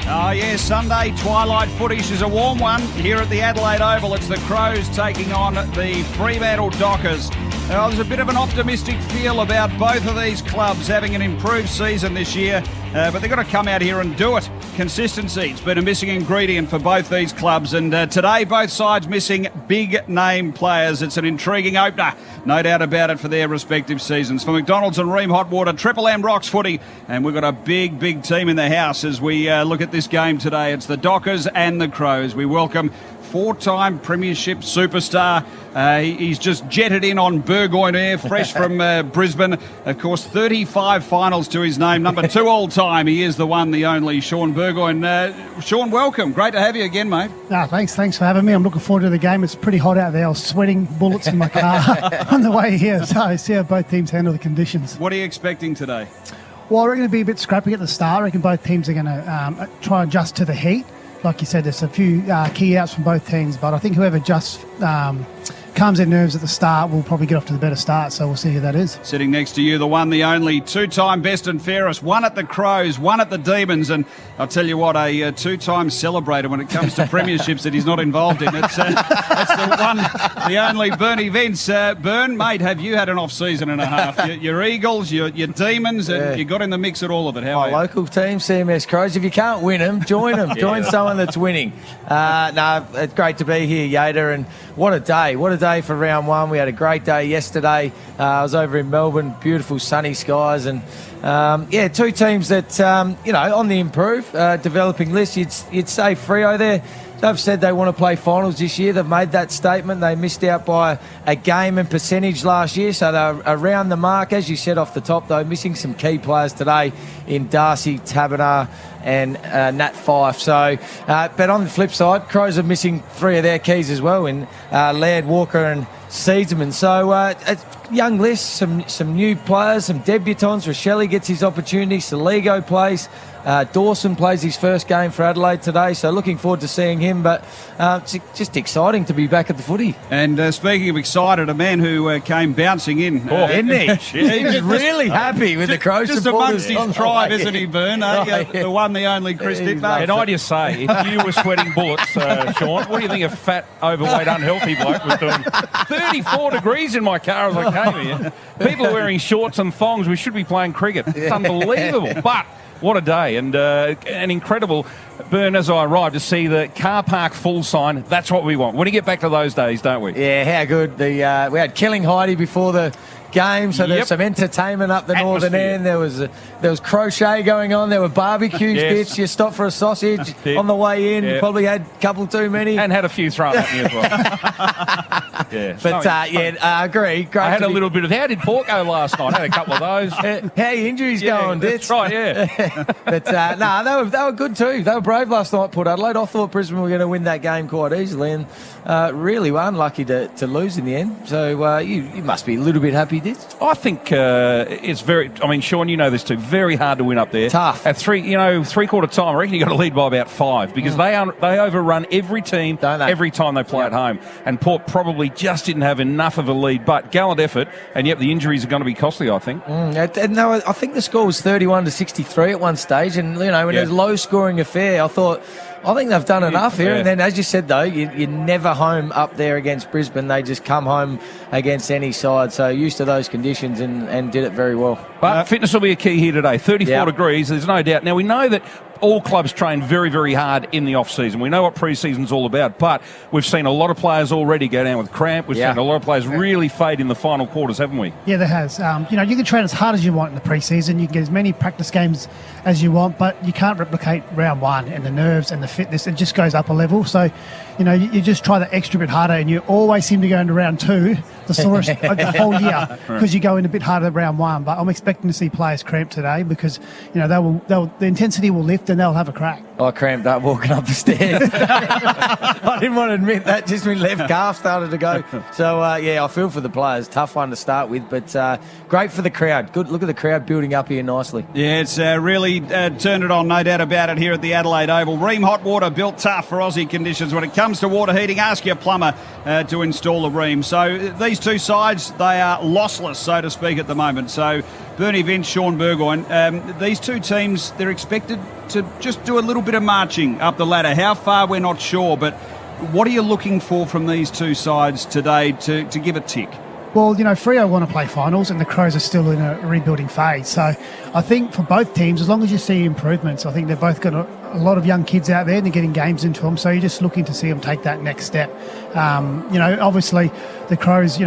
Oh, yes, Sunday twilight footage is a warm one here at the Adelaide Oval. It's the Crows taking on the Fremantle Dockers. There's a bit of an optimistic feel about both of these clubs having an improved season this year, but they've got to come out here and do it. Consistency, it's been a missing ingredient for both these clubs, and today both sides missing big name players. It's an intriguing opener, no doubt about it, for their respective seasons. For McDonald's and Ream Hot Water, Triple M Rocks footy, and we've got a big team in the house as we look at this game today. It's the Dockers and the Crows. We welcome four-time premiership superstar. He's just jetted in on Burgoyne Air, fresh from Brisbane. Of course, 35 finals to his name. Number 2 all-time. He is the one, the only, Sean Burgoyne. Sean, welcome. Great to have you again, mate. Thanks for having me. I'm looking forward to the game. It's pretty hot out there. I was sweating bullets in my car on the way here. So I see how both teams handle the conditions. What are you expecting today? Well, I reckon it'll be a bit scrappy at the start. I reckon both teams are going to try and adjust to the heat. Like you said, there's a few key outs from both teams, but I think whoever just calms their nerves at the start will probably get off to the better start, so we'll see who that is. Sitting next to you, the one, the only, two-time best and fairest, one at the Crows, one at the Demons, and I'll tell you what, a two-time celebrator when it comes to premierships that he's not involved in. It's the one, the only, Bernie Vince. Bern, mate, have you had an off-season and a half? Your Eagles, your Demons, and you got in the mix at all of it. How are you? Local team, CMS Crows. If you can't win them, join them. Join someone that's winning. It's great to be here, Yada, and what a day for round one. We had a great day yesterday. I was over in Melbourne, beautiful sunny skies, and two teams that on the improve, developing list. You'd say Freo there. They've said they want to play finals this year. They've made that statement. They missed out by a game and percentage last year, so they're around the mark. As you said off the top, though, missing some key players today in Darcy, Taberner and Nat Fyfe. So, but on the flip side, Crows are missing 3 of their keys as well in Laird, Walker and Seedsman. So a young list, some new players, some debutants. Rochelle gets his opportunity. Saligo plays. Dawson plays his first game for Adelaide today, so looking forward to seeing him. But it's just exciting to be back at the footy. And speaking of excited, a man who came bouncing in. Isn't he? He's really happy with the Crows. Just amongst his tribe, isn't he, Bern? The one, the only, Chris Dittmar. And I just say, if you were sweating bullets, Sean, what do you think a fat, overweight, unhealthy bloke was doing? 34 degrees in my car as I came here. People are wearing shorts and thongs. We should be playing cricket. It's unbelievable. But what a day, and an incredible burn as I arrived to see the car park full sign. That's what we want. We want to get back to those days, don't we? Yeah, how good. We had Killing Heidi before the game, so there's some entertainment up the northern end. There was crochet going on. There were barbecue bits. You stopped for a sausage on the way in. You probably had a couple too many. And had a few thrown at me as well. But I agree. Great. I had a little bit of, how did Port go last night? I had a couple of those. How your injuries going, Ditz? That's right, But they were good too. They were brave last night, Port Adelaide. I thought Brisbane were going to win that game quite easily, and really were unlucky to lose in the end. So you must be a little bit happy, Ditz. I think it's very, I mean, Sean, you know this too, very hard to win up there. Tough. At three-quarter time, I reckon you've got to lead by about 5 because they overrun every team every time they play at home. And Port probably just didn't have enough of a lead, but gallant effort, and the injuries are going to be costly, I think. I think the score was 31-63 at one stage, and when it was a low-scoring affair, I think they've done enough here. And then, as you said, though, you're never home up there against Brisbane. They just come home against any side. So used to those conditions and did it very well. But fitness will be a key here today. 34 degrees, there's no doubt. Now, we know that all clubs train very, very hard in the off-season. We know what pre-season's all about, but we've seen a lot of players already go down with cramp. We've seen a lot of players really fade in the final quarters, haven't we? Yeah, there has. You can train as hard as you want in the pre-season. You can get as many practice games as you want, but you can't replicate round one and the nerves and the fitness. It just goes up a level. So, you just try that extra bit harder, and you always seem to go into round 2 the sorest the whole year because you go in a bit harder than round 1. But I'm expecting to see players cramp today because the intensity will lift and they'll have a crack. I cramped up walking up the stairs. I didn't want to admit that. Just my left calf started to go. So I feel for the players. Tough one to start with, but great for the crowd. Good. Look at the crowd building up here nicely. Yeah, it's really turned it on, no doubt about it, here at the Adelaide Oval. Ream Hot Water, built tough for Aussie conditions. When it comes to water heating, ask your plumber to install a Ream. So these two sides, they are lossless, so to speak, at the moment. So Bernie Vince, Sean Burgoyne, these two teams, they're expected to just do a little bit of marching up the ladder. How far, we're not sure, but what are you looking for from these two sides today to give a tick? Well, Freo want to play finals and the Crows are still in a rebuilding phase. So I think for both teams, as long as you see improvements, I think they've both got a lot of young kids out there and they're getting games into them. So you're just looking to see them take that next step. Obviously the Crows,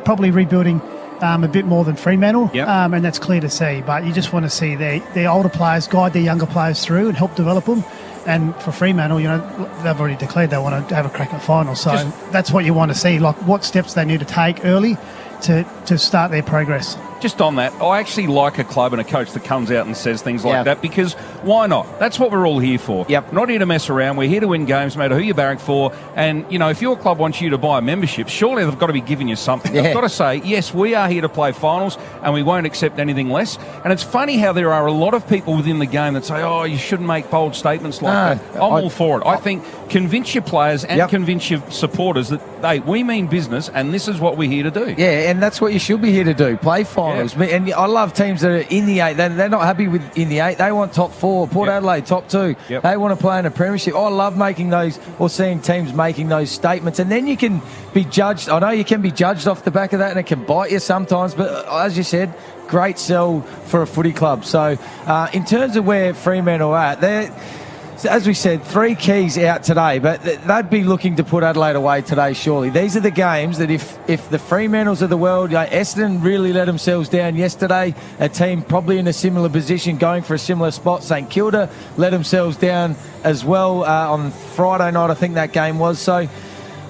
probably rebuilding a bit more than Fremantle, and that's clear to see. But you just want to see their older players guide their younger players through and help develop them. And for Fremantle, they've already declared they want to have a crack at final. So that's what you want to see, like what steps they need to take early to start their progress. Just on that, I actually like a club and a coach that comes out and says things like that, because why not? That's what we're all here for. Yep. We're not here to mess around. We're here to win games, no matter who you're barracking for. And, if your club wants you to buy a membership, surely they've got to be giving you something. They've got to say, yes, we are here to play finals and we won't accept anything less. And it's funny how there are a lot of people within the game that say, you shouldn't make bold statements like that. I'm all for it. I think convince your players and convince your supporters that, hey, we mean business and this is what we're here to do. Yeah, and that's what you should be here to do, play finals. Yeah. And I love teams that are in the 8. They're not happy with in the 8. They want top 4. Port Adelaide, top 2. Yep. They want to play in a premiership. I love making those, or seeing teams making those statements. And then you can be judged. I know you can be judged off the back of that and it can bite you sometimes. But as you said, great sell for a footy club. So in terms of where Fremantle are at, as we said, 3 keys out today, but they'd be looking to put Adelaide away today, surely. These are the games that if the Fremantles of the world, Essendon really let themselves down yesterday, a team probably in a similar position going for a similar spot. St Kilda let themselves down as well on Friday night, I think that game was. So,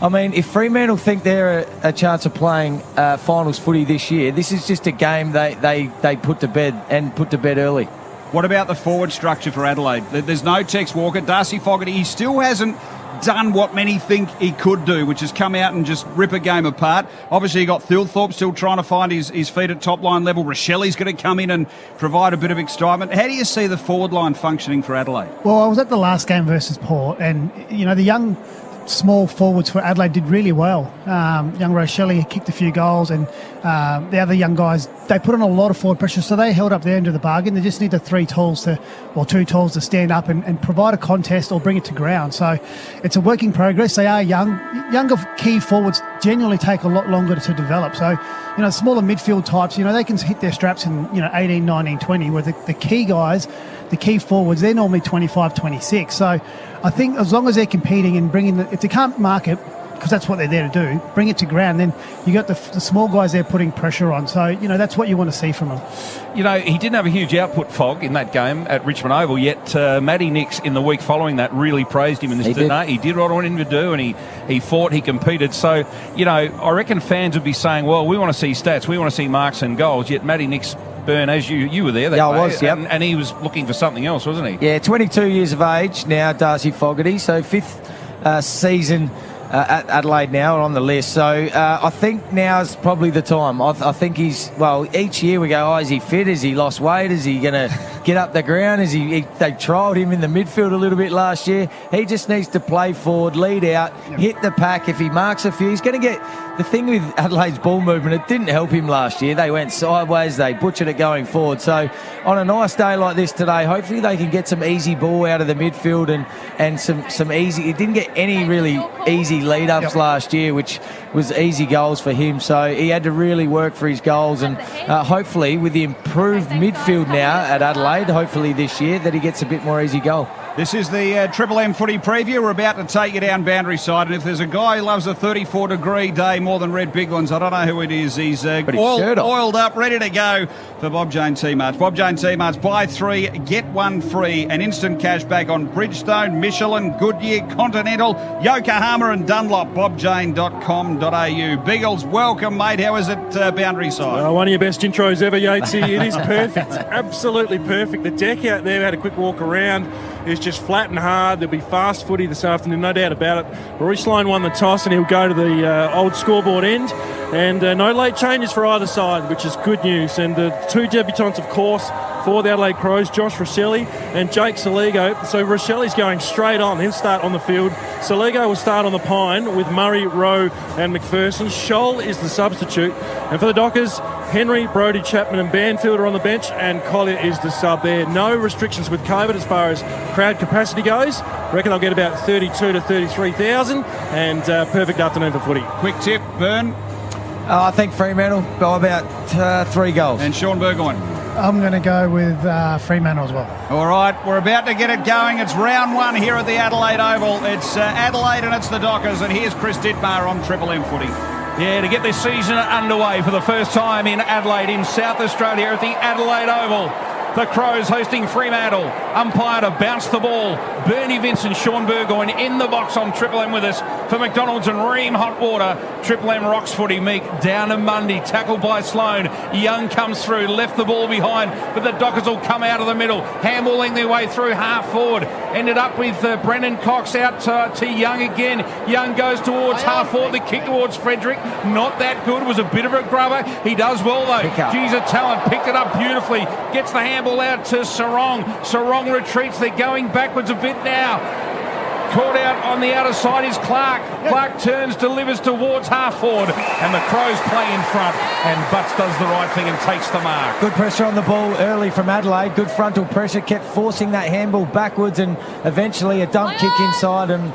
I mean, if Fremantle think they're a chance of playing finals footy this year, this is just a game they put to bed, and put to bed early. What about the forward structure for Adelaide? There's no Tex Walker. Darcy Fogarty, he still hasn't done what many think he could do, which is come out and just rip a game apart. Obviously, you got Thilthorpe still trying to find his feet at top-line level. Rochelli's going to come in and provide a bit of excitement. How do you see the forward line functioning for Adelaide? Well, I was at the last game versus Port, and, the young small forwards for Adelaide did really well. Young Rochelli kicked a few goals, and the other young guys, they put on a lot of forward pressure, so they held up their end of the bargain. They just need the 2 tools to stand up and provide a contest or bring it to ground. So it's a work in progress. They are young. Younger key forwards generally take a lot longer to develop. So, smaller midfield types, they can hit their straps in, 18, 19, 20, where the key guys, the key forwards, they're normally 25, 26. So I think as long as they're competing and bringing if they can't mark it, because that's what they're there to do, bring it to ground, then you got the small guys there putting pressure on. So, that's what you want to see from them. He didn't have a huge output, Fog, in that game at Richmond Oval, yet Matty Nix in the week following that really praised him in this. He did what I wanted him to do, and he fought, he competed. So, I reckon fans would be saying, well, we want to see stats, we want to see marks and goals, yet Matty Nix, Burn, as you were there. I was, and he was looking for something else, wasn't he? Yeah, 22 years of age now, Darcy Fogarty, so 5th season at Adelaide now and on the list. So I think now's probably the time. I think each year we go, is he fit? Has he lost weight? Is he going to get up the ground? They trialled him in the midfield a little bit last year. He just needs to play forward, lead out, hit the pack. If he marks a few, he's going to get... The thing with Adelaide's ball movement, it didn't help him last year. They went sideways, they butchered it going forward. So on a nice day like this today, hopefully they can get some easy ball out of the midfield and some easy... He didn't get any really easy lead-ups last year, which was easy goals for him. So he had to really work for his goals, and hopefully with the improved midfield now at Adelaide, hopefully this year, that he gets a bit more easy goal. This is the Triple M footy preview. We're about to take you down boundary side, and if there's a guy who loves a 34-degree day more than Red Biglands, I don't know who it is. He's oiled up, ready to go for Bob Jane T-Marts. Bob Jane T-Marts, buy 3, get 1 free, and instant cash back on Bridgestone, Michelin, Goodyear, Continental, Yokohama and Dunlop. BobJane.com.au. Biggles, welcome, mate. How is it boundary side? One of your best intros ever, Yatesy. It is perfect. Absolutely perfect. The deck out there, we had a quick walk around. It's just flat and hard. There'll be fast footy this afternoon, no doubt about it. Rory Sloane won the toss and he'll go to the old scoreboard end. And no late changes for either side, which is good news. And the 2 debutants, of course, for the Adelaide Crows, Josh Rochelli and Jake Soligo. So Rochelli's going straight on. He'll start on the field. Soligo will start on the pine with Murray, Rowe and McPherson. Scholl is the substitute. And for the Dockers, Henry, Brodie, Chapman and Banfield are on the bench, and Collier is the sub there. No restrictions with COVID as far as crowd capacity goes. Reckon they'll get about 32 to 33,000, and perfect afternoon for footy. Quick tip, Byrne. I think Fremantle by about 3 goals. And Sean Burgoyne. I'm going to go with Fremantle as well. All right, we're about to get it going. It's round 1 here at the Adelaide Oval. It's Adelaide and it's the Dockers, and here's Chris Dittmar on Triple M footy. Yeah, to get this season underway for the first time in Adelaide, in South Australia, at the Adelaide Oval. The Crows hosting Fremantle. Umpire to bounce the ball. Bernie Vincent, Sean Burgoyne in the box on Triple M with us for McDonald's and Ream Hot Water. Triple M rocks footy. Meek down to Mundy. Tackled by Sloane. Young comes through. Left the ball behind. But the Dockers will come out of the middle. Handballing their way through half forward. Ended up with Brendan Cox out to Young again. Young goes towards half forward. The kick towards Frederick. Not that good. It was a bit of a grubber. He does well though. He's a talent. Picked it up beautifully. Gets the handball out to Sarong. Sarong retreats. They're going backwards a bit now. Caught out on the outer side is Clark. Clark turns, delivers towards half forward, and the Crows play in front, and Butts does the right thing and takes the mark. Good pressure on the ball early from Adelaide. Good frontal pressure. Kept forcing that handball backwards, and eventually a dump kick inside and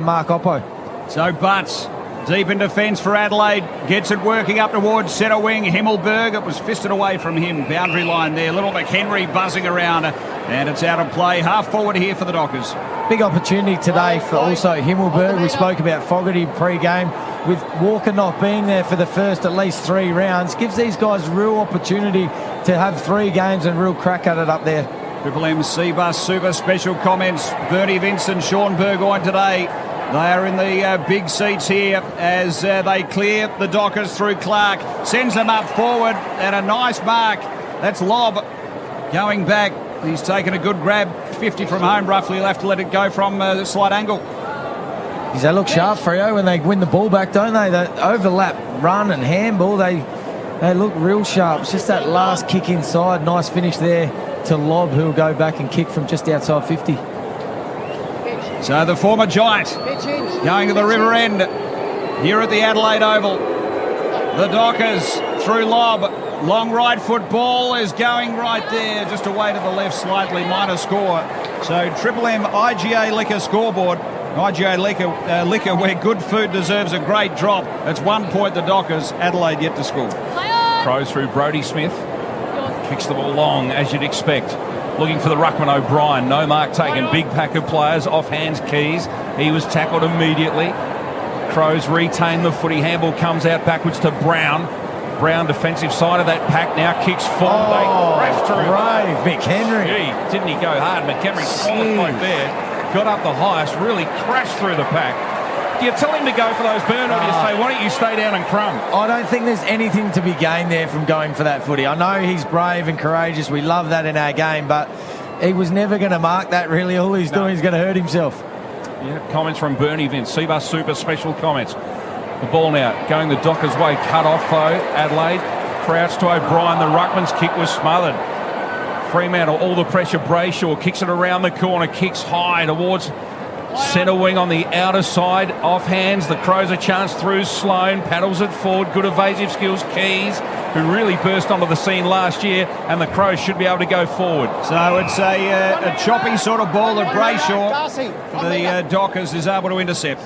Mark Oppo. So Butts deep in defence for Adelaide, gets it working up towards centre wing. Himmelberg, it was fisted away from him. Boundary line there. Little McHenry buzzing around, and it's out of play. Half forward here for the Dockers. Big opportunity today for also Himmelberg. We spoke about Fogarty pre-game. With Walker not being there for the first at least 3 rounds, gives these guys real opportunity to have 3 games and real crack at it up there. Triple M C-Bus Super special comments. Bernie Vincent, Sean Burgoyne today. They are in the big seats here as they clear the Dockers through Clark. Sends them up forward and a nice mark. That's Lobb going back. He's taken a good grab. 50 from home roughly. He'll have to let it go from the slight angle. They look sharp, Freo, when they win the ball back, don't they? That overlap, run and handball, they look real sharp. It's just that last kick inside. Nice finish there to Lobb, who'll go back and kick from just outside 50. So the former Giant going to the river end here at the Adelaide Oval. The Dockers through Lobb. Long right foot ball is going right there, just away to the left slightly, minor score. So Triple M IGA Liquor scoreboard. IGA Liquor where good food deserves a great drop. It's 1 point the Dockers, Adelaide yet to score. Crows through Brodie Smith. Kicks the ball long, as you'd expect. Looking for the ruckman O'Brien. No mark taken. Big pack of players. Off hands Keys. He was tackled immediately. Crows retain the footy. Handball comes out backwards to Brown. Brown defensive side of that pack now kicks forward. They crash through. Brave McHenry. Gee, didn't he go hard? McHenry swallowed like there. Got up the highest. Really crashed through the pack. Do you tell him to go for those, Burn, or do you say, why don't you stay down and crumb? I don't think there's anything to be gained there from going for that footy. I know he's brave and courageous. We love that in our game, but he was never going to mark that, really. All he's doing is going to hurt himself. Yeah, comments from Bernie Vince. C-Bus Super special comments. The ball now going the Dockers' way. Cut off, though. Adelaide. Crouch to O'Brien. The ruckman's kick was smothered. Fremantle, all the pressure. Brayshaw kicks it around the corner. Kicks high towards centre wing on the outer side. Off hands. The Crows a chance through. Sloane paddles it forward. Good evasive skills. Keys, who really burst onto the scene last year, and the Crows should be able to go forward. So it's a choppy sort of ball that Brayshaw for the Dockers is able to intercept.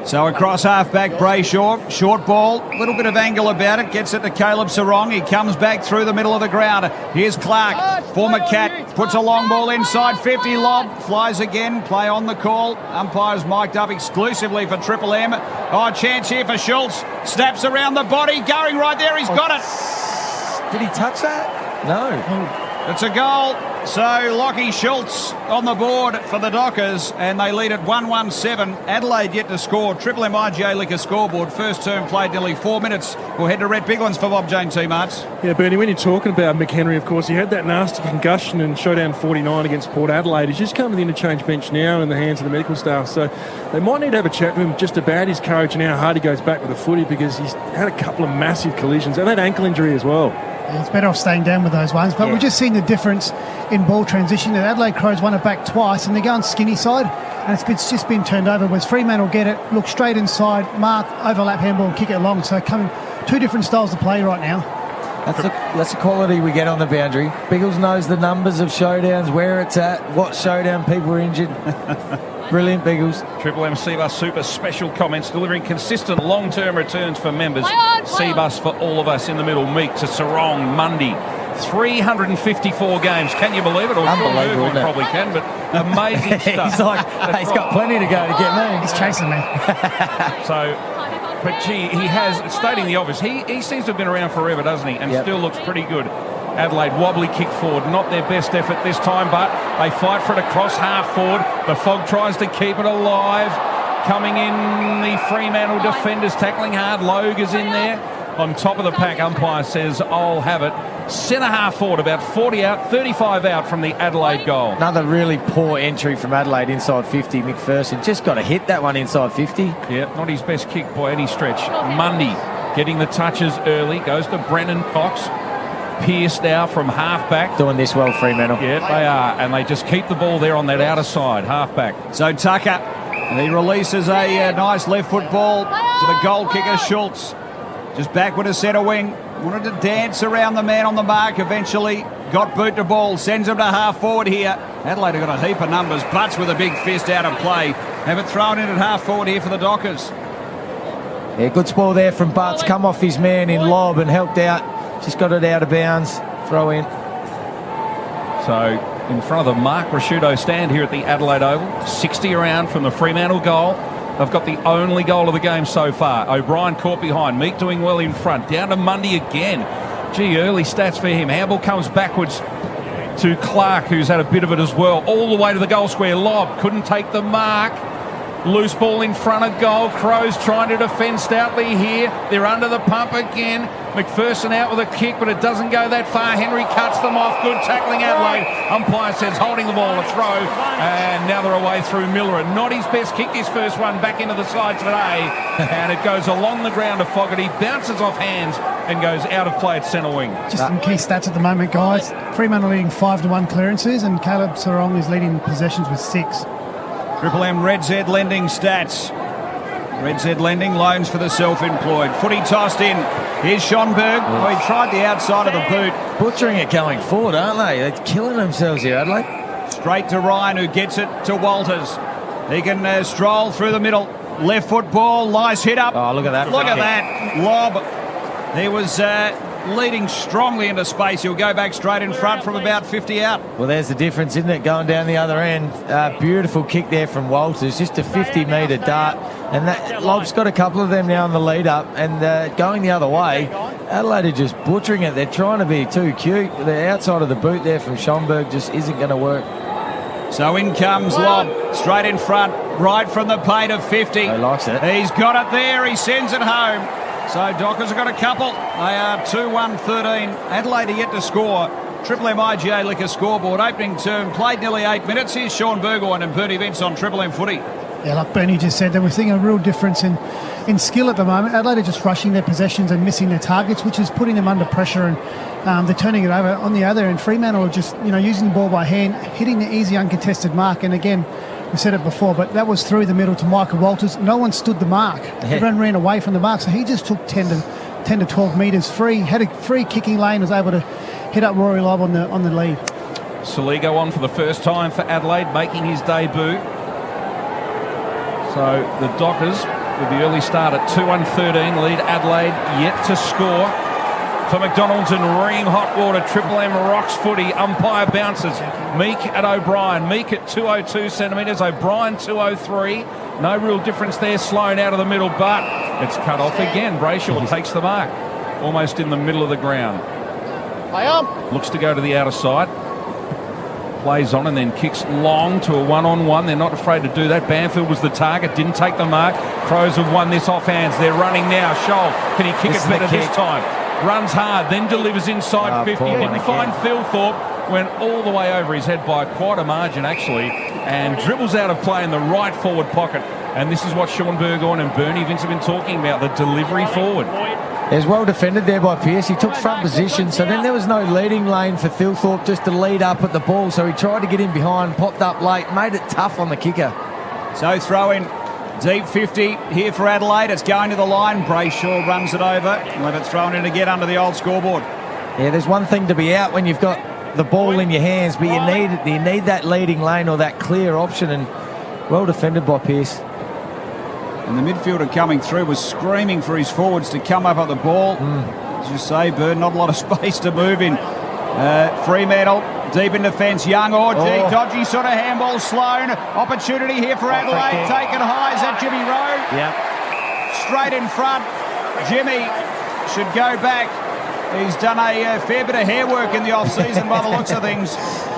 So across half-back, Brayshaw, short ball, a little bit of angle about it, gets it to Caleb Sarong. He comes back through the middle of the ground. Here's Clark, former Cat, puts a long ball inside 50, Lobb, flies again, play on the call. Umpires mic'd up exclusively for Triple M. Oh, chance here for Schultz, snaps around the body, going right there, he's got it. Did he touch that? No. It's a goal. So Lockie Schultz on the board for the Dockers, and they lead at 1-1-7. Adelaide yet to score. Triple M IGA Liquor scoreboard. First term played nearly 4 minutes. We'll head to Red Big Ones for Bob Jane T. Marts. Yeah, Bernie, when you're talking about McHenry, of course, he had that nasty concussion in showdown 49 against Port Adelaide. He's just come to the interchange bench now in the hands of the medical staff. So they might need to have a chat with him just about his courage and how hard he goes back with the footy, because he's had a couple of massive collisions and that ankle injury as well. Yeah, it's better off staying down with those ones. But we've just seen the difference in ball transition. The Adelaide Crows won it back twice, and they're going skinny side, and it's just been turned over. Whereas Fremantle get it, look straight inside, mark, overlap handball, and kick it long. So coming two different styles of play right now. That's the quality we get on the boundary. Biggles knows the numbers of showdowns, where it's at, what showdown people are injured. Brilliant, Biggles. Triple M Cbus Super special comments, delivering consistent long-term returns for members. Cbus for all of us in the middle. Meek to Sarong, Mundy. 354 games. Can you believe it? Or Unbelievable, isn't it? Probably can, but amazing stuff. He's like, hey, he's got plenty to go to get me. He's chasing me. So, but gee, he has, stating the obvious, he seems to have been around forever, doesn't he? And still looks pretty good. Adelaide, wobbly kick forward, not their best effort this time, but they fight for it across half forward. The Fog tries to keep it alive. Coming in, the Fremantle defenders tackling hard. Logue is in there. On top of the pack, umpire says, I'll have it. Centre half forward, about 40 out, 35 out from the Adelaide goal. Another really poor entry from Adelaide inside 50. McPherson just got to hit that one inside 50. Yeah, not his best kick by any stretch. Mundy getting the touches early, goes to Brennan Cox. Pierce now from half-back. Doing this well, Fremantle. Yeah, they are, and they just keep the ball there on that outer side, half-back. So Tucker, he releases a nice left foot ball to the goal kicker, Schultz. Just back with a centre wing. Wanted to dance around the man on the mark. Eventually got boot to ball. Sends him to half forward here. Adelaide have got a heap of numbers. Butts with a big fist out of play. Have it thrown in at half forward here for the Dockers. Yeah, good spoil there from Butts. Come off his man in lob and helped out. Just got it out of bounds. Throw in. So in front of the Mark Rasciuto stand here at the Adelaide Oval. 60 around from the Fremantle goal. They've got the only goal of the game so far. O'Brien caught behind. Meek doing well in front. Down to Mundy again. Gee, early stats for him. Handball comes backwards to Clark, who's had a bit of it as well. All the way to the goal square. Lob. Couldn't take the mark. Loose ball in front of goal. Crows trying to defend stoutly here. They're under the pump again. McPherson out with a kick, but it doesn't go that far. Henry cuts them off. Good tackling, Adelaide. Umpire says holding the ball, a throw. And now they're away through Miller. Not his best kick, this first one, back into the side today. And it goes along the ground to Fogarty. Bounces off hands and goes out of play at centre wing. Just some key stats at the moment, guys. Fremantle leading 5-1 clearances, and Caleb Sarong is leading possessions with 6. Triple M Red Z Lending stats. Red Z Lending loans for the self-employed. Footy tossed in. Here's Schonberg. Oh, he tried the outside of the boot. Butchering it going forward, aren't they? They're killing themselves here, Adelaide. Straight to Ryan, who gets it to Walters. He can stroll through the middle. Left foot ball, nice hit up. Oh, look at that. Look at that. Lob. He was leading strongly into space. He'll go back straight in front from about 50 out. Well, there's the difference, isn't it? Going down the other end. Beautiful kick there from Walters. Just a 50-metre dart. And that lob's got a couple of them now on the lead-up. And going the other way, Adelaide are just butchering it. They're trying to be too cute. The outside of the boot there from Schonberg just isn't going to work. So in comes Lob, straight in front, right from the paint of 50. He likes it. He's got it there. He sends it home. So Dockers have got a couple. They are 2-1-13. Adelaide are yet to score. Triple M IGA Liquor scoreboard. Opening term, played nearly 8 minutes. Here's Sean Burgoyne and Bernie Vince on Triple M footy. Yeah, like Bernie just said, we're seeing a real difference in skill at the moment. Adelaide are just rushing their possessions and missing their targets, which is putting them under pressure, and they're turning it over. On the other end, Fremantle are just using the ball by hand, hitting the easy uncontested mark. And again, we said it before, but that was through the middle to Michael Walters. No one stood the mark. Everyone ran away from the mark, so he just took 10 to 12 metres free. Had a free kicking lane, was able to hit up Rory Lobb on the lead. Saligo on for the first time for Adelaide, making his debut. So the Dockers, with the early start at 2-1-13, lead Adelaide yet to score. For McDonald's and Ream Hotwater, Triple M rocks footy. Umpire bounces. Meek at O'Brien. Meek at 202 centimetres. O'Brien 203. No real difference there. Sloan out of the middle, but it's cut off again. Brayshaw takes the mark. Almost in the middle of the ground. Looks to go to the outer side. Plays on and then kicks long to a one-on-one. They're not afraid to do that. Banfield was the target. Didn't take the mark. Crows have won this off hands. They're running now. Scholl, can he kick it better this time? Runs hard, then delivers inside 50. Didn't find Phil Thorpe. Went all the way over his head by quite a margin, actually, and dribbles out of play in the right forward pocket. And this is what Sean Burgoyne and Bernie Vince have been talking about, the delivery forward. It was well defended there by Pearce. He took front position, so then there was no leading lane for Phil Thorpe just to lead up at the ball. So he tried to get in behind, popped up late, made it tough on the kicker. So throw in Deep 50 here for Adelaide. It's going to the line. Brayshaw runs it over. We'll have it thrown in again under the old scoreboard. Yeah, there's one thing to be out when you've got the ball in your hands, but you need that leading lane or that clear option, and well defended by Pearce. And the midfielder coming through was screaming for his forwards to come up at the ball. As you say, Bird, not a lot of space to move in. Fremantle deep in defence. Young Orgy, dodgy sort of handball. Sloan, opportunity here for Adelaide. Taken high. Is that Jimmy Rowe? Yeah. Straight in front. Jimmy should go back. He's done a fair bit of hair work in the off-season by the looks of things.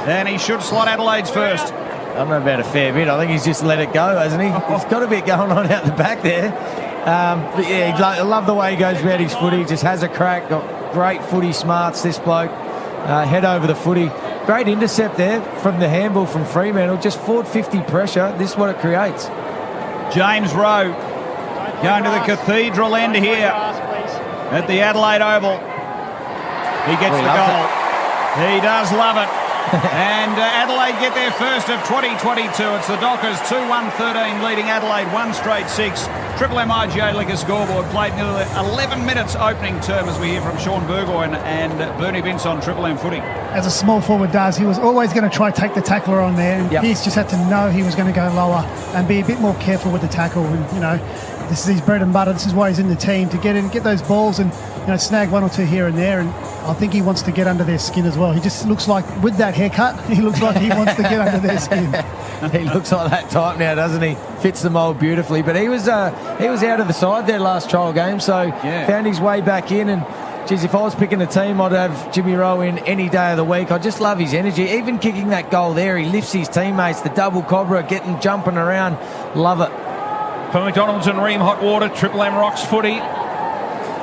And he should slot Adelaide's first. I don't know about a fair bit. I think he's just let it go, hasn't he? He's got a bit going on out the back there. But yeah, I love the way he goes about his footy. Just has a crack. Got great footy smarts, this bloke. Head over the footy. Great intercept there from the handball from Fremantle. Just forward 50 pressure. This is what it creates. James Rowe going to the cathedral end here at the Adelaide Oval. He gets the goal. He does love it. And Adelaide get their first of 2022. It's the Dockers 2-1-13 leading Adelaide 1 straight 6. Triple M IGA Liquor scoreboard played nearly 11 minutes opening term as we hear from Sean Burgoyne and Bernie Vince on Triple M footy. As a small forward does, he was always going to try to take the tackler on there, and Pearce just had to know he was going to go lower and be a bit more careful with the tackle. And you know, this is his bread and butter. This is why he's in the team, to get in, get those balls, and snag one or two here and there. And I think he wants to get under their skin as well. He just looks like, with that haircut, he looks like he wants to get under their skin. He looks like that type now, doesn't he? Fits the mould beautifully. But he was out of the side there last trial game, so found his way back in. And geez, if I was picking a team, I'd have Jimmy Rowe in any day of the week. I just love his energy. Even kicking that goal there, he lifts his teammates. The double cobra, jumping around. Love it. For McDonald's and Ream Hot Water, Triple M Rocks footy.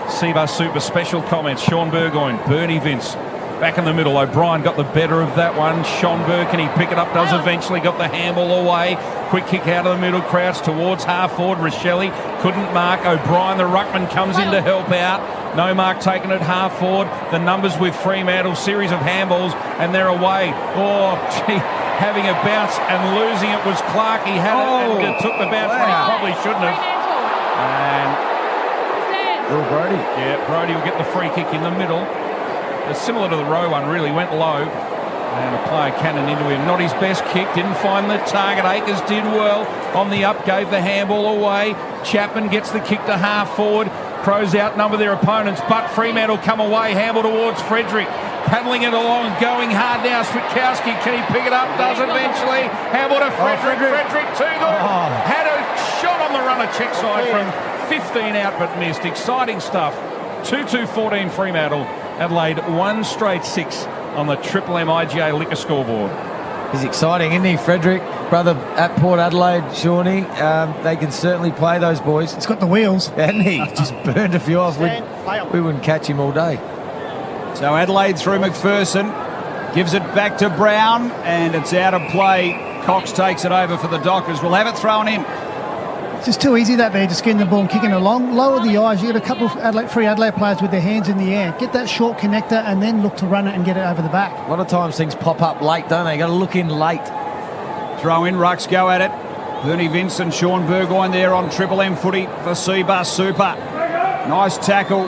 Seabus Super special comments. Sean Burgoyne, Bernie Vince. Back in the middle, O'Brien got the better of that one. Sean Burke, can he pick it up? Does eventually. Got the handball away. Quick kick out of the middle. Crouch towards half forward. Rochelle couldn't mark. O'Brien, the ruckman, comes in to help out. No mark taken at half forward. The numbers with Fremantle. Series of handballs and they're away. Oh, gee. Having a bounce and losing it was Clark. He had it and took the bounce when he probably shouldn't have. And Brody. Yeah, Brody will get the free kick in the middle. It's similar to the Rowe one, really. Went low. And a player cannon into him. Not his best kick. Didn't find the target. Akers did well on the up. Gave the handball away. Chapman gets the kick to half forward. Crows outnumber their opponents. But Fremantle come away. Handball towards Frederick. Paddling it along. Going hard now. Switkowski. Can he pick it up? Does eventually. Handball to Frederick. Frederick too good. Had a shot on the runner check side from 15 out but missed. Exciting stuff. 2-2-14 Fremantle. Adelaide 1 straight 6 on the Triple M IGA Liquor scoreboard. He's exciting, isn't he, Frederick? Brother at Port Adelaide, Shawnee. They can certainly play, those boys. He's got the wheels. Hasn't he? Just burned a few off. We wouldn't catch him all day. So Adelaide through McPherson. Gives it back to Brown. And it's out of play. Cox takes it over for the Dockers. We'll have it thrown in. It's just too easy that there, just getting the ball and kicking along. Lower the eyes. You got a couple of free Adelaide players with their hands in the air. Get that short connector and then look to run it and get it over the back. A lot of times things pop up late, don't they? Got to look in late. Throw in, Rucks go at it. Bernie Vince and Sean Burgoyne there on Triple M footy for Seabus Super. Nice tackle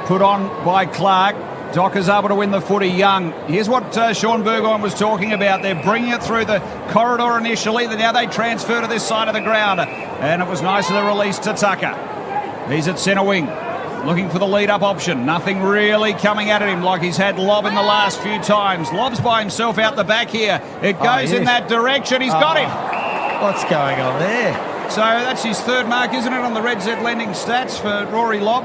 put on by Clark. Dockers able to win the footy. Young. Here's what Sean Burgoyne was talking about. They're bringing it through the corridor initially. Now they transfer to this side of the ground. And it was nice of the release to Tucker. He's at centre wing. Looking for the lead-up option. Nothing really coming at him like he's had Lob in the last few times. Lob's by himself out the back here. It goes in that direction. He's got it. What's going on there? So that's his third mark, isn't it, on the Red Z lending stats for Rory Lob.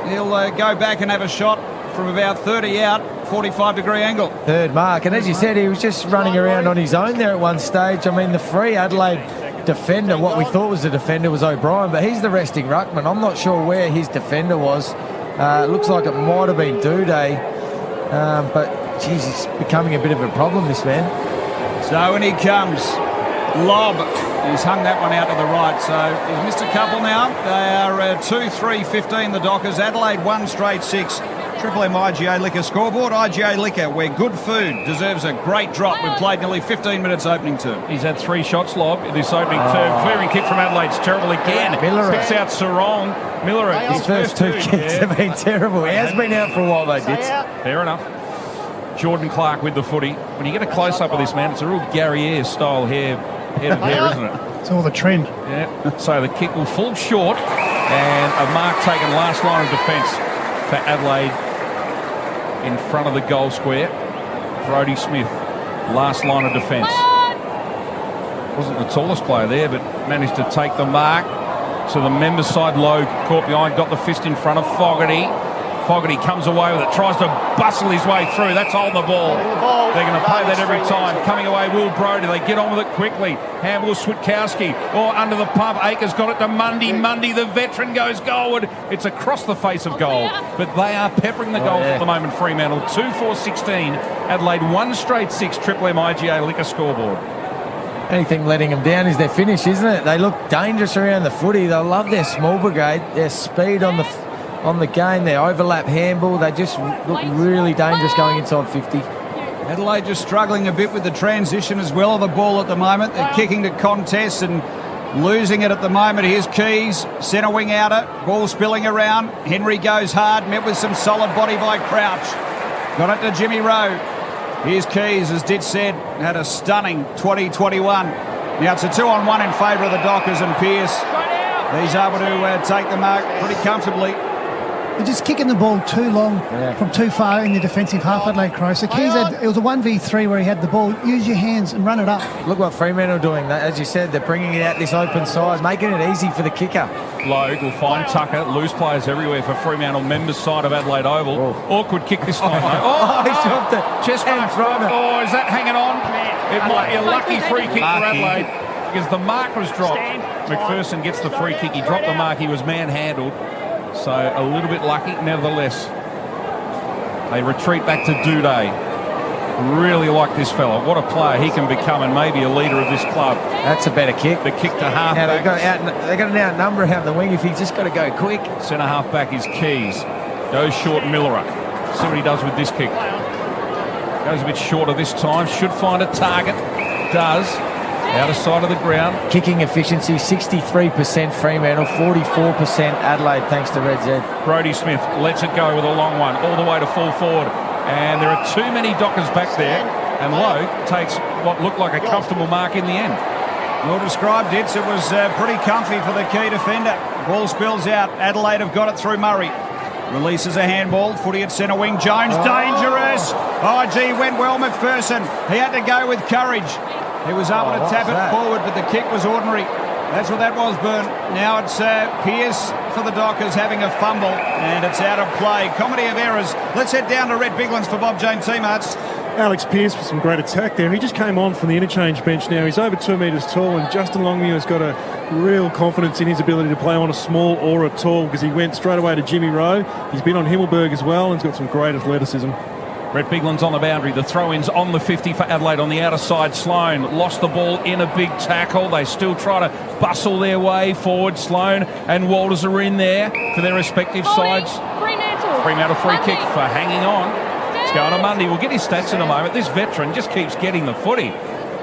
He'll go back and have a shot from about 30 out, 45-degree angle. Third mark. And as you said, he was just running around on his own there at one stage. I mean, the free Adelaide defender, what we thought was the defender was O'Brien, but he's the resting ruckman. I'm not sure where his defender was. It looks like it might have been Duday. But, geez, he's becoming a bit of a problem, this man. So when he comes, Lob. He's hung that one out to the right, so he's missed a couple now. They are 2-3-15, the Dockers. Adelaide 1 straight 6. Triple M IGA Liquor scoreboard. IGA Liquor, where good food deserves a great drop. We've played nearly 15 minutes opening term. He's had 3 shots lobbed in this opening term. Clearing kick from Adelaide's terrible again. Miller Picks out Sarong. Miller, His first 2 kicks have been terrible. He has been out for a while, though, Ditz. Fair enough. Jordan Clark with the footy. When you get a close-up of this man, it's a real Gary Ayres style head of hair, isn't it? It's all the trend. Yeah. So the kick will fall short, and a mark taken last line of defence for Adelaide in front of the goal square. Brodie Smith, last line of defence. Wasn't the tallest player there, but managed to take the mark to the members' side. Low caught behind, got the fist in front of Fogarty. Fogarty comes away with it, tries to bustle his way through. That's holding the ball. They're going to play that every time. Coming away, Will Brodie. They get on with it quickly. Handball, Switkowski. Under the pump. Akers got it to Mundy. Mundy, the veteran, goes goalward. It's across the face of goal. But they are peppering the goals at the moment, Fremantle. 2-4-16. Adelaide 1 straight 6. Triple M IGA Liquor scoreboard. Anything letting them down is their finish, isn't it? They look dangerous around the footy. They love their small brigade, their speed on the game, their overlap handball. They just look really dangerous going inside 50. Adelaide just struggling a bit with the transition as well of the ball at the moment. They're kicking to contest and losing it at the moment. Here's Keys, centre wing outer, ball spilling around. Henry goes hard, met with some solid body by Crouch. Got it to Jimmy Rowe. Here's Keys, as Ditch said, had a stunning 2021. Now it's a 2-on-1 in favour of the Dockers, and Pearce. He's able to take the mark pretty comfortably. They're just kicking the ball too long from too far in the defensive half, Adelaide Crow. So Keys it was a 1v3 where he had the ball. Use your hands and run it up. Look what Fremantle are doing. As you said, they're bringing it out this open side, making it easy for the kicker. Logue will find Tucker. Loose players everywhere for Fremantle, members side of Adelaide Oval. Awkward kick this time. He's off the chest mark. Is that hanging on? It might be a lucky free kick for Adelaide because the mark was dropped. McPherson gets the free kick. He dropped the mark. He was manhandled. So a little bit lucky, nevertheless. They retreat back to Duday. Really like this fella. What a player he can become, and maybe a leader of this club. That's a better kick. The kick to half-back. They're going to outnumber out the wing if he's just got to go quick. Centre half-back is Keys. Goes short, Miller. See what he does with this kick. Goes a bit shorter this time. Should find a target. Does. Outer side of the ground. Kicking efficiency, 63% Fremantle, 44% Adelaide, thanks to Red Z. Brodie Smith lets it go with a long one, all the way to full forward. And there are too many Dockers back there. And Logue takes what looked like a comfortable mark in the end. Well described, Ditz. It was pretty comfy for the key defender. Ball spills out. Adelaide have got it through Murray. Releases a handball. Footy at centre wing. Jones, dangerous. Went well, McPherson. He had to go with courage. He was able to tap it forward, but the kick was ordinary. That's what that was, Byrne. Now it's Pearce for the Dockers having a fumble, and it's out of play. Comedy of errors. Let's head down to Red Biglands for Bob James teammates. Alex Pearce with some great attack there. He just came on from the interchange bench now. He's over 2 metres tall, and Justin Longmuir has got a real confidence in his ability to play on a small or a tall, because he went straight away to Jimmy Rowe. He's been on Himmelberg as well, and he's got some great athleticism. Red Biglands on the boundary. The throw-ins on the 50 for Adelaide on the outer side. Sloan lost the ball in a big tackle. They still try to bustle their way forward. Sloan and Walters are in there for their respective sides. Fremantle free kick for hanging on. It's going to Mundy. We'll get his stats in a moment. This veteran just keeps getting the footy.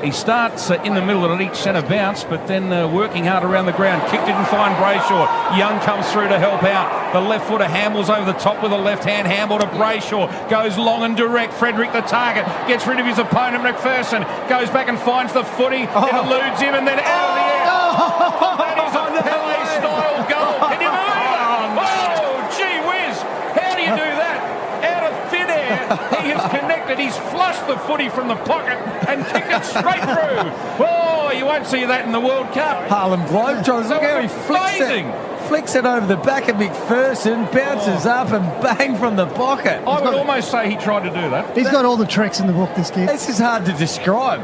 He starts in the middle at each centre bounce, but then working hard around the ground. Kick didn't find Brayshaw. Young comes through to help out. The left footer handles over the top with a left hand. Handball to Brayshaw. Goes long and direct. Frederick the target. Gets rid of his opponent, McPherson. Goes back and finds the footy. It eludes him and then out of the air. That is a Pele-style goal. Can you believe it? Oh, gee whiz. How do you do that? Out of thin air, he has connected. He's flushed the footy from the pocket and kicked it straight through. Oh, you won't see that in the World Cup. Harlem Globetrotters. Look how he flicks it over the back of McPherson, bounces up and bang from the pocket. I would almost say he tried to do that. He's got all the tricks in the book, this kid. This is hard to describe.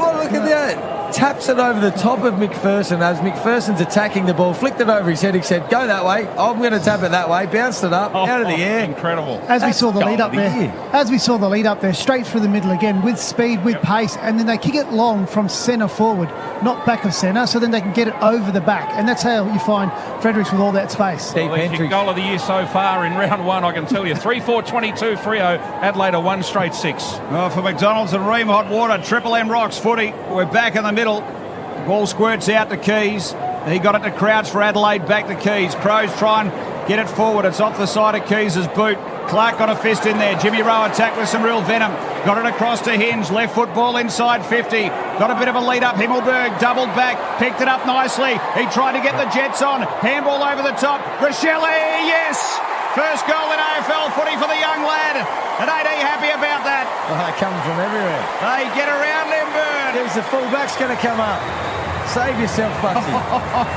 Oh, look at that. Taps it over the top of McPherson as McPherson's attacking the ball, flicked it over his head. He said, go that way. I'm going to tap it that way. Bounced it up, out of the air. Incredible. As we saw the lead up there, straight through the middle again, with speed, with pace, and then they kick it long from centre forward, not back of centre, so then they can get it over the back. And that's how you find Fredericks with all that space. Electric goal of the year so far in round one, I can tell you. 3-4-22, Freo. Adelaide a 1 straight 6. Well, for McDonald's and Ream Hot Water, Triple M Rocks footy. We're back in the middle. Ball squirts out to Keys. He got it to Crouch for Adelaide, back to Keys. Crows try and get it forward. It's off the side of Keys' boot. Clark got a fist in there. Jimmy Rowe attacked with some real venom. Got it across to Hinge. Left foot ball inside 50. Got a bit of a lead up. Himmelberg doubled back. Picked it up nicely. He tried to get the Jets on. Handball over the top. Rochelle, yes! First goal in AFL footy for the young lad. And ain't he happy about that? Oh, they're coming from everywhere. They get around him, Bird. There's the fullback's going to come up. Save yourself, Buxy.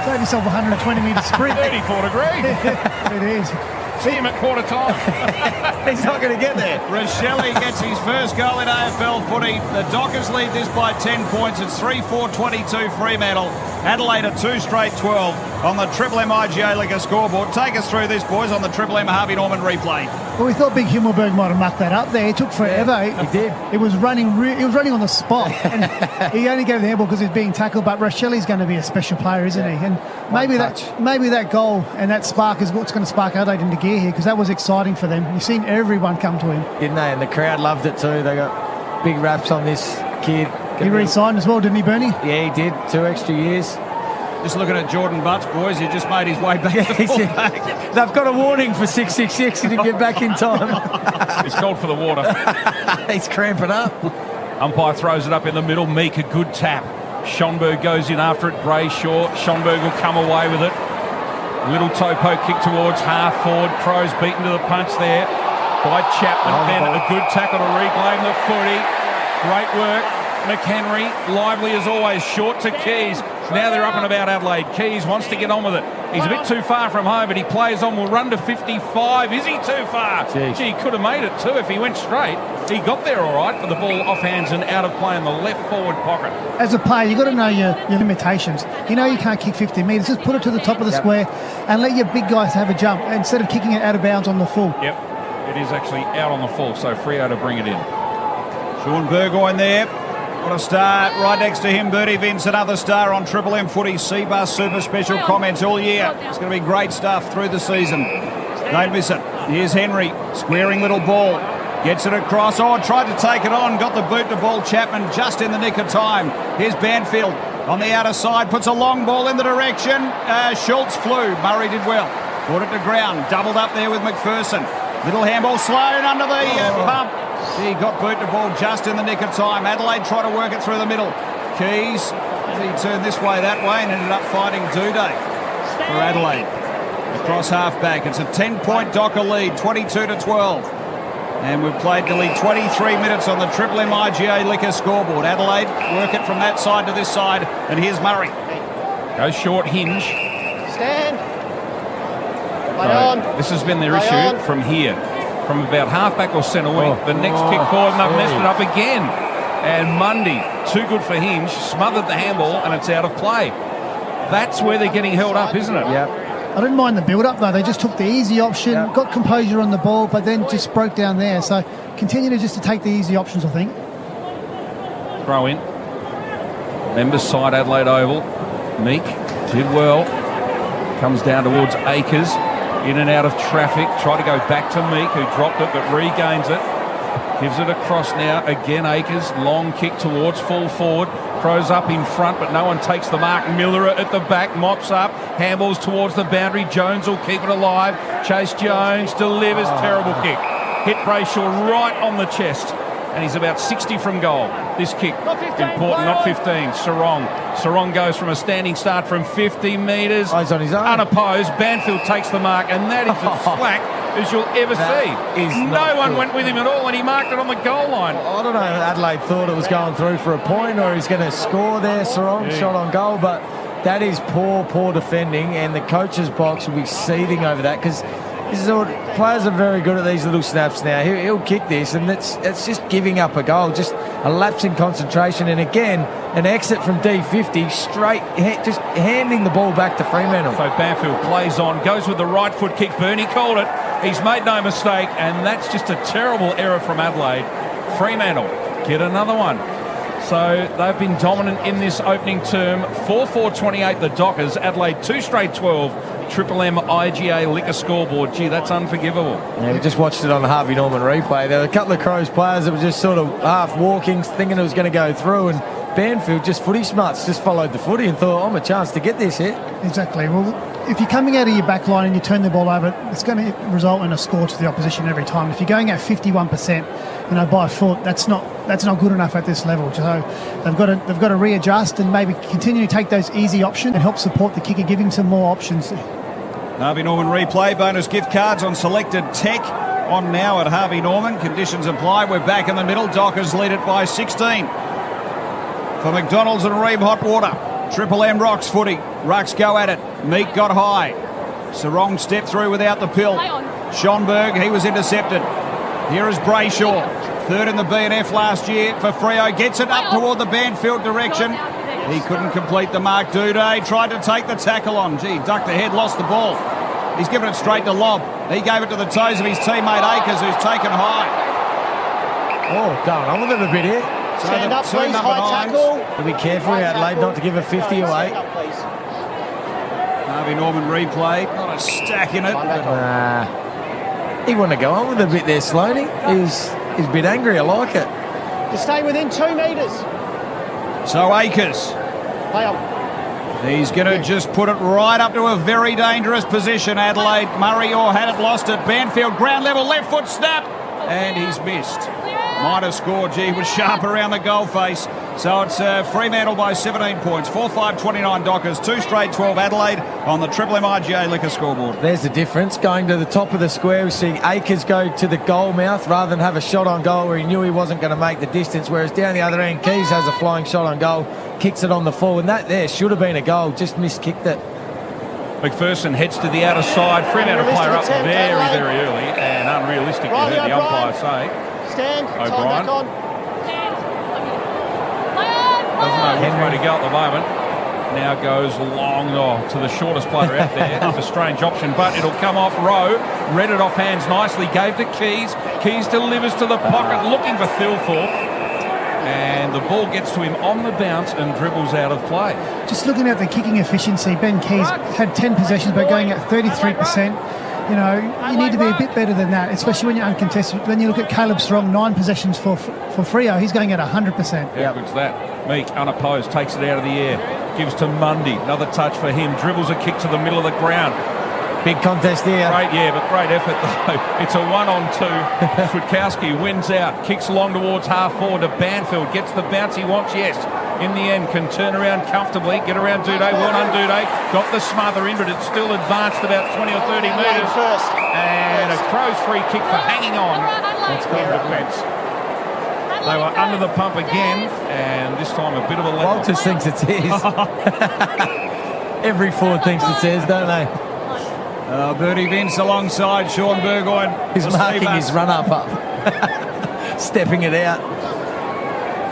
Save yourself a 120-metre sprint. 34 degrees. It is. See him at quarter time. He's not going to get there. Rochelle gets his first goal in AFL footy. The Dockers lead this by 10 points. It's 3-4-22 Fremantle. Adelaide a 2 straight 12 on the Triple M IGA Liquor scoreboard. Take us through this, boys, on the Triple M Harvey Norman replay. Well, we thought Big Himmelberg might have mucked that up there. It took forever. Yeah, he did. It was running. He was running on the spot, and he only gave the handball because he was being tackled. But Rochelle's going to be a special player, isn't he? And maybe that goal and that spark is what's going to spark Adelaide into gear here, because that was exciting for them. You've seen everyone come to him, didn't they? And the crowd loved it too. They got big raps on this kid. He re-signed as well, didn't he, Bernie? Yeah, he did. 2 extra years. Just looking at Jordan Butts, boys. He just made his way back to fullback. They've got a warning for 666. He didn't get back in time. He's called for the water. He's cramping up. Umpire throws it up in the middle. Meek, a good tap. Schonberg goes in after it. Gray short. Schonberg will come away with it. Little toe poke kick towards half forward. Crows beaten to the punch there by Chapman. Then a good tackle to reclaim the footy. Great work. McHenry, lively as always, short to Keys. Now they're up and about Adelaide. Keys wants to get on with it. He's a bit too far from home, but he plays on. Will run to 55. Is he too far? Jeez. Gee, he could have made it too if he went straight. He got there all right, but the ball off hands and out of play in the left forward pocket. As a player, you've got to know your limitations. You know you can't kick 50 metres. Just put it to the top of the square and let your big guys have a jump instead of kicking it out of bounds on the full. Yep, it is actually out on the full, so Freo to bring it in. Sean Burgoyne there. What a start. Right next to him, Bertie Vince, another star on Triple M footy. C-Bus Super Special comments all year. It's going to be great stuff through the season. Don't miss it. Here's Henry, squaring little ball. Gets it across. Oh, tried to take it on. Got the boot to ball. Chapman just in the nick of time. Here's Banfield on the outer side. Puts a long ball in the direction. Schultz flew. Murray did well. Brought it to ground. Doubled up there with McPherson. Little handball Sloan under the pump. He got boot to ball just in the nick of time. Adelaide tried to work it through the middle. Keys, he turned this way, that way, and ended up fighting Duday for Adelaide. Across half-back. It's a 10-point Docker lead, 22-12. And we've played nearly 23 minutes on the Triple M IGA Liquor scoreboard. Adelaide work it from that side to this side. And here's Murray. Goes short, Hinge. Stand. So this has been their issue from here. From about half-back or centre wing. The next kick forward, and they've messed it up again. And Mundy, too good for Hinge, smothered the handball, and it's out of play. That's where they're getting held up, isn't it? Yep. I didn't mind the build-up, though. They just took the easy option, got composure on the ball, but then just broke down there. So continue to take the easy options, I think. Throw in. Members side, Adelaide Oval. Meek did well. Comes down towards Akers. In and out of traffic. Try to go back to Meek, who dropped it but regains it. Gives it across now. Again, Akers. Long kick towards full forward. Crows up in front, but no one takes the mark. Miller at the back. Mops up. Handballs towards the boundary. Jones will keep it alive. Chase Jones delivers. Terrible kick. Hit Brayshaw right on the chest. And he's about 60 from goal. This kick, important, not 15. Sarong goes from a standing start from 50 metres. He's on his own. Unopposed. Banfield takes the mark, and that is as slack as you'll ever see. No one went with him at all, and he marked it on the goal line. I don't know, Adelaide thought it was going through for a point or he's going to score there. Sarong shot on goal, but that is poor defending, and the coach's box will be seething over that because players are very good at these little snaps now. He'll kick this, and it's just giving up a goal. Just a lapse in concentration, and again, an exit from D50, straight, just handing the ball back to Fremantle. So Banfield plays on, goes with the right foot kick. Bernie called it. He's made no mistake, and that's just a terrible error from Adelaide. Fremantle get another one. So they've been dominant in this opening term. 4-4-28 the Dockers. Adelaide 2 straight 12. Triple M IGA liquor scoreboard. Gee, that's unforgivable. Yeah, we just watched it on the Harvey Norman replay. There were a couple of Crows players that were just sort of half walking, thinking it was going to go through, and Banfield, just footy smarts, just followed the footy and thought, I'm a chance to get this here. Exactly. Well, if you're coming out of your back line and you turn the ball over, it's going to result in a score to the opposition every time. If you're going at 51%, by a foot, that's not good enough at this level. So they've got to readjust and maybe continue to take those easy options and help support the kicker, give him some more options. Harvey Norman replay, bonus gift cards on selected tech on now at Harvey Norman. Conditions apply. We're back in the middle. Dockers lead it by 16. For McDonald's and Ream Hot Water. Triple M rocks footy. Rucks go at it. Meek got high. Sarong stepped through without the pill. Schonberg, he was intercepted. Here is Brayshaw. Third in the B&F last year for Freo. Gets it up toward the Banfield direction. He couldn't complete the mark. Duday tried to take the tackle on. Gee, ducked the head, lost the ball. He's given it straight to Lobb. He gave it to the toes of his teammate Akers, who's taken high. Oh, going on with it a bit here. So Stand up, please. High tackle. Be careful, Adelaide, not to give a 50 away. Harvey Norman replay. Not a stack in it. He wanted to go on with a bit there, Sloaney. He's a bit angry. I like it. To stay within 2 metres. So Akers. Play on. He's going to just put it right up to a very dangerous position, Adelaide. Murray or had it, lost it. Banfield, ground level, left foot snap. And he's missed. Might have scored. Gee, was sharp around the goal face. So it's Fremantle by 17 points. 4-5-29 Dockers. 2 straight 12 Adelaide on the Triple M IGA liquor scoreboard. There's the difference. Going to the top of the square, we're seeing Akers go to the goal mouth rather than have a shot on goal where he knew he wasn't going to make the distance, whereas down the other end, Keys has a flying shot on goal, kicks it on the full, and that there should have been a goal, just miskicked it. McPherson heads to the outer side. Fremantle player up very, very early and unrealistic, you heard the umpire say. Stand. O'Brien doesn't know which way to go at the moment. Now goes long to the shortest player out there. It's a strange option, but it'll come off Rowe. Read it off hands nicely. Gave to Keys. Keys delivers to the pocket, looking for Thilthorpe. And the ball gets to him on the bounce and dribbles out of play. Just looking at the kicking efficiency, Ben Keys had 10 possessions, but going at 33%. You need to be a bit better than that, especially when you're uncontested. When you look at Caleb Strong, 9 possessions for Freo, he's going at 100%. How good's that? Meek, unopposed, takes it out of the air. Gives to Mundy. Another touch for him. Dribbles a kick to the middle of the ground. Big contest here. But great effort though. It's a 1-on-2. Switkowski wins out. Kicks along towards half forward to Banfield. Gets the bounce he wants, yes. In the end, can turn around comfortably, get around Duday, well on Duday, got the smother in, but it's still advanced about 20 or 30 metres. And a Crows free kick for hanging on. That's good defence. They were under the pump again, and this time a bit of a let. Walters thinks it's his. Every forward thinks it's his, don't they? Bertie Vince alongside Sean Burgoyne. He's marking his run-up. Stepping it out.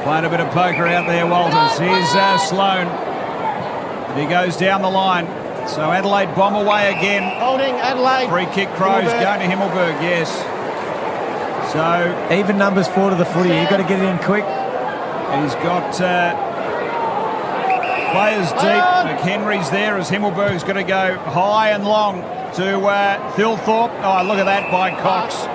Playing a bit of poker out there, Walters. Here's Sloan. He goes down the line. So Adelaide bomb away again. Holding Adelaide. Free kick Crows going to Himmelberg, yes. So even numbers 4 to the footy. You've got to get it in quick. He's got players deep. McHenry's there as Himmelberg's going to go high and long to Thilthorpe. Oh, look at that by Cox.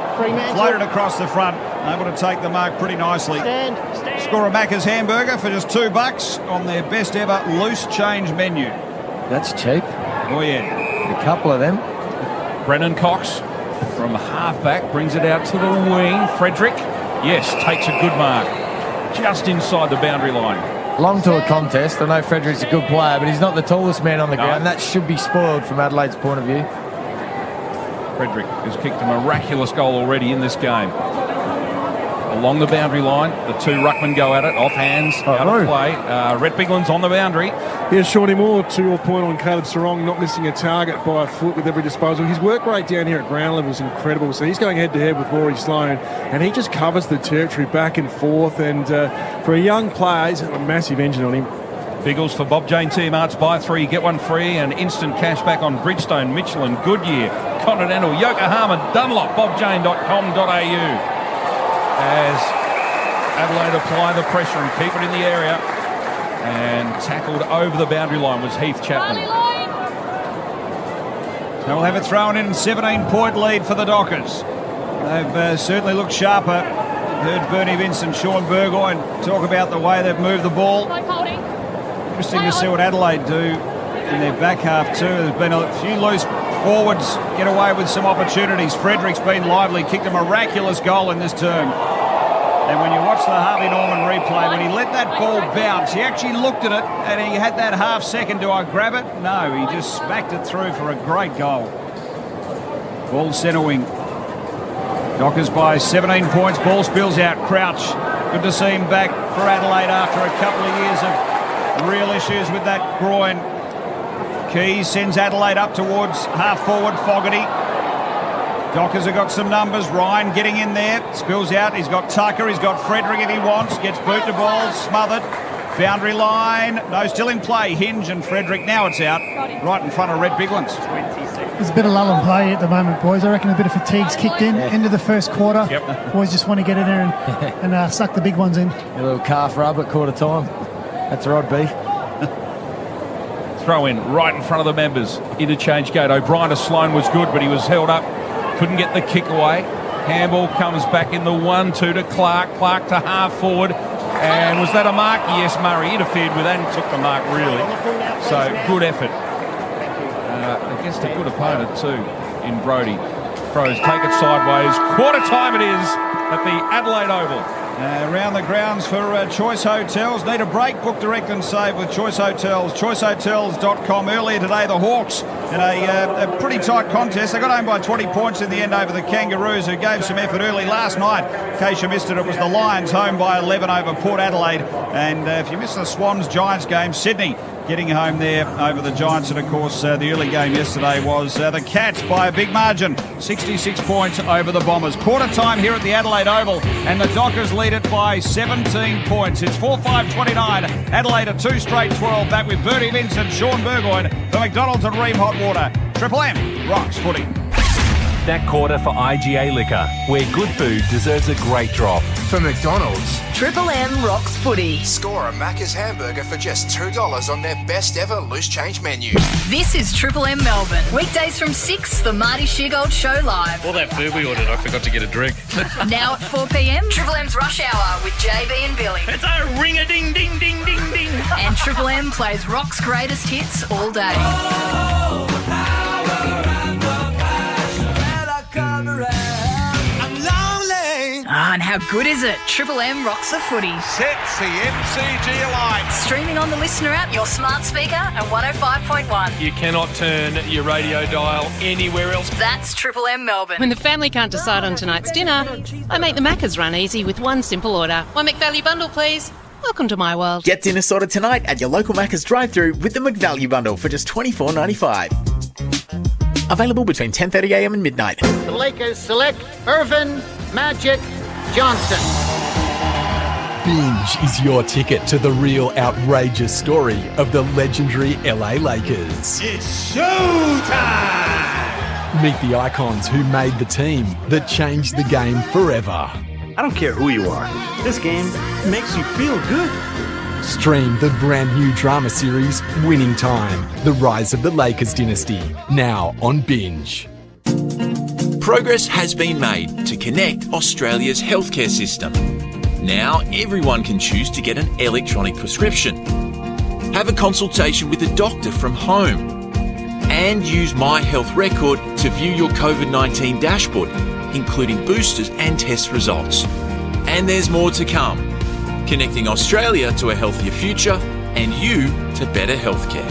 Floated across the front. Able to take the mark pretty nicely. Score a Macca's hamburger for just $2 on their best ever loose change menu. That's cheap. Oh, yeah. A couple of them. Brennan Cox from halfback brings it out to the wing. Frederick, yes, takes a good mark. Just inside the boundary line. Long to a contest. I know Frederick's a good player, but he's not the tallest man on the ground. That should be spoiled from Adelaide's point of view. Frederick has kicked a miraculous goal already in this game. along the boundary line. The two ruckmen go at it, off hands, out of play. Rhett Bigland's on the boundary. Yeah, Shawnee Moore, to your point on Caleb Sarong, not missing a target by a foot with every disposal. His work rate down here at ground level is incredible. So he's going head-to-head with Rory Sloane, and he just covers the territory back and forth. And for a young player, he's got a massive engine on him. Biggles for Bob Jane T-Marts. Buy 3, get 1 free, and instant cash back on Bridgestone, Michelin, Goodyear, Continental, Yokohama, Dunlop, bobjane.com.au. As Adelaide apply the pressure and keep it in the area. And tackled over the boundary line was Heath Chapman. So we'll have it thrown in, 17-point lead for the Dockers. They've certainly looked sharper. Heard Bernie Vincent, Sean Burgoyne talk about the way they've moved the ball. Interesting to see what Adelaide do in their back half too. There's been a few loose forwards get away with some opportunities. Frederick's been lively, kicked a miraculous goal in this term. And when you watch the Harvey Norman replay, when he let that ball bounce, he actually looked at it and he had that half second, do I grab it? No, he just smacked it through for a great goal. Ball centre wing. Dockers by 17 points, ball spills out, Crouch. Good to see him back for Adelaide after a couple of years of real issues with that groin. Keys sends Adelaide up towards half forward Fogarty. Dockers have got some numbers. Ryan getting in there. Spills out. He's got Tucker. He's got Frederick if he wants. Gets boot to ball. Smothered. Boundary line. No, still in play. Hinge and Frederick. Now it's out. Right in front of Rhett Biglands. There's a bit of lull in play at the moment, boys. I reckon a bit of fatigue's kicked in. Into the first quarter. Yep. Boys just want to get in there and suck the big ones in. A little calf rub at quarter time. That's right, B. Throw in right in front of the members. Interchange gate. O'Brien to Sloane was good, but he was held up. Couldn't get the kick away. Handball comes back in the 1-2 to Clark. Clark to half forward. And was that a mark? Yes, Murray interfered with that and took the mark, really. So, good effort. Against a good opponent, too, in Brodie. Crows take it sideways. Quarter time it is at the Adelaide Oval. Around the grounds for Choice Hotels. Need a break? Book direct and save with Choice Hotels. ChoiceHotels.com. Earlier today, the Hawks in a pretty tight contest. They got home by 20 points in the end over the Kangaroos, who gave some effort early last night. In case you missed it, it was the Lions home by 11 over Port Adelaide. And if you missed the Swans-Giants game, Sydney getting home there over the Giants. And, of course, the early game yesterday was the Cats by a big margin, 66 points over the Bombers. Quarter time here at the Adelaide Oval, and the Dockers lead it by 17 points. It's 4-5-29. Adelaide a 2 straight 12. Back with Bertie Vincent, Sean Burgoyne for McDonald's and Ream Hot Water. Triple M rocks footy. That quarter for IGA Liquor, where good food deserves a great drop. For McDonald's, Triple M rocks footy. score a Macca's hamburger for just $2 on their best ever loose change menu. This is Triple M Melbourne. Weekdays from 6, the Marty Sheargold Show live. All that food we ordered, I forgot to get a drink. Now at 4 p.m, Triple M's Rush Hour with JB and Billy. It's a ring-a-ding-ding-ding-ding-ding. And Triple M plays rock's greatest hits all day. And how good is it? Triple M rocks the footy. Sets the MCG alight. Streaming on the Listener app, your smart speaker, and 105.1. You cannot turn your radio dial anywhere else. That's Triple M Melbourne. When the family can't decide on tonight's dinner, I make the Maccas run easy with one simple order. One McValue bundle, please. Welcome to my world. Get dinner sorted tonight at your local Macca's drive-thru with the McValue bundle for just $24.95. Available between 10:30am and midnight. The Lakers select Irvin Magic Johnson. Binge is your ticket to the real outrageous story of the legendary LA Lakers. It's showtime! Meet the icons who made the team that changed the game forever. I don't care who you are. This game makes you feel good. Stream the brand new drama series Winning Time, The Rise of the Lakers Dynasty, now on Binge. Progress has been made to connect Australia's healthcare system. Now everyone can choose to get an electronic prescription, have a consultation with a doctor from home, and use My Health Record to view your COVID-19 dashboard, including boosters and test results. And there's more to come, connecting Australia to a healthier future and you to better healthcare.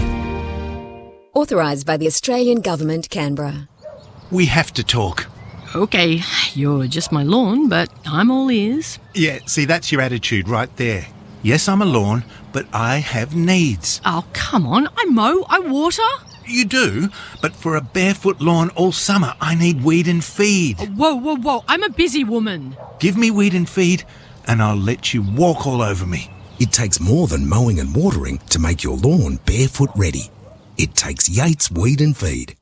Authorised by the Australian Government, Canberra. We have to talk. Okay, you're just my lawn, but I'm all ears. Yeah, see, that's your attitude right there. Yes, I'm a lawn, but I have needs. Oh, come on. I mow, I water. You do, but for a barefoot lawn all summer, I need weed and feed. Whoa. I'm a busy woman. Give me weed and feed, and I'll let you walk all over me. It takes more than mowing and watering to make your lawn barefoot ready. It takes Yates Weed and Feed.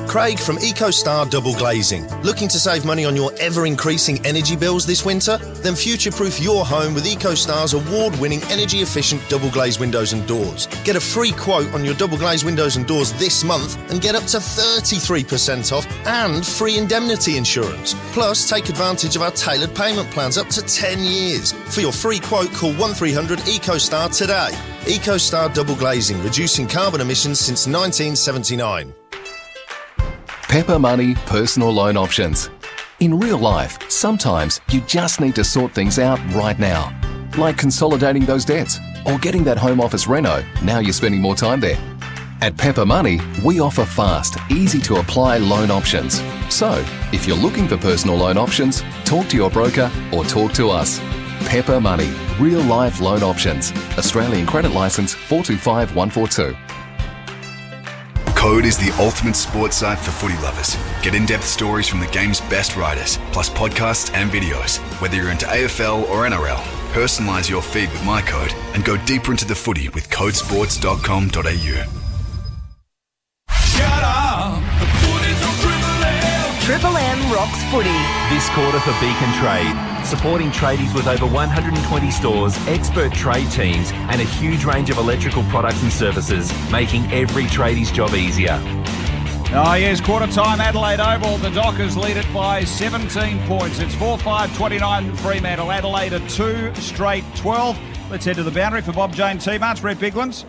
Craig from EcoStar Double Glazing. Looking to save money on your ever-increasing energy bills this winter? Then future-proof your home with EcoStar's award-winning energy-efficient double glazed windows and doors. Get a free quote on your double glazed windows and doors this month and get up to 33% off and free indemnity insurance. Plus, take advantage of our tailored payment plans up to 10 years. For your free quote, call 1300 EcoStar today. EcoStar Double Glazing, reducing carbon emissions since 1979. Pepper Money Personal Loan Options. In real life, sometimes you just need to sort things out right now. Like consolidating those debts or getting that home office reno now you're spending more time there. At Pepper Money, we offer fast, easy to apply loan options. So, if you're looking for personal loan options, talk to your broker or talk to us. Pepper Money, real life loan options. Australian credit licence 425142. Code is the ultimate sports site for footy lovers. Get in-depth stories from the game's best writers, plus podcasts and videos. Whether you're into AFL or NRL, personalise your feed with My Code and go deeper into the footy with codesports.com.au. Shut up! The footy's on Triple M! Triple M rocks footy. This quarter for Beacon Trade. Supporting tradies with over 120 stores, expert trade teams and a huge range of electrical products and services, making every tradie's job easier. Oh yes, quarter time, Adelaide Oval. The Dockers lead it by 17 points. It's 4-5-29 Fremantle. Adelaide are 2 straight 12. Let's head to the boundary for Bob Jane T-March. Brett Biglands.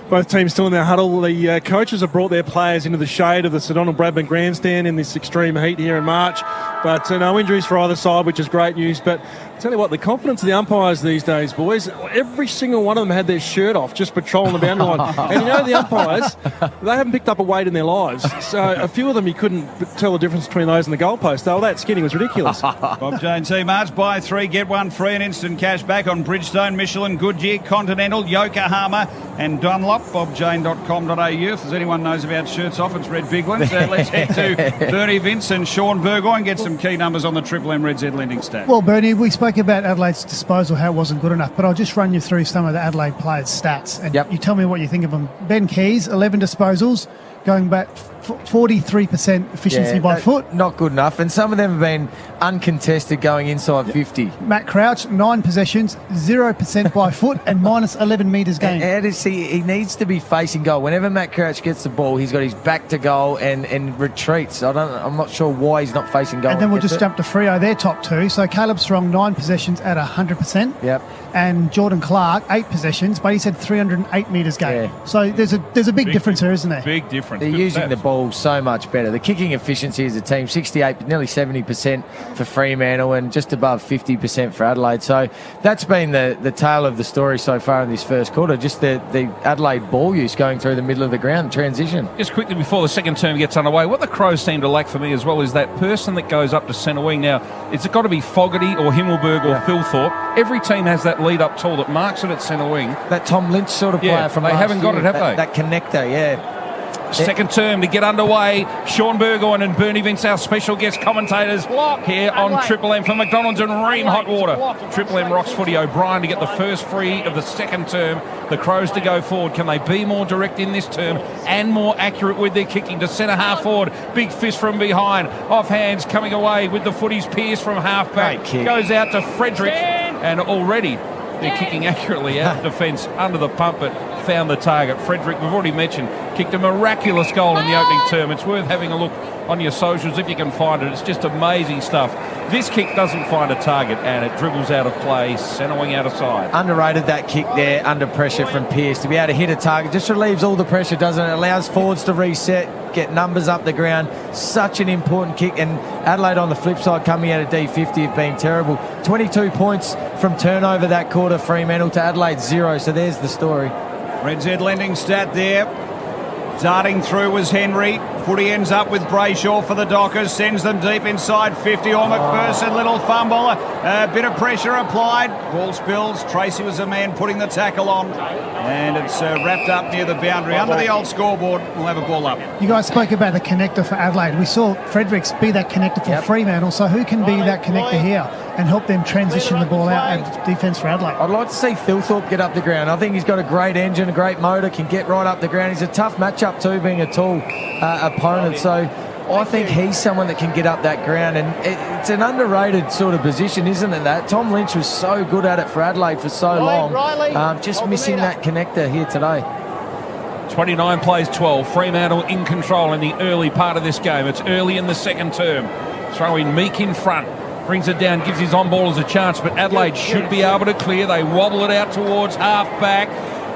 Both teams still in their huddle. The coaches have brought their players into the shade of the Sir Donald Bradman grandstand in this extreme heat here in March. But no injuries for either side, which is great news. But I tell you what, the confidence of the umpires these days, boys, every single one of them had their shirt off just patrolling the boundary line. And you know the umpires, they haven't picked up a weight in their lives. So a few of them, you couldn't tell the difference between those and the goalpost. They were that skinny, it was ridiculous. Bob Jane T-March, buy 3, get 1 free and instant cash back on Bridgestone, Michelin, Goodyear, Continental, Yokohama and Dunlop. BobJane.com.au. If there's anyone knows about shirts off, it's Red Biglands. Let's head to Bernie Vince and Sean Burgoyne and get some key numbers on the Triple M Red Z lending stat. Well, Bernie, we spoke about Adelaide's disposal, how it wasn't good enough, but I'll just run you through some of the Adelaide players' stats and you tell me what you think of them. Ben Keys, 11 disposals, going back 43% efficiency by foot. Not good enough, and some of them have been uncontested going inside 50. Matt Crouch, 9 possessions, 0% by foot and minus 11 metres gained. How does he needs to be facing goal. Whenever Matt Crouch gets the ball, he's got his back to goal and retreats. I'm not sure why he's not facing goal. And then we'll just jump to Freo, their top 2. So Caleb Strong, 9 possessions at 100%. Yep. And Jordan Clark, 8 possessions, but he's had 308 metres gained. Yeah. So there's a big difference there, isn't there? Big difference. They're using the ball so much better. The kicking efficiency as a team, 68, nearly 70% for Fremantle and just above 50% for Adelaide. So that's been the tale of the story so far in this first quarter, just the Adelaide ball use going through the middle of the ground, transition. Just quickly before the second term gets underway, what the Crows seem to lack for me as well is that person that goes up to centre wing. Now, it's got to be Fogarty or Himmelberg or Philthorpe. Every team has that lead up tall that marks it at centre wing. That Tom Lynch sort of player from they last haven't got year. it, have they? That connector, yeah. Second term to get underway. Sean Burgoyne and Bernie Vince, our special guest commentators here on Triple M for McDonald's and Ream Hot Water. Triple M rocks footy. O'Brien to get the first free of the second term. The Crows to go forward. Can they be more direct in this term and more accurate with their kicking to centre half forward? Big fist from behind. Off hands coming away with the footies. Pierce from half back. Goes out to Frederick and already they're kicking accurately out of defence under the pump, but found the target. Frederick, we've already mentioned, kicked a miraculous goal in the opening term. It's worth having a look on your socials if you can find it. It's just amazing stuff. This kick doesn't find a target and it dribbles out of play, centre wing out of side. Underrated that kick there under pressure from Pierce. To be able to hit a target just relieves all the pressure, doesn't it? Allows forwards to reset, get numbers up the ground. Such an important kick. And Adelaide on the flip side coming out of D50 have been terrible. 22 points from turnover that quarter, Fremantle to Adelaide 0. So there's the story. Red Z lending stat there. Darting through was Henry. Footy ends up with Brayshaw for the Dockers. Sends them deep inside 50. Or McPherson, little fumble. A bit of pressure applied. Ball spills. Tracy was the man putting the tackle on. And it's wrapped up near the boundary. Under the old scoreboard, we'll have a ball up. You guys spoke about the connector for Adelaide. We saw Fredericks be that connector for Fremantle. So who can be that connector here and help them transition the ball out and defence for Adelaide? I'd like to see Thilthorpe get up the ground. I think he's got a great engine, a great motor, can get right up the ground. He's a tough matchup too, being a tall opponent. So I think he's someone that can get up that ground, and it's an underrated sort of position, isn't it, that? Tom Lynch was so good at it for Adelaide for so long. Just missing that connector here today. 29 plays 12. Fremantle in control in the early part of this game. It's early in the second term. Throwing Meek in front. Brings it down, gives his on-ballers a chance, but Adelaide should be able to clear. They wobble it out towards half-back.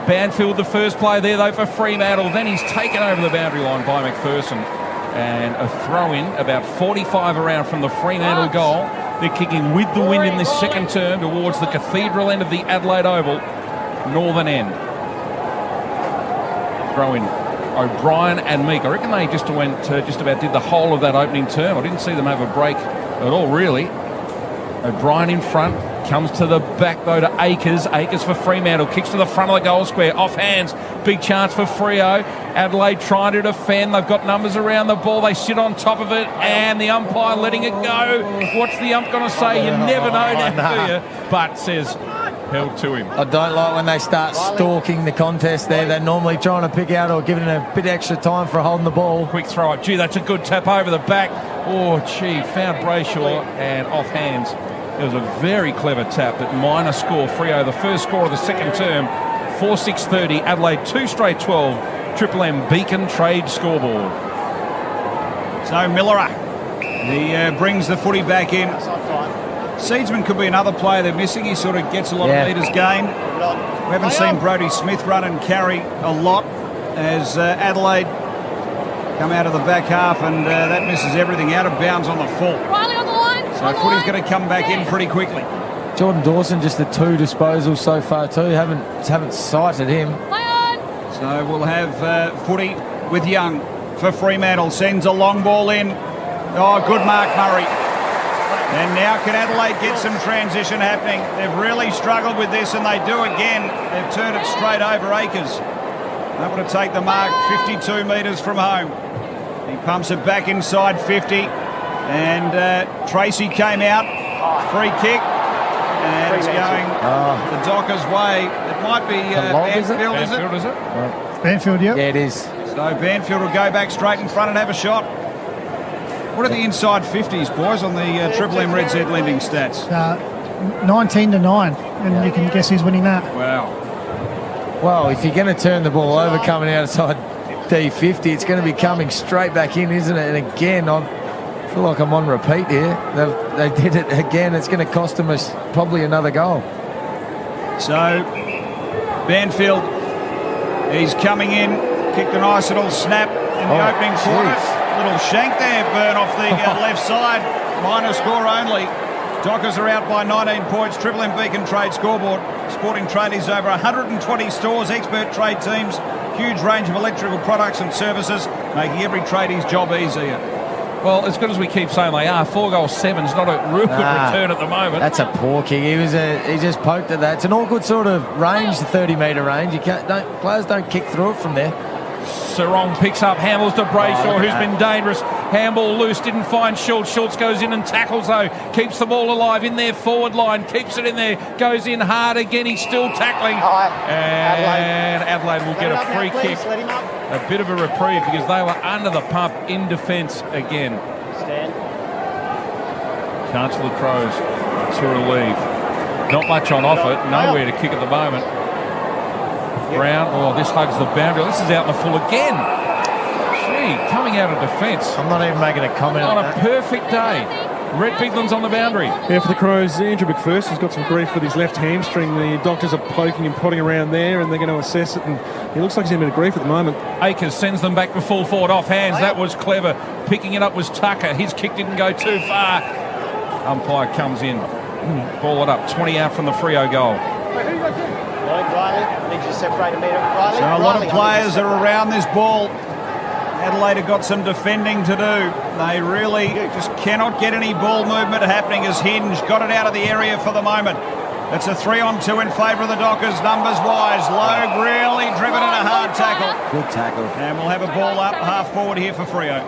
Banfield, the first play there, though, for Fremantle. Then he's taken over the boundary line by McPherson. And a throw-in about 45 around from the Fremantle goal. They're kicking with the wind in this second term towards the cathedral end of the Adelaide Oval, northern end. Throw-in O'Brien and Meek. I reckon they just about did the whole of that opening term. I didn't see them have a break at all, really. O'Brien in front, comes to the back though to Akers. Akers for Fremantle, kicks to the front of the goal square, off hands, big chance for Freo. Adelaide trying to defend, they've got numbers around the ball, they sit on top of it, and the umpire letting it go. What's the ump going to say? You never know now, do you? But says held to him. I don't like when they start stalking the contest there. They're normally trying to pick out or giving a bit extra time for holding the ball. Quick throw up. Gee, that's a good tap over the back. Oh, gee, found Brayshaw and off hands. It was a very clever tap, but minor score. Freo, the first score of the second term, 4-6-30. Adelaide 2 straight 12. Triple M Beacon Trade scoreboard. So Miller, he brings the footy back in. Seedsman could be another player they're missing. He sort of gets a lot of meters gained. We haven't seen Brodie Smith run and carry a lot as Adelaide come out of the back half, and that misses everything out of bounds on the full. Riley on the line. So footy's going to come back in pretty quickly. Jordan Dawson just the 2 disposals so far too. Haven't sighted him. So we'll have footy with Young for Fremantle. Sends a long ball in. Oh, good mark, Murray. And now can Adelaide get some transition happening? They've really struggled with this, and they do again. They've turned it straight over Akers. Able to take the mark 52 metres from home. He pumps it back inside 50. And Tracy came out. Free kick. And it's going the Dockers' way. It might be Banfield, is it? Banfield, is it? Banfield, yep. Yeah, it is. So Banfield will go back straight in front and have a shot. What are the inside 50s, boys, on the Triple M Red Z lending stats? 19-9, and you can guess who's winning that. Wow. Well, if you're going to turn the ball over coming outside D50, it's going to be coming straight back in, isn't it? And again, I feel like I'm on repeat here. They did it again. It's going to cost them probably another goal. So Banfield, he's coming in, kicked a nice little snap in the opening quarter. Little shank there, burn off the left side. Minor score only. Dockers are out by 19 points. Triple M Beacon Trade scoreboard. Sporting Tradies over 120 stores, expert trade teams, huge range of electrical products and services, making every tradie's job easier. Well, as good as we keep saying they are, 4-7's not a real good return at the moment. That's a poor kick. He just poked at that. It's an awkward sort of range, the 30-metre range. Players don't kick through it from there. Sarong picks up, handles to Brayshaw, who's been dangerous. Handball loose, didn't find Schultz. Schultz goes in and tackles, though. Keeps the ball alive in their forward line. Keeps it in there. Goes in hard again. He's still tackling. And Adelaide will get a free kick. A bit of a reprieve because they were under the pump in defence again. Chance for the Crows to relieve. Not much on offer. Nowhere to kick at the moment. Brown, this hugs the boundary. This is out in the full again. Gee, coming out of defence. I'm not even making a comment on that. On a perfect day. Red Bigland's on the boundary. Yeah, for the Crows, Andrew McPherson's got some grief with his left hamstring. The doctors are poking and prodding around there, and they're going to assess it, and he looks like he's in a bit of grief at the moment. Akers sends them back to full forward off hands. That was clever. Picking it up was Tucker. His kick didn't go too far. Umpire comes in. Ball it up. 20 out from the Freo goal. Riley, needs to separate a metre. Riley, so a lot of players are around this ball. Adelaide have got some defending to do. They really just cannot get any ball movement happening as Hinge got it out of the area for the moment. It's a 3-on-2 in favour of the Dockers. Numbers wise. Logue really driven in a hard tackle. Good tackle. And we'll have a ball up half forward here for Freo.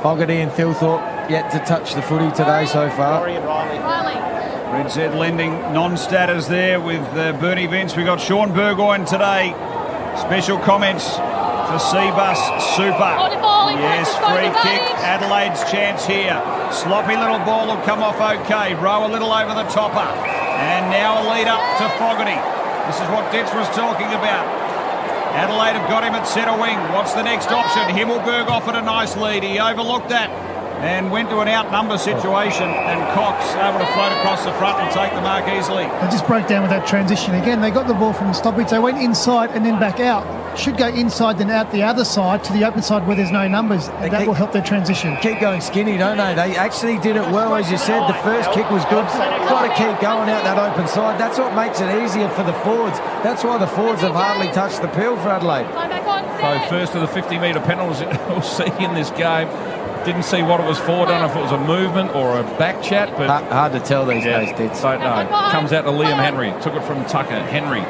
Fogarty and Thilthorpe yet to touch the footy today so far. Red Z lending non-statters there with Bernie Vince. We got Sean Burgoyne today. Special comments for Seabus Super. Yes, free kick. Adelaide's chance here. Sloppy little ball will come off okay. Row a little over the topper. And now a lead up to Fogarty. This is what Ditz was talking about. Adelaide have got him at centre wing. What's the next option? Himmelberg offered a nice lead. He overlooked that and went to an outnumber situation, and Cox able to float across the front and take the mark easily. They just broke down with that transition again. They got the ball from the stoppage. They went inside and then back out. Should go inside then out the other side to the open side where there's no numbers. And that will help their transition. Keep going skinny, don't they? They actually did it well, as you said. The first kick was good. Got to keep going out that open side. That's what makes it easier for the forwards. That's why the forwards have hardly touched the peel for Adelaide. So first of the 50-metre penalties we'll see in this game. Didn't see what it was for. Don't know if it was a movement or a back chat, but hard to tell these days. Don't know. Comes out to Liam Henry. Took it from Tucker. Henry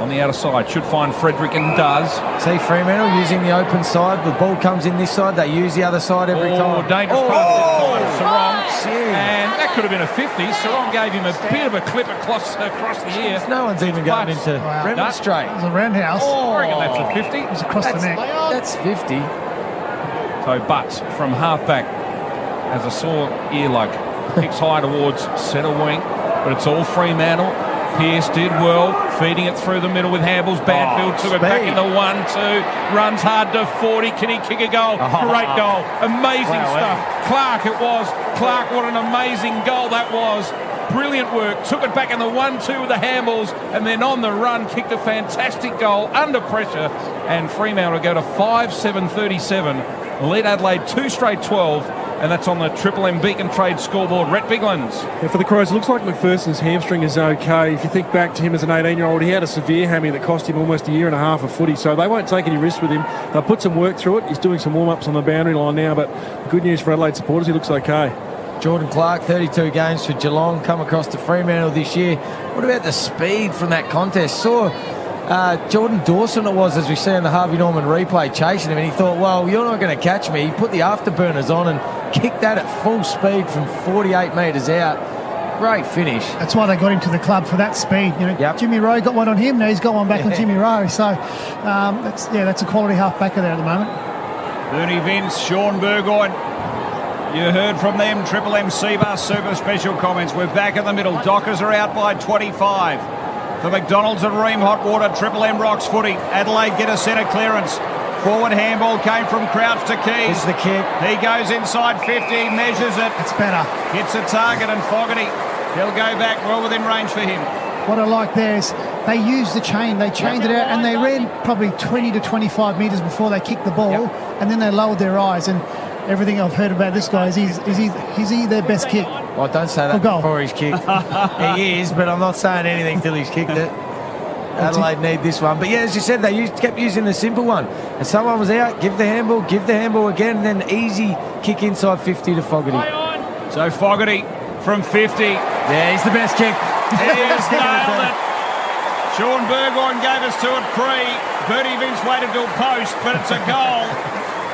on the outer side. Should find Frederick and does. See Fremantle using the open side. The ball comes in this side. They use the other side every time. Dangerous pass. Sarong. And that could have been a 50. Sarong gave him a bit of a clip across the ear. No one's even going into remonstrate. It was a roundhouse. I reckon that's a 50. It was across the neck. That's 50. So Butts from halfback has a sore earlug. Kicks high towards centre wing, but it's all Fremantle. Pearce did well, feeding it through the middle with Hambles. Banfield took it back in the 1-2. Runs hard to 40. Can he kick a goal? Great goal. Amazing stuff. Clark it was. Clark, what an amazing goal that was. Brilliant work. Took it back in the 1-2 with the Hambles, and then on the run kicked a fantastic goal under pressure. And Fremantle go to 5-7-37. Lead Adelaide 2 straight 12, and that's on the Triple M Beacon Trade scoreboard. Rhett Biglands. Yeah, for the Crows, it looks like McPherson's hamstring is okay. If you think back to him as an 18-year-old, he had a severe hammy that cost him almost a year and a half of footy, so they won't take any risks with him. They'll put some work through it. He's doing some warm-ups on the boundary line now, but good news for Adelaide supporters, he looks okay. Jordan Clark, 32 games for Geelong, come across to Fremantle this year. What about the speed from that contest? Saw Jordan Dawson it was, as we see in the Harvey Norman replay, chasing him, and he thought, well, you're not going to catch me. He put the afterburners on and kicked that at full speed from 48 metres out. Great finish. That's why they got him to the club, for that speed. You know, Jimmy Rowe got one on him, now he's got one back on Jimmy Rowe. So that's a quality half-backer there at the moment. Bernie Vince, Sean Burgoyne. You heard from them. Triple M Seabus Super special comments. We're back in the middle. Dockers are out by 25. For McDonald's and Ream Hot Water, Triple M rocks footy. Adelaide get a centre clearance. Forward handball came from Crouch to Keys. It's the kick. He goes inside 50, measures it. It's better. Hits a target, and Fogarty, he'll go back well within range for him. What I like there is they used the chain. They chained it out, and they ran probably 20 to 25 metres before they kicked the ball, and then they lowered their eyes. And everything I've heard about this guy is he their best kick? Well, don't say that before he's kicked. He is, but I'm not saying anything till he's kicked it. Adelaide need this one. But yeah, as you said, they kept using the simple one. And someone was out, give the handball again, and then easy kick inside 50 to Fogarty. So Fogarty from 50. Yeah, he's the best kick. He's nailed it. Sean Burgoyne gave us to it pre. Bertie Vince waited till post, but it's a goal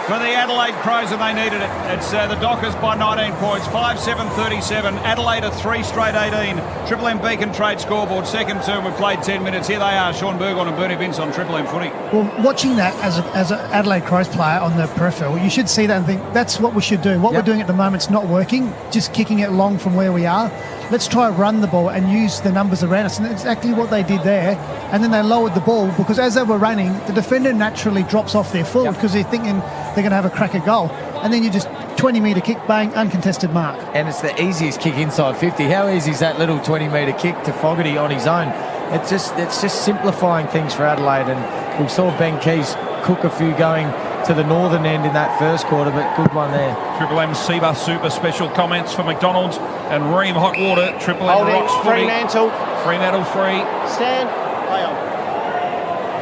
for the Adelaide Crows, and they needed it. It's the Dockers by 19 points, 5-7-37. Adelaide are 3 straight 18. Triple M Beacon Trade scoreboard, second term. We've played 10 minutes. Here they are, Sean Burgoyne and Bernie Vince on Triple M footy. Well, watching that as an Adelaide Crows player on the peripheral, you should see that and think, that's what we should do. What we're doing at the moment's not working, just kicking it long from where we are. Let's try and run the ball and use the numbers around us. And that's exactly what they did there. And then they lowered the ball, because as they were running, the defender naturally drops off their forward because they're thinking they're going to have a crack at goal. And then you just 20-metre kick, bang, uncontested mark. And it's the easiest kick inside 50. How easy is that little 20-metre kick to Fogarty on his own? It's just simplifying things for Adelaide. And we saw Ben Keys cook a few going to the northern end in that first quarter, but good one there. Triple M Seabus Super special comments for McDonald's and Ream Hot Water. Triple M rocks footy. Fremantle. Fremantle free. Stand. Play on.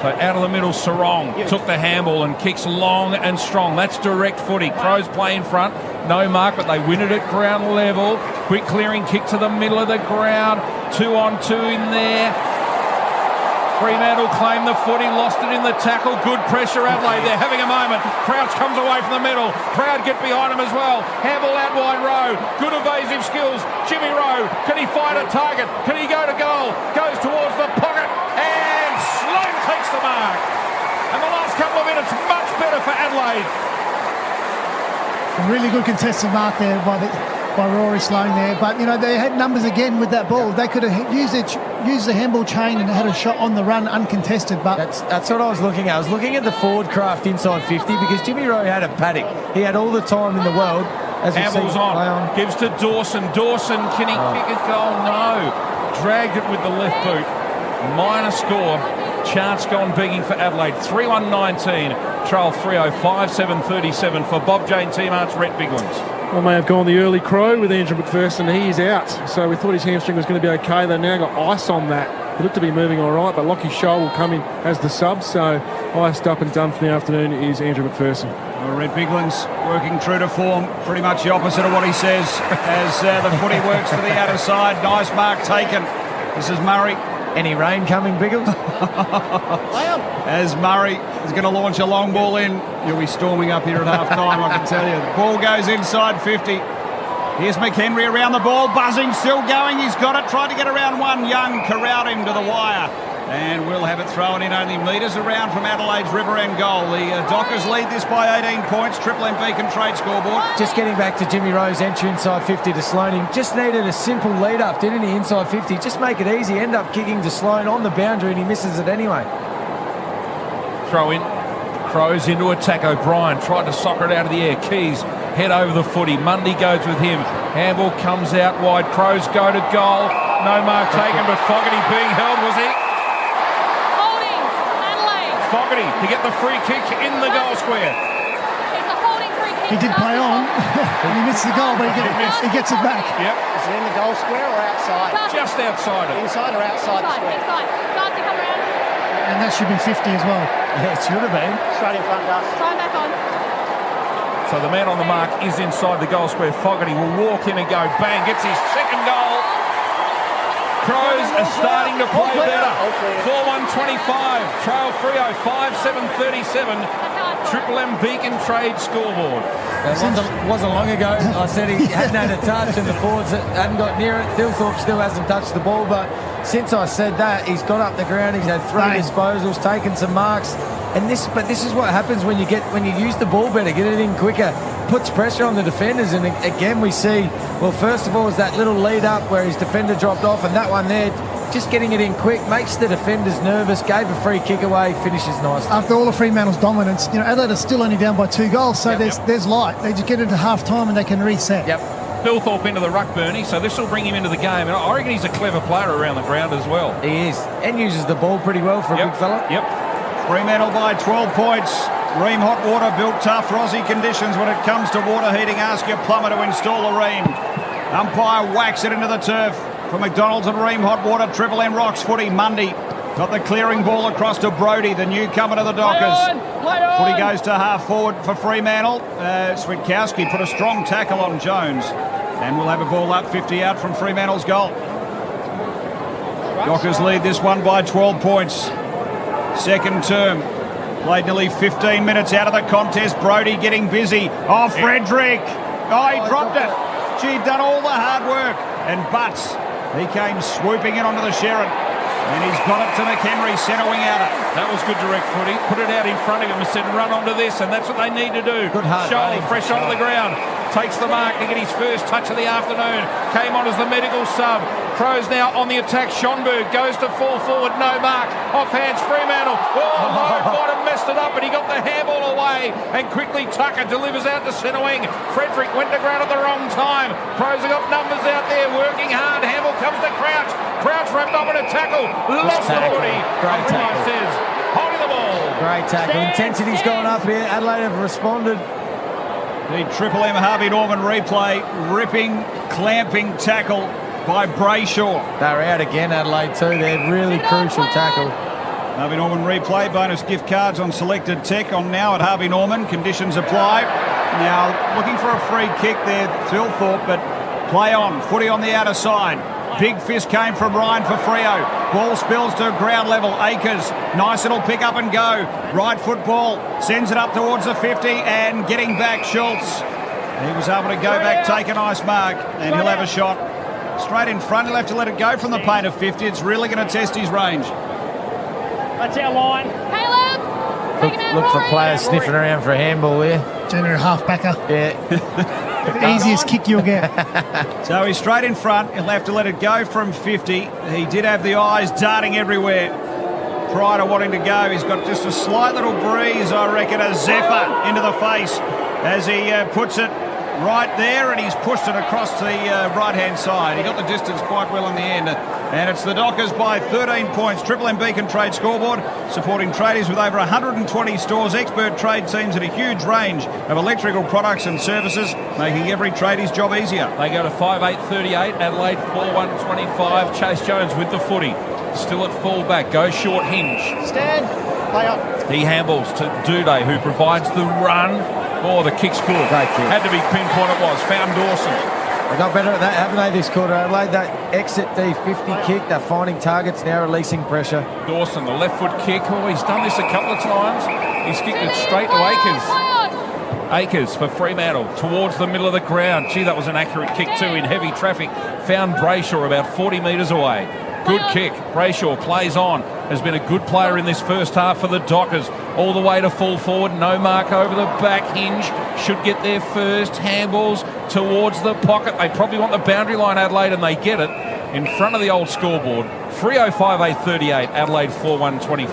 So out of the middle, Sarong took the handball and kicks long and strong. That's direct footy. Crows play in front. No mark, but they win it at ground level. Quick clearing kick to the middle of the ground. 2-on-2 in there. Fremantle claimed the footy, lost it in the tackle. Good pressure, Adelaide. They're having a moment. Crouch comes away from the middle. Proud get behind him as well. Handball out wide, Rowe. Good evasive skills. Jimmy Rowe. Can he find a target? Can he go to goal? Goes towards the pocket. And Sloan takes the mark. And the last couple of minutes, much better for Adelaide. A really good contested mark there by Rory Sloan there. But, you know, they had numbers again with that ball. They could have used the handball chain and had a shot on the run uncontested. But that's what I was looking at. I was looking at the forward craft inside 50 because Jimmy Rowe had a paddock. He had all the time in the world. Handball's on. Gives to Dawson. Dawson, can he kick a goal? No. Dragged it with the left boot. Minor score. Chance gone begging for Adelaide. 3-1-19. Trail 3-0-5-7-37 for Bob Jane Team Arts, Rhett Biglands. Well, may have gone the early crow with Andrew McPherson. He is out. So we thought his hamstring was going to be okay. They've now got ice on that. He looked to be moving all right, but Lockie Scholl will come in as the sub. So iced up and done for the afternoon is Andrew McPherson. Well, Rhett Biglands working true to form. Pretty much the opposite of what he says as the footy works to the outer side. Nice mark taken. This is Murray. Any rain coming, Biggles? As Murray is going to launch a long ball in. You'll be storming up here at half-time, I can tell you. The ball goes inside 50. Here's McHenry around the ball. Buzzing, still going. He's got it. Tried to get around one. Young corralled him to the wire. And we'll have it thrown in only metres around from Adelaide's river end goal. The Dockers lead this by 18 points. Triple M Beacon Trade scoreboard. Just getting back to Jimmy Rowe's entry inside 50 to Sloan. He just needed a simple lead-up, didn't he, inside 50? Just make it easy. End up kicking to Sloan on the boundary and he misses it anyway. Throw in. Crows into attack. O'Brien tried to soccer it out of the air. Keys head over the footy. Mundy goes with him. Handball comes out wide. Crows go to goal. No mark taken, but Fogarty being held, was he? Fogarty to get the free kick in the goal square. He did play on and he missed the goal, but he gets it back. Yep. Is it in the goal square or outside? Just outside it. Inside or outside the square? Inside. Starts to come around. And that should be 50 as well. Yeah, it should have been. Straight in front, Gus. Try back on. So the man on the mark is inside the goal square. Fogarty will walk in and go bang, gets his second goal. Crows are starting to play better. 4-1-25. Trail 3-0-5-7-37. Triple M Beacon Trade scoreboard. It wasn't long ago. I said he hadn't had a touch and the forwards hadn't got near it. Thilthorpe still hasn't touched the ball, but since I said that, he's got up the ground. He's had 3 disposals, taken some marks. And this is what happens when you use the ball better, get it in quicker, puts pressure on the defenders. And again, we see, well, first of all, is that little lead up where his defender dropped off, and that one there, just getting it in quick, makes the defenders nervous, gave a free kick away, finishes nicely. After all of Fremantle's dominance, you know, Adelaide are still only down by 2 goals, so there's light. They just get into half-time and they can reset. Yep. Thilthorpe into the ruck, Bernie, so this will bring him into the game. And I reckon he's a clever player around the ground as well. He is, and uses the ball pretty well for a big fella. Yep. Fremantle by 12 points. Ream hot water built tough. Rossi conditions when it comes to water heating. Ask your plumber to install a Ream. Umpire whacks it into the turf. For McDonald's and Ream hot water. Triple M Rocks footy. Mundy got the clearing ball across to Brody, the newcomer to the Dockers. Play on. Footy goes to half forward for Fremantle. Switkowski put a strong tackle on Jones. And we'll have a ball up 50 out from Fremantle's goal. Dockers lead this one by 12 points. Second term. Played nearly 15 minutes out of the contest. Brody getting busy. Oh, Frederick. Oh, he dropped it. Gee, done all the hard work. And Butts, he came swooping in onto the Sherrin. And he's got it to McHenry, centre wing out it. That was good direct footy. Put it out in front of him and said, run onto this, and that's what they need to do. Good hard Scholl, running. fresh onto the ground. Takes the mark to get his first touch of the afternoon. Came on as the medical sub. Crows now on the attack. Schonberg goes to fall forward. No mark. Off hands Fremantle. Oh, Loeb might have messed it up, but he got the handball away. And quickly Tucker delivers out to centre wing. Frederick went to ground at the wrong time. Crows have got numbers out there. Working hard. Handball comes to Crouch. Crouch wrapped up in a tackle. Lost the footy. Great tackle. Says, holding the ball. Great tackle. Intensity's gone up here. Adelaide have responded. The Triple M Harvey Norman replay. Ripping, clamping tackle by Brayshaw. They're out again, Adelaide, too. They're really crucial tackle. Harvey Norman replay, bonus gift cards on selected tech on now at Harvey Norman. Conditions apply. Now looking for a free kick there, Phil Thorpe, but play on. Footy on the outer side. Big fist came from Ryan for Freo. Ball spills to ground level. Akers, nice little pick up and go. Right foot ball, sends it up towards the 50 and getting back Schultz. He was able to go back, take a nice mark, and he'll have a shot. Straight in front, he'll have to let it go from the paint of 50. It's really going to test his range. That's our line. Caleb! Look for players sniffing around for a handball there. General half-backer. Yeah. The easiest kick you'll get. So he's straight in front. He'll have to let it go from 50. He did have the eyes darting everywhere prior to wanting to go. He's got just a slight little breeze, I reckon, a zephyr into the face as he puts it right there, and he's pushed it across the right-hand side. He got the distance quite well in the end. And it's the Dockers by 13 points. Triple M Beacon Trade Scoreboard, supporting tradies with over 120 stores, expert trade teams and a huge range of electrical products and services, making every tradie's job easier. They go to 5-8-38, Adelaide 4-1-25. Chase Jones with the footy. Still at full-back, goes short hinge. Stand, play up. He handballs to Duday, who provides the run. Oh, the kick's good. Had to be pinpoint it was. Found Dawson. They got better at that, haven't they, this quarter, Adelaide? That exit D50 kick, they're finding targets now, releasing pressure. Dawson, the left foot kick. Oh, he's done this a couple of times. He's kicked it straight to Akers. Akers for Fremantle towards the middle of the ground. Gee, that was an accurate kick too in heavy traffic. Found Brayshaw about 40 metres away. Good kick. Brayshaw plays on. Has been a good player in this first half for the Dockers. All the way to full forward. No mark over the back hinge. Should get there first. Handballs towards the pocket. They probably want the boundary line, Adelaide, and they get it in front of the old scoreboard. Freo 5-8-38. Adelaide 4-1-25.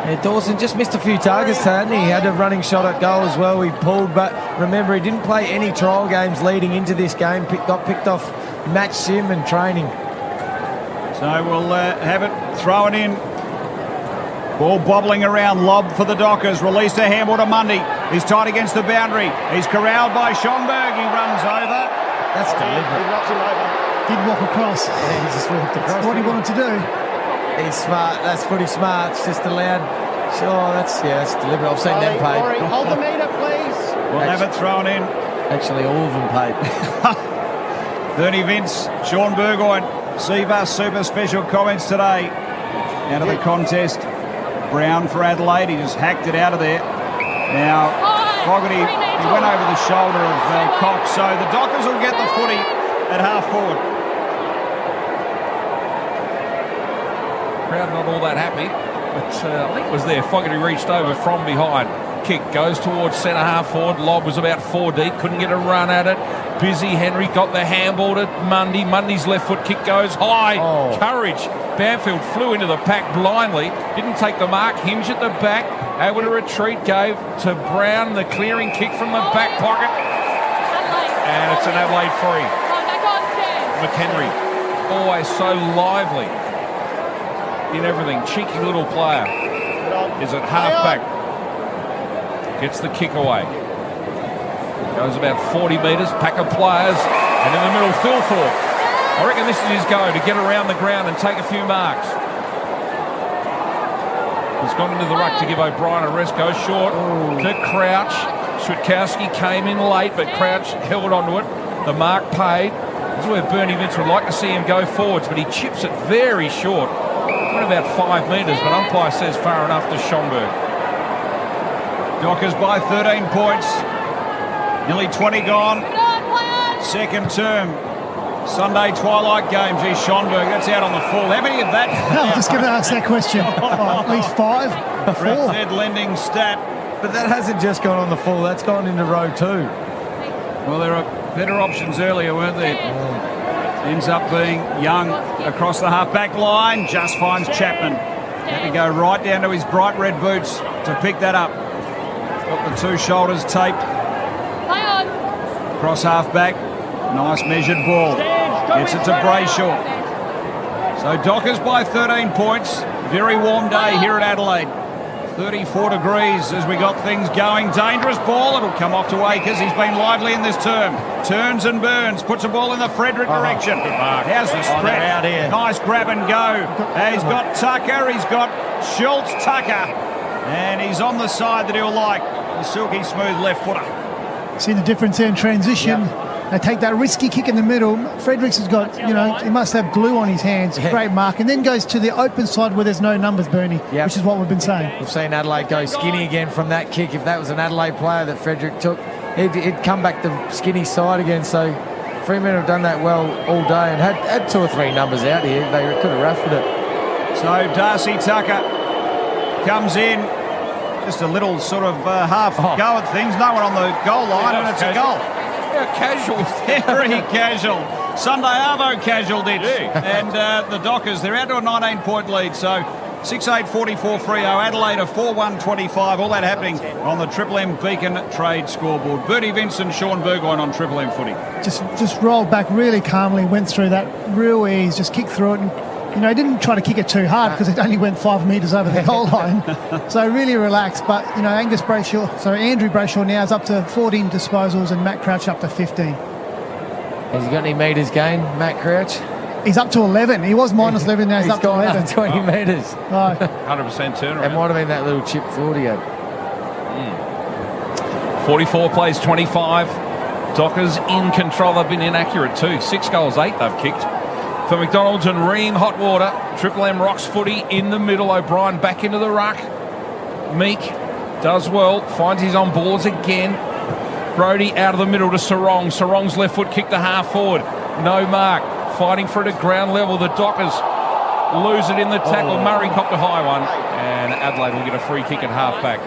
Yeah, Dawson just missed a few targets, hadn't he? He had a running shot at goal as well. He pulled, but remember, he didn't play any trial games leading into this game. Got picked off match sim and training. So we'll have it thrown in. Ball bobbling around, lob for the Dockers. Released a handball to Mundy. He's tight against the boundary. He's corralled by Schonberg. He runs over. That's deliberate. He knocks him over. Didn't walk across. Yeah, he just walked across. That's what he wanted to do. He's smart. That's footy smart. It's just allowed. Sure, that's deliberate. I've seen them paid. Corey, hold the meter, please. We'll have it thrown in. Actually, all of them paid. Bernie Vince, Sean Burgoyne, Seabus Super Special comments today. Out of the contest. Brown for Adelaide. He just hacked it out of there. Now, Fogarty, he went over the shoulder of Cox. So the Dockers will get the footy at half forward. Crowd not all that happy, but I think it was there. Fogarty reached over from behind. Kick goes towards centre half forward. Lob was about 4 deep. Couldn't get a run at it. Busy Henry got the handball to Mundy. Mundy's left foot kick goes high. Oh. Courage. Banfield flew into the pack blindly. Didn't take the mark. Hinge at the back. Able to retreat. Gave to Brown. The clearing kick from the back pocket. And it's an Adelaide free. McHenry. Always so lively in everything. Cheeky little player. Is at half back. Gets the kick away. Goes about 40 metres. Pack of players. And in the middle, Phil Thorpe. I reckon this is his go to get around the ground and take a few marks. He's gone into the ruck to give O'Brien a rest. Goes short to Crouch. Switkowski came in late, but Crouch held onto it. The mark paid. This is where Bernie Vince would like to see him go forwards, but he chips it very short. Went about 5 metres, but umpire says far enough to Schonberg. Dockers by 13 points. Nearly 20 gone. Second term. Sunday twilight game. Gee, Schonberg, that's out on the full. How many of that? I was just going to ask that question. At least 5? 4? Red lending stat. But that hasn't just gone on the full. That's gone into row 2. Well, there are better options earlier, weren't there? Ends up being Young across the half-back line. Just finds Chapman. Had to go right down to his bright red boots to pick that up. Got the two shoulders taped. Cross half-back. Nice measured ball. Gets it to Brayshaw. So Dockers by 13 points. Very warm day here at Adelaide. 34 degrees as we got things going. Dangerous ball. It'll come off to Akers. He's been lively in this term. Turns and burns. Puts a ball in the Frederick direction. How's the spread? Out here. Nice grab and go. He's got Tucker. He's got Schultz Tucker. And he's on the side that he'll like. The silky smooth left footer. See the difference there in transition. They take that risky kick in the middle. Fredericks has got, he must have glue on his hands. Great mark. And then goes to the open side where there's no numbers, Bernie, which is what we've been saying. We've seen Adelaide go skinny again from that kick. If that was an Adelaide player that Frederick took, he'd come back the skinny side again. So Fremantle have done that well all day and had 2 or 3 numbers out here. They could have raffled it. So Darcy Tucker comes in. Just a little sort of half go at things. No one on the goal line, and it's a goal. How casual. Very casual. Sunday Arvo casual ditch. And the Dockers, they're out to a 19-point lead. So 6-8-44 Freo. Adelaide a 4-1-25. All that happening on the Triple M Beacon Trade scoreboard. Bertie Vincent, Sean Burgoyne on Triple M footy. Just rolled back really calmly, went through that real ease, just kicked through it. And he didn't try to kick it too hard because it only went 5 metres over the goal line. So really relaxed. But, Andrew Brayshaw now is up to 14 disposals and Matt Crouch up to 15. Has he got any metres gained, Matt Crouch? He's up to 11. He was minus 11, now he's up to 11. Up 20 metres. 100% turnaround. It might have been that little chip forward he had. 44 plays 25. Dockers in control. They've been inaccurate too. 6 goals, 8 they've kicked. For McDonald's and Ream, hot water. Triple M rocks footy in the middle. O'Brien back into the ruck. Meek does well. Finds his on boards again. Brodie out of the middle to Sarong. Sarong's left foot kick to half forward. No mark. Fighting for it at ground level. The Dockers lose it in the tackle. Murray copped a high one. And Adelaide will get a free kick at half back.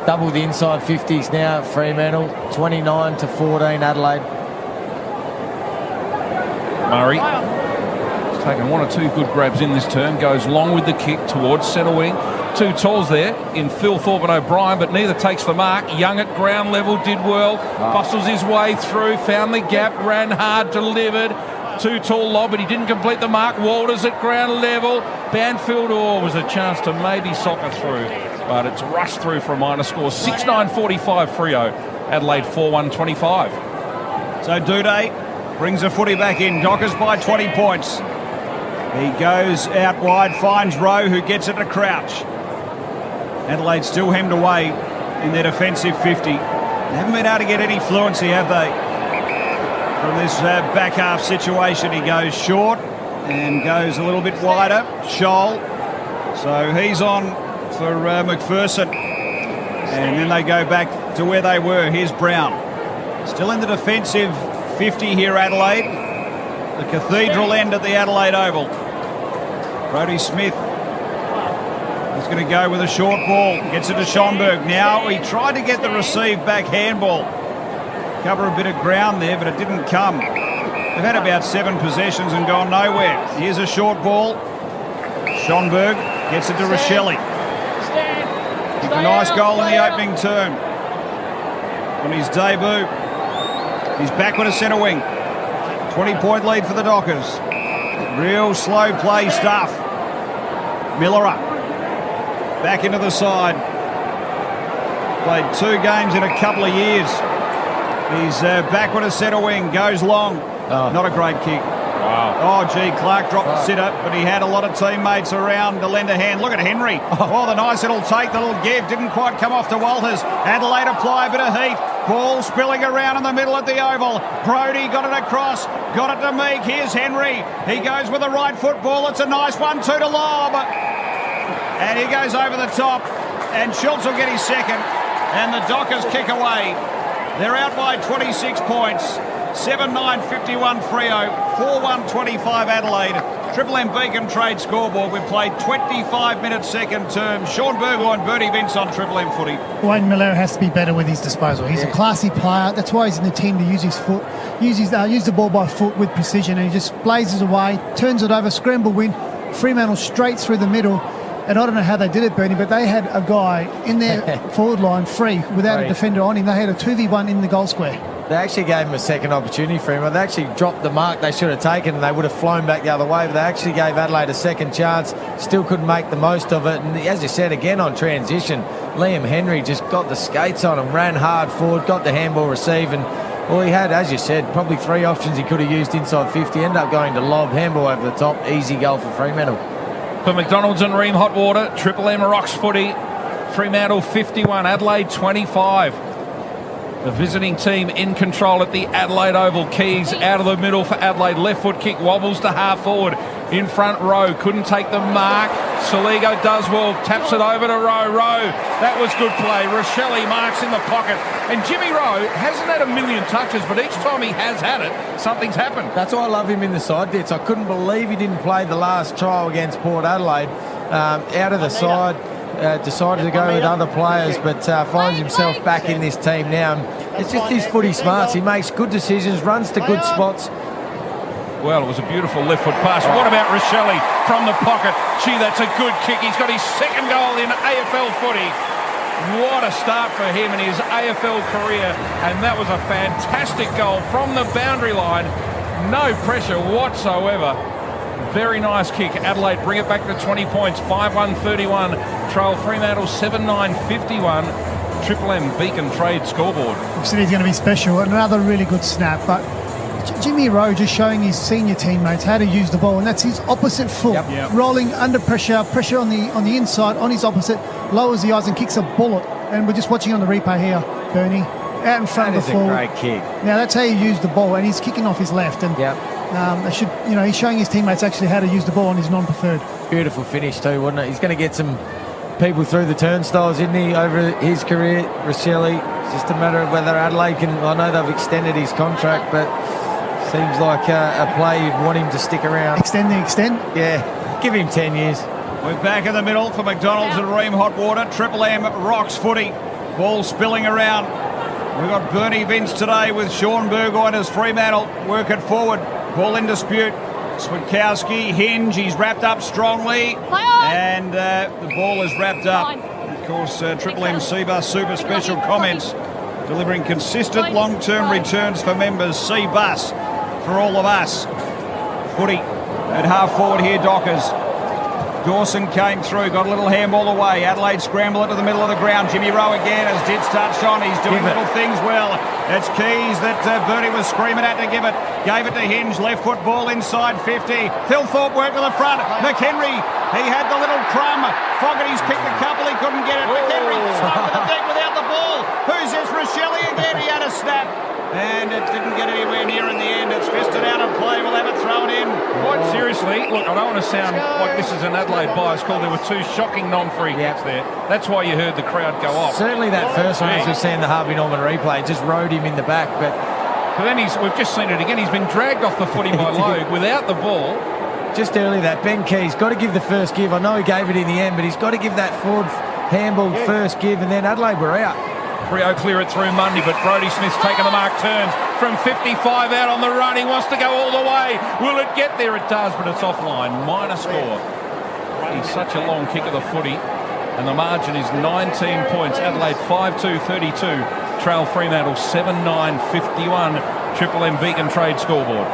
Double the inside 50s now. Fremantle 29-14 Adelaide. Murray has taken 1 or 2 good grabs in this term. Goes long with the kick towards centre wing. 2 talls there in Phil Thorpe and O'Brien, but neither takes the mark. Young at ground level did well. Bustles his way through. Found the gap. Ran hard. Delivered. 2 tall lob, but he didn't complete the mark. Walters at ground level. Banfield was a chance to maybe soccer through, but it's rushed through for a minor score. 6-9-45 Freo. Adelaide 4-1-25. So Duday brings the footy back in. Dockers by 20 points. He goes out wide, finds Rowe, who gets it to Crouch. Adelaide still hemmed away in their defensive 50. They haven't been able to get any fluency, have they? From this back half situation, he goes short and goes a little bit wider. Scholl. So he's on for McPherson. And then they go back to where they were. Here's Brown. Still in the defensive 50 here, Adelaide. The cathedral end at the Adelaide Oval. Brodie Smith is going to go with a short ball. Gets it to Schonberg. Now he tried to get the receive back handball. Cover a bit of ground there, but it didn't come. They've had about 7 possessions and gone nowhere. Here's a short ball. Schonberg gets it to Rochelli. A nice goal in the opening term. On his debut. He's back with a centre wing. 20-point lead for the Dockers. Real slow play stuff. Miller back into the side. Played 2 games in a couple of years. He's back with a centre wing. Goes long. Not a great kick. Wow. Oh, gee, Clark dropped the sitter, but he had a lot of teammates around to lend a hand. Look at Henry. Oh, the nice little take, the little give. Didn't quite come off to Walters. Adelaide apply a bit of heat. Ball spilling around in the middle at the oval. Brodie got it across. Got it to Meek. Here's Henry. He goes with the right foot ball. It's a nice 1-2 to Lob. And he goes over the top. And Schultz will get his second. And the Dockers kick away. They're out by 26 points. 7-9-51 Freo, 4-1-25 Adelaide. Triple M Beacon Trade scoreboard. We've played 25 minutes second term. Sean Burgoyne, Bertie Vince on Triple M footy. Wayne Miller has to be better with his disposal. He's a classy player. That's why he's in the team, to use his foot, use the ball by foot with precision, and he just blazes away, turns it over, scramble win. Fremantle straight through the middle. And I don't know how they did it, Bernie, but they had a guy in their forward line free without a defender on him. They had a 2v1 in the goal square. They actually gave him a second opportunity for him. They actually dropped the mark they should have taken and they would have flown back the other way, but they actually gave Adelaide a second chance, still couldn't make the most of it. And as you said, again on transition, Liam Henry just got the skates on him, ran hard forward, got the handball receive, and well, he had, as you said, probably 3 options he could have used inside 50, ended up going to lob, handball over the top, easy goal for Fremantle. For McDonald's and Ream Hot Water, Triple M Rocks footy, Fremantle 51, Adelaide 25. The visiting team in control at the Adelaide Oval. Keys out of the middle for Adelaide. Left foot kick wobbles to half forward. In front row. Couldn't take the mark. Soligo does well. Taps it over to Rowe. Rowe. That was good play. Rochelle marks in the pocket. And Jimmy Rowe hasn't had a million touches, but each time he has had it, something's happened. That's why I love him in the side bits. I couldn't believe he didn't play the last trial against Port Adelaide. Out of the side. Decided to go with other players, but finds himself back in this team now. It's just his footy smarts. He makes good decisions, runs to good spots. Well, it was a beautiful left foot pass. What about Rochelle from the pocket? Gee, that's a good kick. He's got his second goal in AFL footy. What a start for him in his AFL career, and that was a fantastic goal from the boundary line. No pressure whatsoever. Very nice kick. Adelaide bring it back to 20 points. 5-1-31. Trail Fremantle 7-9-51. Triple M Beacon Trade scoreboard. Said he's going to be special. Another really good snap, but Jimmy Rowe just showing his senior teammates how to use the ball, and that's his opposite foot. Yep. Rolling under pressure on the inside, on his opposite, lowers the eyes and kicks a bullet. And we're just watching on the replay here, Bernie, out in front of the forward. That is a great kick. Now that's how you use the ball, and he's kicking off his left. And he's showing his teammates actually how to use the ball on his non-preferred. Beautiful finish too, wasn't it? He's going to get some people through the turnstiles, isn't he, over his career, Rochelle? It's just a matter of whether Adelaide can... I know they've extended his contract, but seems like a play you'd want him to stick around. Extend? Yeah, give him 10 years. We're back in the middle for McDonald's and Ream Hot Water. Triple M Rocks footy. Ball spilling around. We've got Bernie Vince today with Sean Burgoyne as Fremantle. Work it forward. Ball in dispute. Switkowski, Hinge, he's wrapped up strongly. And the ball is wrapped up. Of course, Triple M C-Bus Super Special comments. Delivering consistent long-term returns for members. C-Bus for all of us. Footy at half forward here, Dockers. Dawson came through, got a little handball away. Adelaide scramble into the middle of the ground. Jimmy Rowe again, as Did's touched on. He's doing little things well. It's Keys that Bertie was screaming at to give it. Gave it to Hinge. Left foot ball inside 50. Thilthorpe worked to the front. McHenry, he had the little crumb. Fogarty's kicked a couple, he couldn't get it. McHenry slow to the deck without the ball. Who's this? Rochelle again. He had a snap. And it didn't get anywhere near in the end. It's fisted out of play. We'll have it thrown in. Quite seriously, look, I don't want to sound like this is an Adelaide bias call. There were 2 shocking non-free kicks there. That's why you heard the crowd go off. Certainly that first one, as we've seen the Harvey Norman replay, just rode him in the back. But then we've just seen it again. He's been dragged off the footy by Logue without the ball. Just early that Ben Keys got to give the first give. I know he gave it in the end, but he's got to give that forward handball first give, and then Adelaide were out. Freo clear it through Mundy, but Brodie Smith's taken the mark, turns from 55 out on the run. He wants to go all the way. Will it get there? It does, but it's offline. Minor score. He's such a long kick of the footy, and the margin is 19 points. Adelaide 5-2-32. Trail Fremantle 7-9-51. Triple M Beacon Trade scoreboard.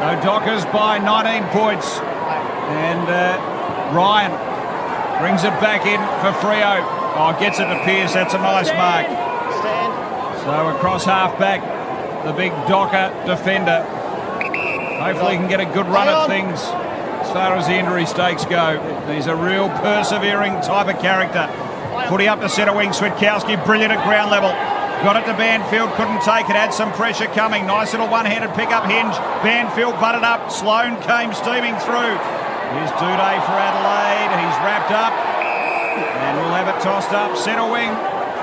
So Dockers by 19 points, and Ryan brings it back in for Freo. Oh, gets it to Pearce. That's a nice mark. So across half back, the big Docker defender. Hopefully he can get a good run at things as far as the injury stakes go. He's a real persevering type of character. Footy up to centre wing. Switkowski, brilliant at ground level. Got it to Banfield, couldn't take it, had some pressure coming. Nice little one-handed pick-up Hinge. Banfield butted up. Sloane came steaming through. Here's Duday for Adelaide. He's wrapped up. And we'll have it tossed up. Centre wing.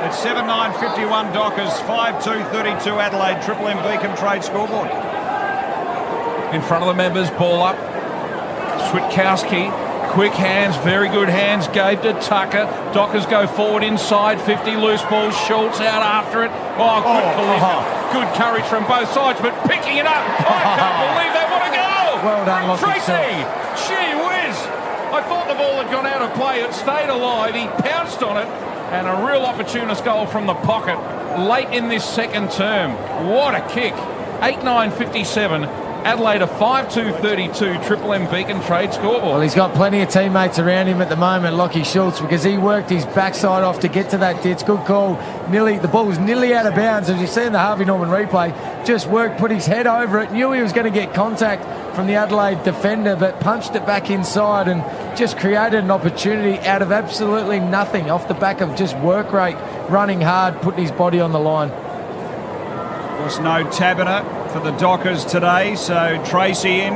It's 7-9-51 Dockers. 5-2-32 Adelaide. Triple M Beacon Trade scoreboard. In front of the members, ball up. Switkowski. Quick hands, very good hands. Gave to Tucker. Dockers go forward inside 50. Loose ball. Schultz out after it. Oh, good collision. Good courage from both sides, but picking it up. I can't believe they want to go. Well done, Tracy. Gee whiz. I thought the ball had gone out of play. It stayed alive. He pounced on it, and a real opportunist goal from the pocket late in this second term. What a kick. 8-9-57. Adelaide a 5-2-32 Triple M Beacon Trade scoreboard. Well, he's got plenty of teammates around him at the moment, Lockie Schultz, because he worked his backside off to get to that ditch. Good call. The ball was nearly out of bounds, as you see in the Harvey Norman replay. Just worked, put his head over it, knew he was going to get contact from the Adelaide defender, but punched it back inside and just created an opportunity out of absolutely nothing off the back of just work rate, running hard, putting his body on the line. There's no Taberner for the Dockers today, so Tracy in.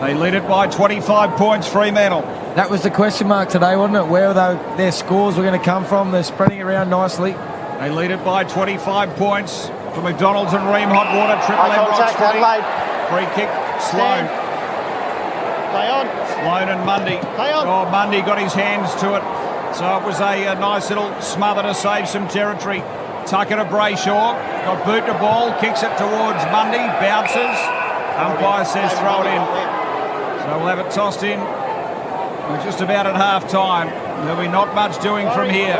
They lead it by 25 points, Fremantle. That was the question mark today, wasn't it? Where their scores were going to come from. They're spreading it around nicely. They lead it by 25 points for McDonald's and Ream Hot Water. Triple M Rocks Adelaide. Free kick, Sloan. Play on. Sloan and Mundy. Play on. Oh, Mundy got his hands to it. So it was a nice little smother to save some territory. Tucker to Brayshaw, got boot to ball, kicks it towards Mundy, bounces. Umpire says throw it in. So we'll have it tossed in. We're just about at half time. There'll be not much doing from here.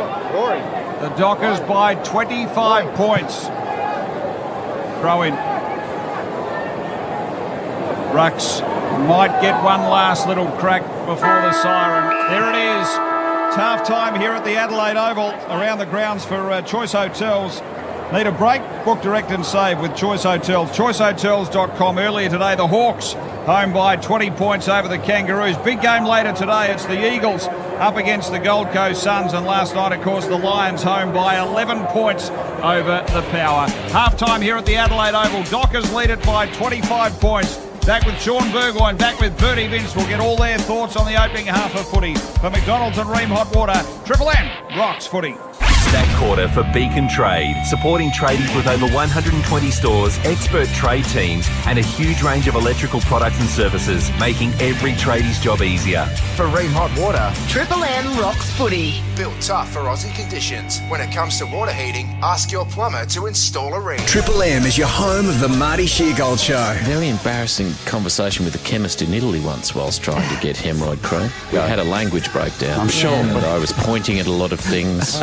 The Dockers by 25 points. Throw in. Rux might get one last little crack before the siren. There it is. Half time here at the Adelaide Oval, around the grounds for Choice Hotels. Need a break? Book, direct and save with Choice Hotels. ChoiceHotels.com. Earlier today, the Hawks home by 20 points over the Kangaroos. Big game later today. It's the Eagles up against the Gold Coast Suns. And last night, of course, the Lions home by 11 points over the Power. Half time here at the Adelaide Oval. Dockers lead it by 25 points. Back with Sean Burgoyne, back with Bertie Vince. We'll get all their thoughts on the opening half of footy. For McDonald's and Ream Hot Water, Triple M Rocks Footy. That quarter for Beacon Trade, supporting tradies with over 120 stores, expert trade teams, and a huge range of electrical products and services, making every tradie's job easier. For Ream Hot Water, Triple M Rocks Footy. Built tough for Aussie conditions. When it comes to water heating, ask your plumber to install a ring. Triple M is your home of the Marty Sheargold Show. Very embarrassing conversation with a chemist in Italy once whilst trying to get hemorrhoid cream. We had a language breakdown. I'm sure. And I was pointing at a lot of things.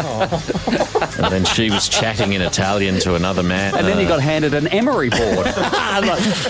And then she was chatting in Italian to another man. And then you got handed an emery board.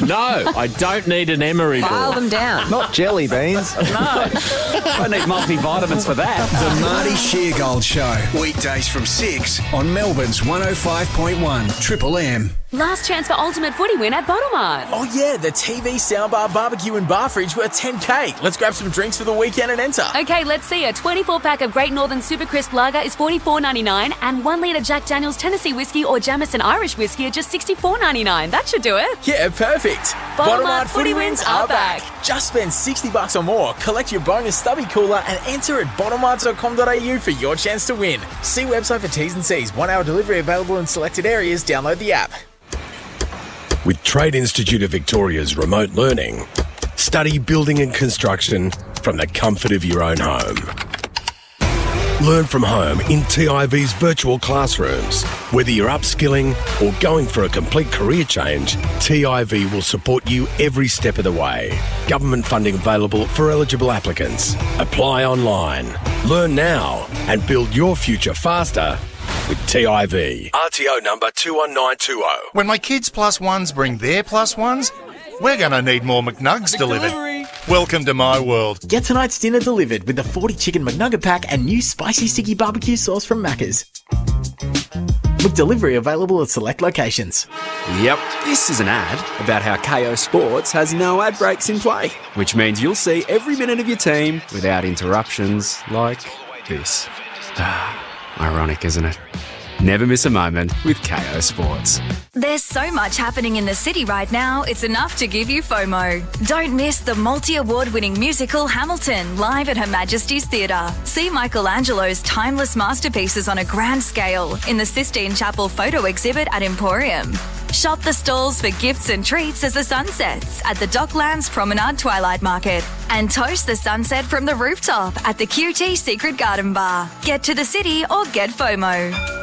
No, I don't need an emery board. File them down. Not jelly beans. No. I need multivitamins for that. The Marty Sheargold Show. Weekdays from 6 on Melbourne's 105.1 Triple M. Last chance for ultimate footy win at Bottlemart. Oh yeah, the TV, soundbar, barbecue and bar fridge worth $10K. Let's grab some drinks for the weekend and enter. Okay, let's see. A 24-pack of Great Northern Super Crisp Lager is $44.99 and 1 litre Jack Daniel's Tennessee Whiskey or Jameson Irish Whiskey are just $64.99. That should do it. Yeah, perfect. Bottlemart footy wins are back. Just spend $60 or more, collect your bonus stubby cooler and enter at bottomart.com.au for your chance to win. See website for T's and C's. 1 hour delivery available in selected areas. Download the app. With Trade Institute of Victoria's remote learning, study building and construction from the comfort of your own home. Learn from home in TIV's virtual classrooms. Whether you're upskilling or going for a complete career change, TIV will support you every step of the way. Government funding available for eligible applicants. Apply online. Learn now and build your future faster with TIV. RTO number 21920. When my kids' plus ones bring their plus ones, we're going to need more McNugs delivered. Welcome to my world. Get tonight's dinner delivered with the 40 chicken McNugget pack and new spicy sticky barbecue sauce from Macca's. With delivery available at select locations. Yep, this is an ad about how KO Sports has no ad breaks in play, which means you'll see every minute of your team without interruptions like this. Ironic, isn't it? Never miss a moment with KO Sports. There's so much happening in the city right now, it's enough to give you FOMO. Don't miss the multi-award-winning musical Hamilton live at Her Majesty's Theatre. See Michelangelo's timeless masterpieces on a grand scale in the Sistine Chapel photo exhibit at Emporium. Shop the stalls for gifts and treats as the sun sets at the Docklands Promenade Twilight Market. And toast the sunset from the rooftop at the QT Secret Garden Bar. Get to the city or get FOMO.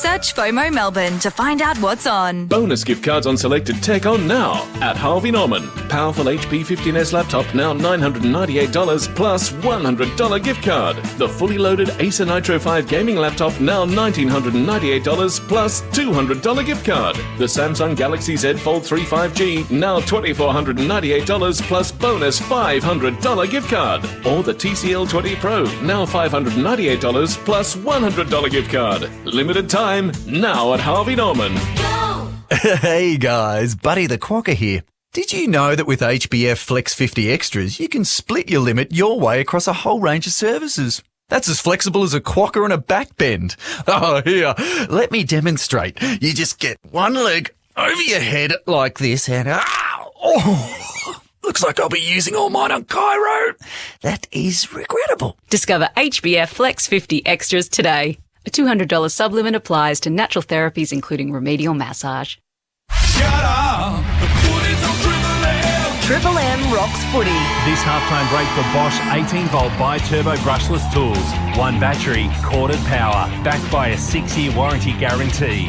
Search FOMO Melbourne to find out what's on. Bonus gift cards on selected tech on now at Harvey Norman. Powerful HP 15S laptop now $998 plus $100 gift card. The fully loaded Acer Nitro 5 gaming laptop now $1,998 plus $200 gift card. The Samsung Galaxy Z Fold 3 5G now $2,498 plus bonus $500 gift card. Or the TCL 20 Pro now $598 plus $100 gift card. Limited time now at Harvey Norman. Hey guys, Buddy the Quokka here. Did you know that with HBF Flex 50 Extras, you can split your limit your way across a whole range of services? That's as flexible as a quokka and a back bend. Oh, here, let me demonstrate. You just get one leg over your head like this and looks like I'll be using all mine on Cairo. That is regrettable. Discover HBF Flex 50 Extras today. A $200 sublimit applies to natural therapies including remedial massage. Triple M rocks footy. This halftime break for Bosch 18-volt bi-turbo brushless tools. One battery, corded power, backed by a 6-year warranty guarantee.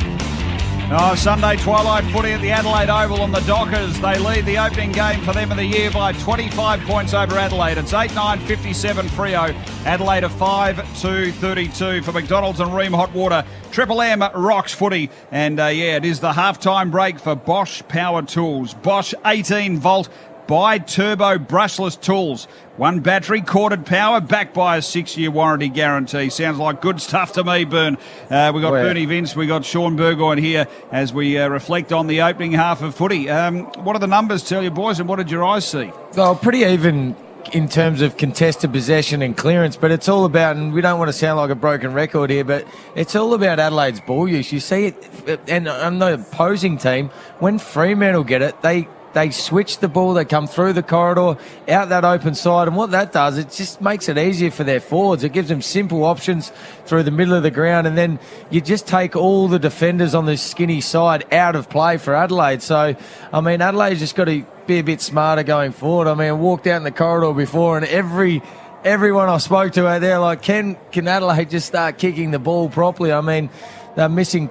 Oh, Sunday twilight footy at the Adelaide Oval and the Dockers. They lead the opening game for them of the year by 25 points over Adelaide. It's 8-9-57 Freo. Adelaide are 5-2-32 for McDonald's and Ream Hot Water. Triple M rocks footy. And it is the halftime break for Bosch Power Tools. Bosch 18-volt bi-turbo brushless tools. One battery, corded power, backed by a 6-year warranty guarantee. Sounds like good stuff to me, Bern. We got Bernie Vince, we got Sean Burgoyne here as we reflect on the opening half of footy. What do the numbers tell you, boys, and what did your eyes see? Well, pretty even in terms of contested possession and clearance, but it's all about, and we don't want to sound like a broken record here, but it's all about Adelaide's ball use. You see it, and on the opposing team, when Fremantle get it, they switch the ball, they come through the corridor, out that open side, and what that does, it just makes it easier for their forwards. It gives them simple options through the middle of the ground, and then you just take all the defenders on the skinny side out of play for Adelaide. So, I mean, Adelaide's just got to be a bit smarter going forward. I mean, I walked out in the corridor before, and everyone I spoke to out there, like, can Adelaide just start kicking the ball properly? I mean, they're missing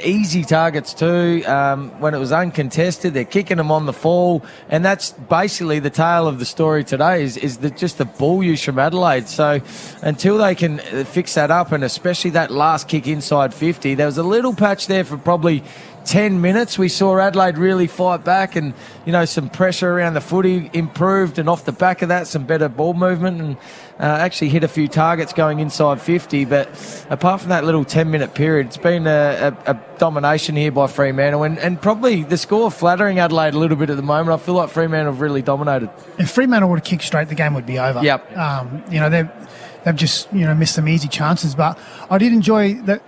easy targets too. When it was uncontested, they're kicking them on the fall, and that's basically the tale of the story today. Is just the ball use from Adelaide. So until they can fix that up, and especially that last kick inside 50, there was a little patch there for probably 10 minutes. We saw Adelaide really fight back, and some pressure around the footy improved, and off the back of that, some better ball movement, and actually hit a few targets going inside 50. But apart from that little 10-minute period, it's been a domination here by Fremantle, and probably the score flattering Adelaide a little bit at the moment. I feel like Fremantle have really dominated. If Fremantle would have kicked straight, the game would be over. Yep. They've just missed some easy chances, but I did enjoy that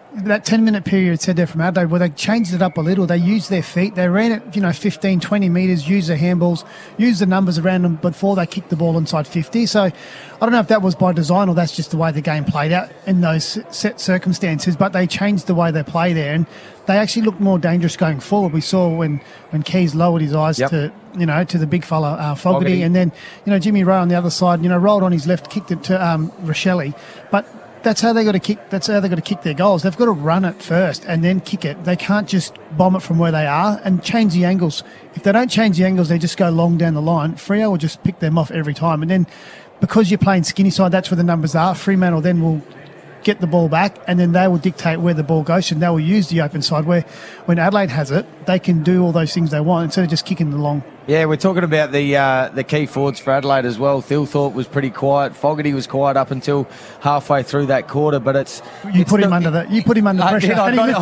10-minute period said there from Adelaide where they changed it up a little. They used their feet. They ran it 15, 20 metres, used their handballs, used the numbers around them before they kicked the ball inside 50. So I don't know if that was by design or that's just the way the game played out in those set circumstances, but they changed the way they play there, and they actually looked more dangerous going forward. We saw when Keys lowered his eyes to the big fella Fogarty, and then Jimmy Rowe on the other side rolled on his left, kicked it to Rochelle. But that's how they got to kick. That's how they got to kick their goals. They've got to run it first and then kick it. They can't just bomb it from where they are and change the angles. If they don't change the angles, they just go long down the line. Freo will just pick them off every time, and then because you're playing skinny side, that's where the numbers are. Fremantle then will get the ball back, and then they will dictate where the ball goes, and they will use the open side, where when Adelaide has it, they can do all those things they want instead of just kicking the long. Yeah, we're talking about the key forwards for Adelaide as well. Thilthorpe was pretty quiet. Fogarty was quiet up until halfway through that quarter, but you put him under pressure.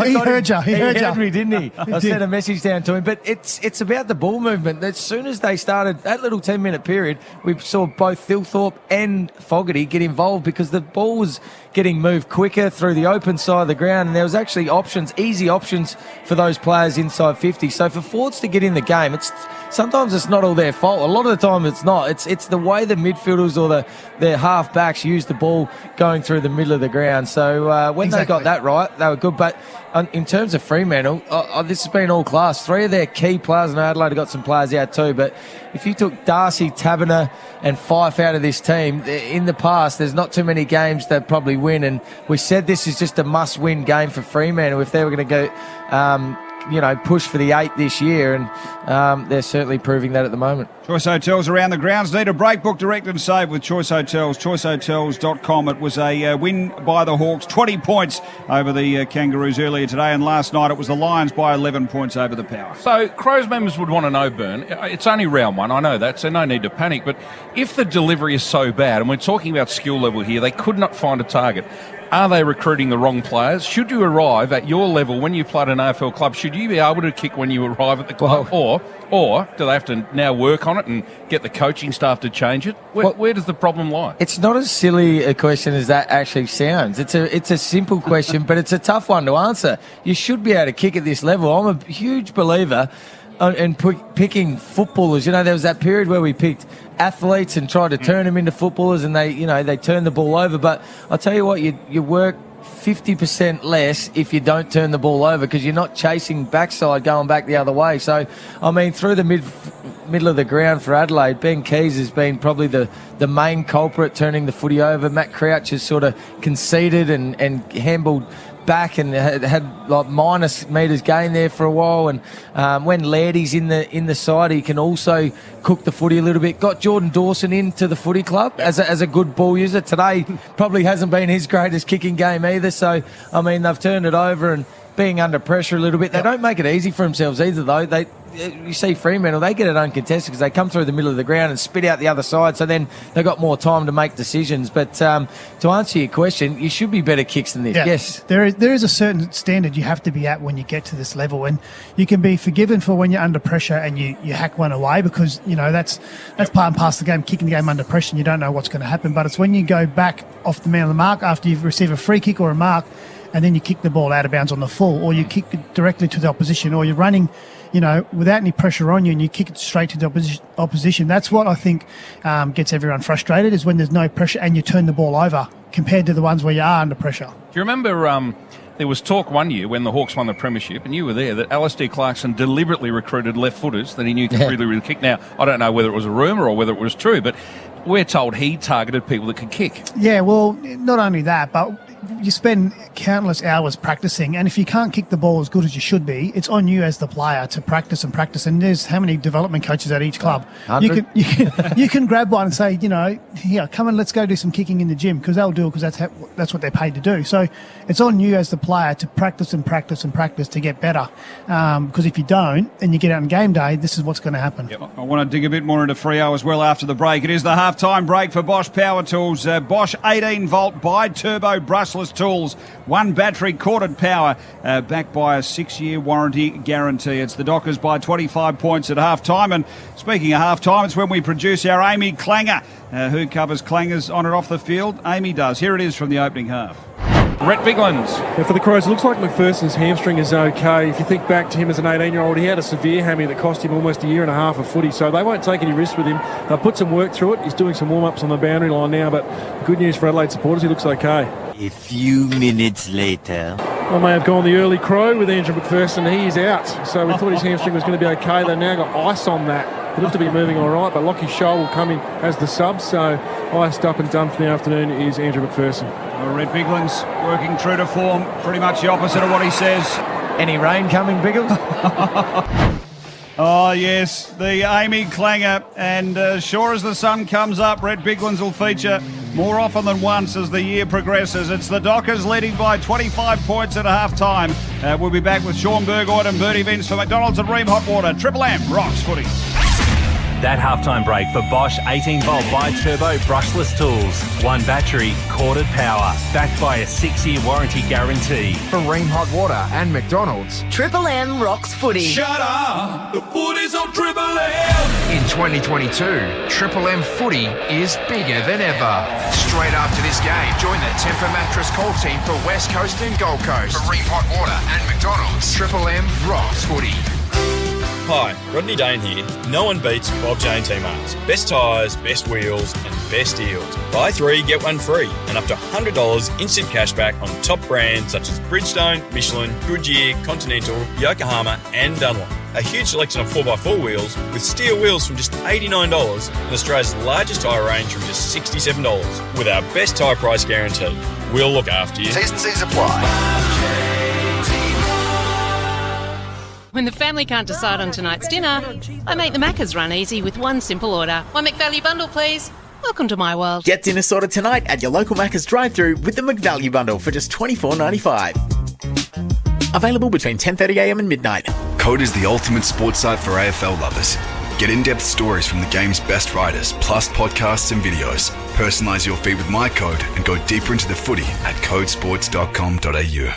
He heard you. He heard me, didn't he? I sent a message down to him. But it's about the ball movement. As soon as they started that little 10-minute period, we saw both Thilthorpe and Fogarty get involved because the ball was getting moved quicker through the open side of the ground, and there was actually easy options for those players inside 50. So for forwards to get in the game, it's sometimes it's not all their fault. A lot of the time it's not. It's the way the midfielders or their half-backs use the ball going through the middle of the ground. So when they got that right, they were good. But in terms of Fremantle, this has been all class. 3 of their key players, and Adelaide have got some players out too, but if you took Darcy, Taberner and Fife out of this team, in the past, there's not too many games they'd probably win, and we said this is just a must-win game for Fremantle if they were going to go push for the 8 this year, and they're certainly proving that at the moment. Choice Hotels around the grounds. Need a break, book, direct and save with Choice Hotels. ChoiceHotels.com. It was a win by the Hawks, 20 points over the Kangaroos earlier today, and last night it was the Lions by 11 points over the Power. So Crows members would want to know, Bern, it's only round 1, I know that, so no need to panic, but if the delivery is so bad, and we're talking about skill level here, they could not find a target, are they recruiting the wrong players? Should you arrive at your level when you play at an AFL club, should you be able to kick when you arrive at the club? Or do they have to now work on it and get the coaching staff to change it? Where does the problem lie? It's not as silly a question as that actually sounds. It's a simple question, but it's a tough one to answer. You should be able to kick at this level. I'm a huge believer in picking footballers. There was that period where we picked athletes and tried to turn them into footballers, and they turned the ball over. But I'll tell you what, you work 50% less if you don't turn the ball over, because you're not chasing backside going back the other way. So, I mean, through the middle of the ground for Adelaide, Ben Keys has been probably the main culprit turning the footy over. Matt Crouch has sort of conceded and handballed back and had like minus metres gain there for a while, and when Lairdy's in the side, he can also cook the footy a little bit. Got Jordan Dawson into the footy club as a good ball user. Today probably hasn't been his greatest kicking game either, so I mean they've turned it over and being under pressure a little bit. They don't make it easy for themselves either though. You see Fremantle, they get it uncontested because they come through the middle of the ground and spit out the other side, so then they've got more time to make decisions. But to answer your question, you should be better kicks than this. Yeah. Yes. There is a certain standard you have to be at when you get to this level, and you can be forgiven for when you're under pressure and you hack one away, because that's part and parcel of the game, kicking the game under pressure, and you don't know what's going to happen. But it's when you go back off the man of the mark after you've received a free kick or a mark, and then you kick the ball out of bounds on the full, or you kick it directly to the opposition, or you're running without any pressure on you, and you kick it straight to the opposition. That's what I think gets everyone frustrated, is when there's no pressure and you turn the ball over compared to the ones where you are under pressure. Do you remember there was talk one year when the Hawks won the premiership, and you were there, that Alistair Clarkson deliberately recruited left footers that he knew could really kick. Now, I don't know whether it was a rumour or whether it was true, but we're told he targeted people that could kick. Yeah, well, not only that, but you spend countless hours practicing, and if you can't kick the ball as good as you should be, it's on you as the player to practice and practice. And there's how many development coaches at each club? You can grab one and say, here, come and let's go do some kicking in the gym, because they'll do it, because that's what they're paid to do. So it's on you as the player to practice and practice and practice to get better. Because if you don't, and you get out on game day, this is what's going to happen. Yep. I want to dig a bit more into Freo as well after the break. It is the half-time break for Bosch Power Tools. Bosch 18-volt bi-turbo brushless tools, 1 battery corded power, backed by a 6-year warranty guarantee. It's the Dockers by 25 points at half-time. And speaking of half-time, it's when we produce our Amy Clanger. Who covers clangers on and off the field? Amy does. Here it is from the opening half. Rhett Biglands. Yeah, for the Crows, it looks like McPherson's hamstring is okay. If you think back to him as an 18-year-old, he had a severe hammy that cost him almost a year and a half of footy, so they won't take any risks with him. They'll put some work through it. He's doing some warm-ups on the boundary line now, but good news for Adelaide supporters, he looks okay. A few minutes later. I may have gone the early crow with Andrew McPherson. He is out, so we thought his hamstring was going to be okay. They've now got ice on that. He looks to be moving all right, but Lockie Scholl will come in as the sub, so iced up and done for the afternoon is Andrew McPherson. Red Biglands working true to form, pretty much the opposite of what he says. Any rain coming, Biggles? Oh, yes, the Amy Clanger, and sure as the sun comes up, Red Biglands will feature more often than once as the year progresses. It's the Dockers leading by 25 points at half-time. We'll be back with Sean Burgoyne and Bertie Vince for McDonald's and Ream Hot Water. Triple M rocks footy. That halftime break for Bosch 18-volt bi-turbo brushless tools. 1 battery, corded power, backed by a 6-year warranty guarantee. For Ream Hot Water and McDonald's. Triple M rocks footy. Shut up! The footy's on Triple M! In 2022, Triple M footy is bigger than ever. Straight after this game, join the Temper Mattress call team for West Coast and Gold Coast. For Ream Hot Water and McDonald's. Triple M rocks footy. Hi, Rodney Dane here. No one beats Bob Jane T-Marts. Best tyres, best wheels and best deals. Buy 3, get 1 free and up to $100 instant cashback on top brands such as Bridgestone, Michelin, Goodyear, Continental, Yokohama and Dunlop. A huge selection of 4x4 wheels with steel wheels from just $89 and Australia's largest tyre range from just $67 with our best tyre price guarantee. We'll look after you. T's and C's apply. When the family can't decide on tonight's dinner, I make the Maccas run easy with one simple order. One McValue bundle, please. Welcome to my world. Get dinner sorted tonight at your local Macca's drive-thru with the McValue bundle for just $24.95. Available between 10:30am and midnight. Code is the ultimate sports site for AFL lovers. Get in-depth stories from the game's best writers, plus podcasts and videos. Personalise your feed with my code and go deeper into the footy at codesports.com.au.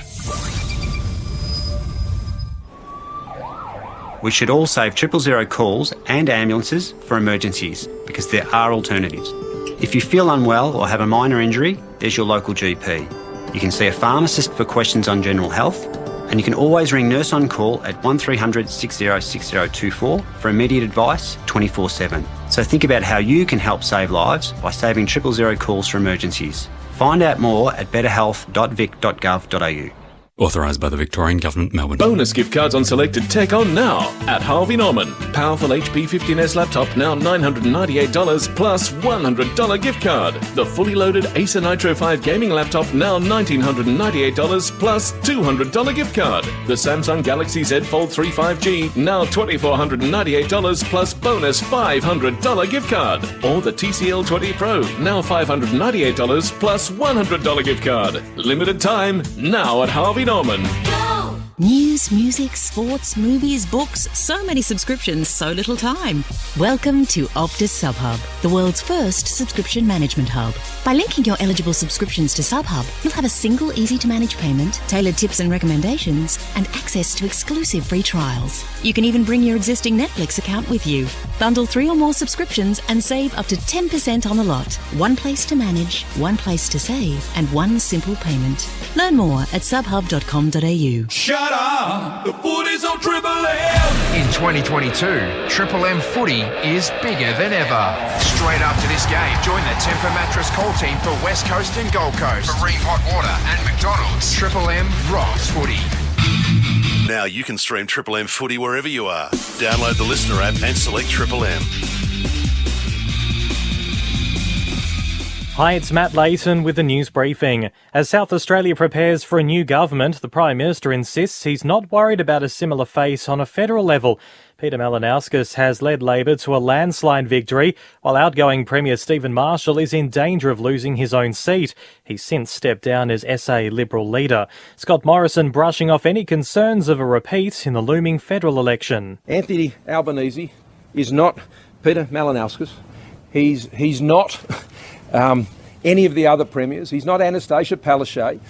We should all save 000 calls and ambulances for emergencies because there are alternatives. If you feel unwell or have a minor injury, there's your local GP. You can see a pharmacist for questions on general health, and you can always ring Nurse on Call at 1300 60 6024 for immediate advice 24/7. So think about how you can help save lives by saving 000 calls for emergencies. Find out more at betterhealth.vic.gov.au. Authorised by the Victorian Government, Melbourne. Bonus gift cards on selected tech on now at Harvey Norman. Powerful HP 15S laptop now $998 plus $100 gift card. The fully loaded Acer Nitro 5 gaming laptop now $1,998 plus $200 gift card. The Samsung Galaxy Z Fold 3 5G now $2,498 plus bonus $500 gift card. Or the TCL 20 Pro now $598 plus $100 gift card. Limited time now at Harvey Norman. News, music, sports, movies, books, so many subscriptions, so little time. Welcome to Optus SubHub, the world's first subscription management hub. By linking your eligible subscriptions to SubHub, you'll have a single, easy-to-manage payment, tailored tips and recommendations, and access to exclusive free trials. You can even bring your existing Netflix account with you. Bundle 3 or more subscriptions and save up to 10% on the lot. One place to manage, one place to save, and one simple payment. Learn more at subhub.com.au. Shut up! The footy's on Triple M! In 2022, Triple M footy is bigger than ever. Straight after this game, join the Temper Mattress call team for West Coast and Gold Coast. Marine Hot Water and McDonald's. Triple M rocks footy. Now you can stream Triple M footy wherever you are. Download the Listener app and select Triple M. Hi, it's Matt Layton with the news briefing. As South Australia prepares for a new government, the Prime Minister insists he's not worried about a similar face on a federal level. Peter Malinauskas has led Labor to a landslide victory, while outgoing Premier Stephen Marshall is in danger of losing his own seat. He's since stepped down as SA Liberal leader. Scott Morrison brushing off any concerns of a repeat in the looming federal election. Anthony Albanese is not Peter Malinauskas. He's not any of the other premiers. He's not Anastasia Palaszczuk.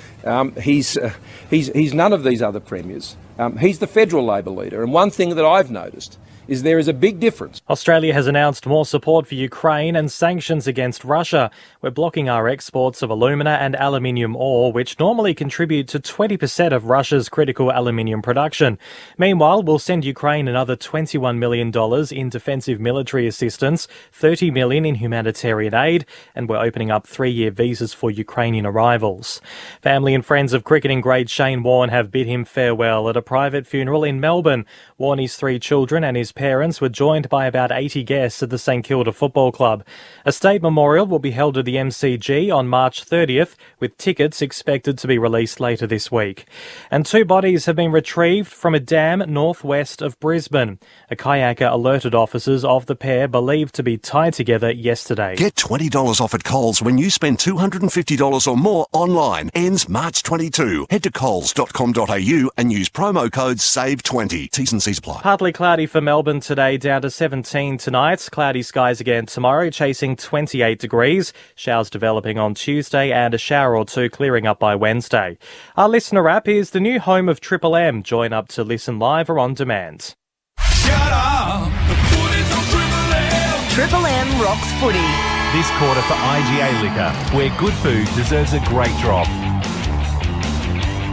He's none of these other premiers. He's the federal Labor leader. And one thing that I've noticed is there is a big difference. Australia has announced more support for Ukraine and sanctions against Russia. We're blocking our exports of alumina and aluminium ore, which normally contribute to 20% of Russia's critical aluminium production. Meanwhile, we'll send Ukraine another $21 million in defensive military assistance, $30 million in humanitarian aid, and we're opening up 3-year visas for Ukrainian arrivals. Family and friends of cricketing great Shane Warne have bid him farewell at a private funeral in Melbourne. Warnie's 3 children and his parents were joined by about 80 guests at the St Kilda Football Club. A state memorial will be held at the MCG on March 30th, with tickets expected to be released later this week. And 2 bodies have been retrieved from a dam northwest of Brisbane. A kayaker alerted officers of the pair believed to be tied together yesterday. Get $20 off at Coles when you spend $250 or more online. Ends March 22. Head to coles.com.au and use promo code SAVE20. T's and C's apply. Partly cloudy for Melbourne today, down to 17 tonight. Cloudy skies again tomorrow, chasing 28 degrees. Showers developing on Tuesday and a shower or 2 clearing up by Wednesday. Our listener app is the new home of Triple M. Join up to listen live or on demand. Shut up! The footy's on Triple M! Triple M rocks footy. This quarter for IGA Liquor, where good food deserves a great drop.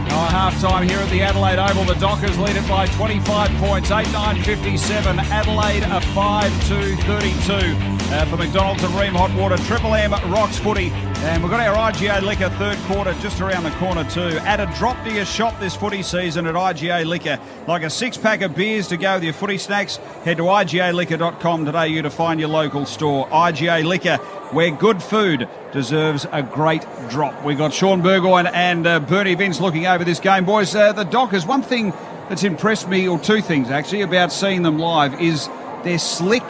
Oh, half-time here at the Adelaide Oval. The Dockers lead it by 25 points, 8-9-57. Adelaide a 5-2-32. For McDonald's and Ream Hot Water, Triple M rocks footy. And we've got our IGA Liquor third quarter just around the corner too. Add a drop to your shop this footy season at IGA Liquor. Like a 6-pack of beers to go with your footy snacks, head to igaliquor.com.au to find your local store. IGA Liquor, where good food deserves a great drop. We've got Sean Burgoyne and Bernie Vince looking over this game. Boys, the Dockers, one thing that's impressed me, or two things actually, about seeing them live is they're slick,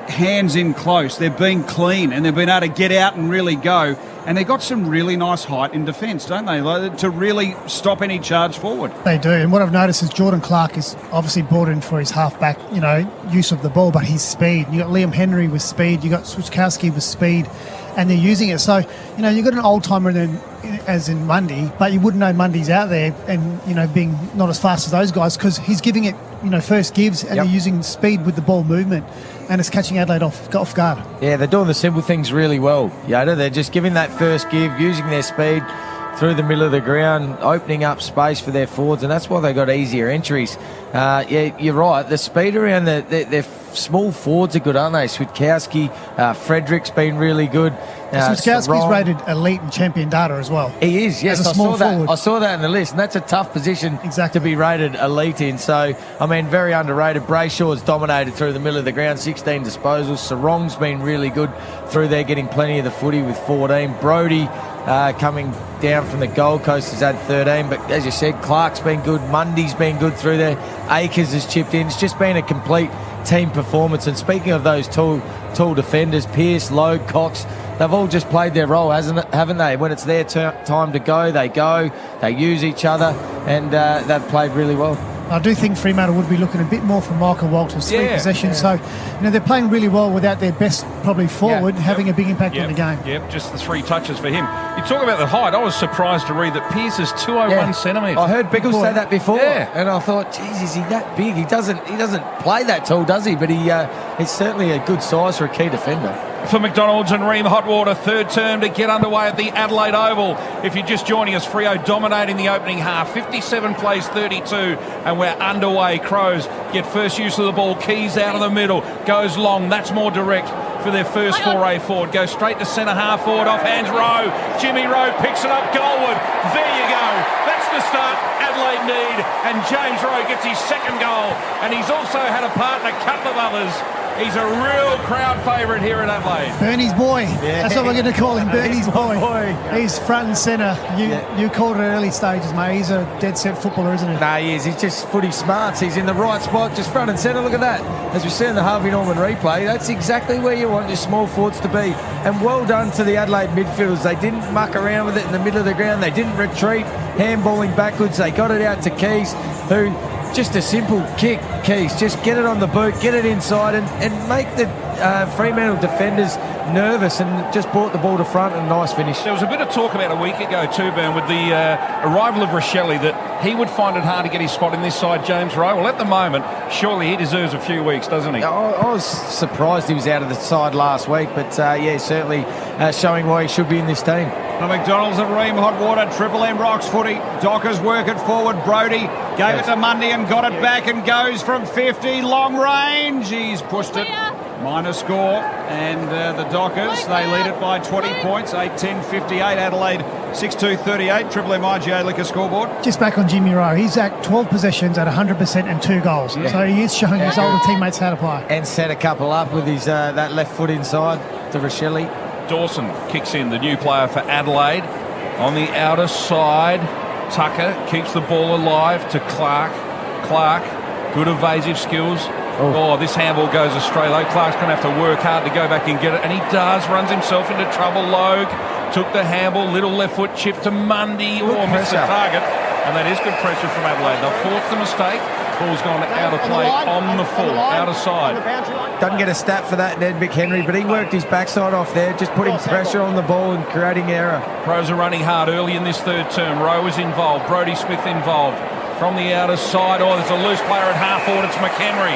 hands in close. They've been clean and they've been able to get out and really go. And they've got some really nice height in defence, don't they, to really stop any charge forward. They do. And what I've noticed is Jordan Clark is obviously brought in for his halfback, use of the ball, but his speed. You got Liam Henry with speed. You got Switkowski with speed, and they're using it. So, you've got an old-timer as in Mundy, but you wouldn't know Mundy's out there and, being not as fast as those guys because he's giving it, first gives, and they're using speed with the ball movement. And it's catching Adelaide off guard. Yeah, they're doing the simple things really well, Yoda. They're just giving that first give, using their speed through the middle of the ground, opening up space for their forwards, and that's why they got easier entries. You're right. The speed around their small forwards are good, aren't they? Switkowski, Frederick's been really good. Switkowski's rated elite in champion data as well. He is, yes. I saw that in the list, and that's a tough position to be rated elite in. So, very underrated. Brayshaw's dominated through the middle of the ground, 16 disposals. Sarong's been really good through there, getting plenty of the footy with 14. Brodie coming down from the Gold Coast has had 13, but as you said, Clark's been good. Mundy's been good through there. Akers has chipped in. It's just been a complete team performance. And speaking of those tall defenders, Pearce, Logue, Cox, they've all just played their role, haven't they? When it's their time to go, they use each other, and they've played really well. I do think Fremantle would be looking a bit more from Michael Walters, three possessions. So, they're playing really well without their best, probably forward, having a big impact on the game. Yep, just the 3 touches for him. You talk about the height. I was surprised to read that Pearce is 201 centimetres. I heard Bickle say that before, and I thought, geez, is he that big? He doesn't play that tall, does he? But he's certainly a good size for a key defender. For McDonald's and Ream Hot Water, third term to get underway at the Adelaide Oval. If you're just joining us, Freo dominating the opening half, 57 plays 32, and we're underway. Crows get first use of the ball. Keys out of the middle, goes long. That's more direct for their first foray forward. Goes straight to centre half forward, off hands Rowe. Jimmy Rowe picks it up goalward. There you go. That's the start Adelaide need, and James Rowe gets his second goal, and he's also had a part in a couple of others. He's a real crowd favourite here at Adelaide. Bernie's boy. Yeah. That's what we're going to call him, Bernie's boy. He's front and centre. You called it early stages, mate. He's a dead-set footballer, isn't he? No, he is. He's just footy smarts. He's in the right spot, just front and centre. Look at that. As we see in the Harvey Norman replay, that's exactly where you want your small forwards to be. And well done to the Adelaide midfielders. They didn't muck around with it in the middle of the ground. They didn't retreat, handballing backwards. They got it out to Keys, who... just a simple kick, Keys. Just get it on the boot, get it inside, and make the Fremantle defenders nervous, and just brought the ball to front, and a nice finish. There was a bit of talk about a week ago too, Bern, with the arrival of Rochelle, that he would find it hard to get his spot in this side, James Rowe. Well, at the moment, surely he deserves a few weeks, doesn't he? I was surprised he was out of the side last week, but certainly showing why he should be in this team. The McDonald's and Ream Hot Water, Triple M rocks footy. Dockers work it forward. Brodie gave it to Mundy and got it back and goes from 50. Long range. He's pushed it. Minor score. And the Dockers, they lead it by 20 points. 8-10-58. Adelaide 6-2-38. Triple M IGA Liquor scoreboard. Just back on Jimmy Rowe. He's at 12 possessions at 100% and 2 goals. Yeah. So he is showing his older teammates how to play. And set a couple up with his that left foot inside to Rochelle. Dawson kicks in, the new player for Adelaide. On the outer side, Tucker keeps the ball alive to Clark. Clark, good evasive skills. Oh, this handball goes astray. Clark's going to have to work hard to go back and get it, and he does, runs himself into trouble. Logue took the handball, little left foot chip to Mundy. Missed the target, and that is good pressure from Adelaide. They'll force the mistake. Ball's gone out of play on the full, outer side. Doesn't get a stat for that, Ned McHenry, but he worked his backside off there, just putting pressure on the ball and creating error. Pros are running hard early in this third term. Rowe is involved, Brodie Smith involved. From the outer side, there's a loose player at half forward, it's McHenry.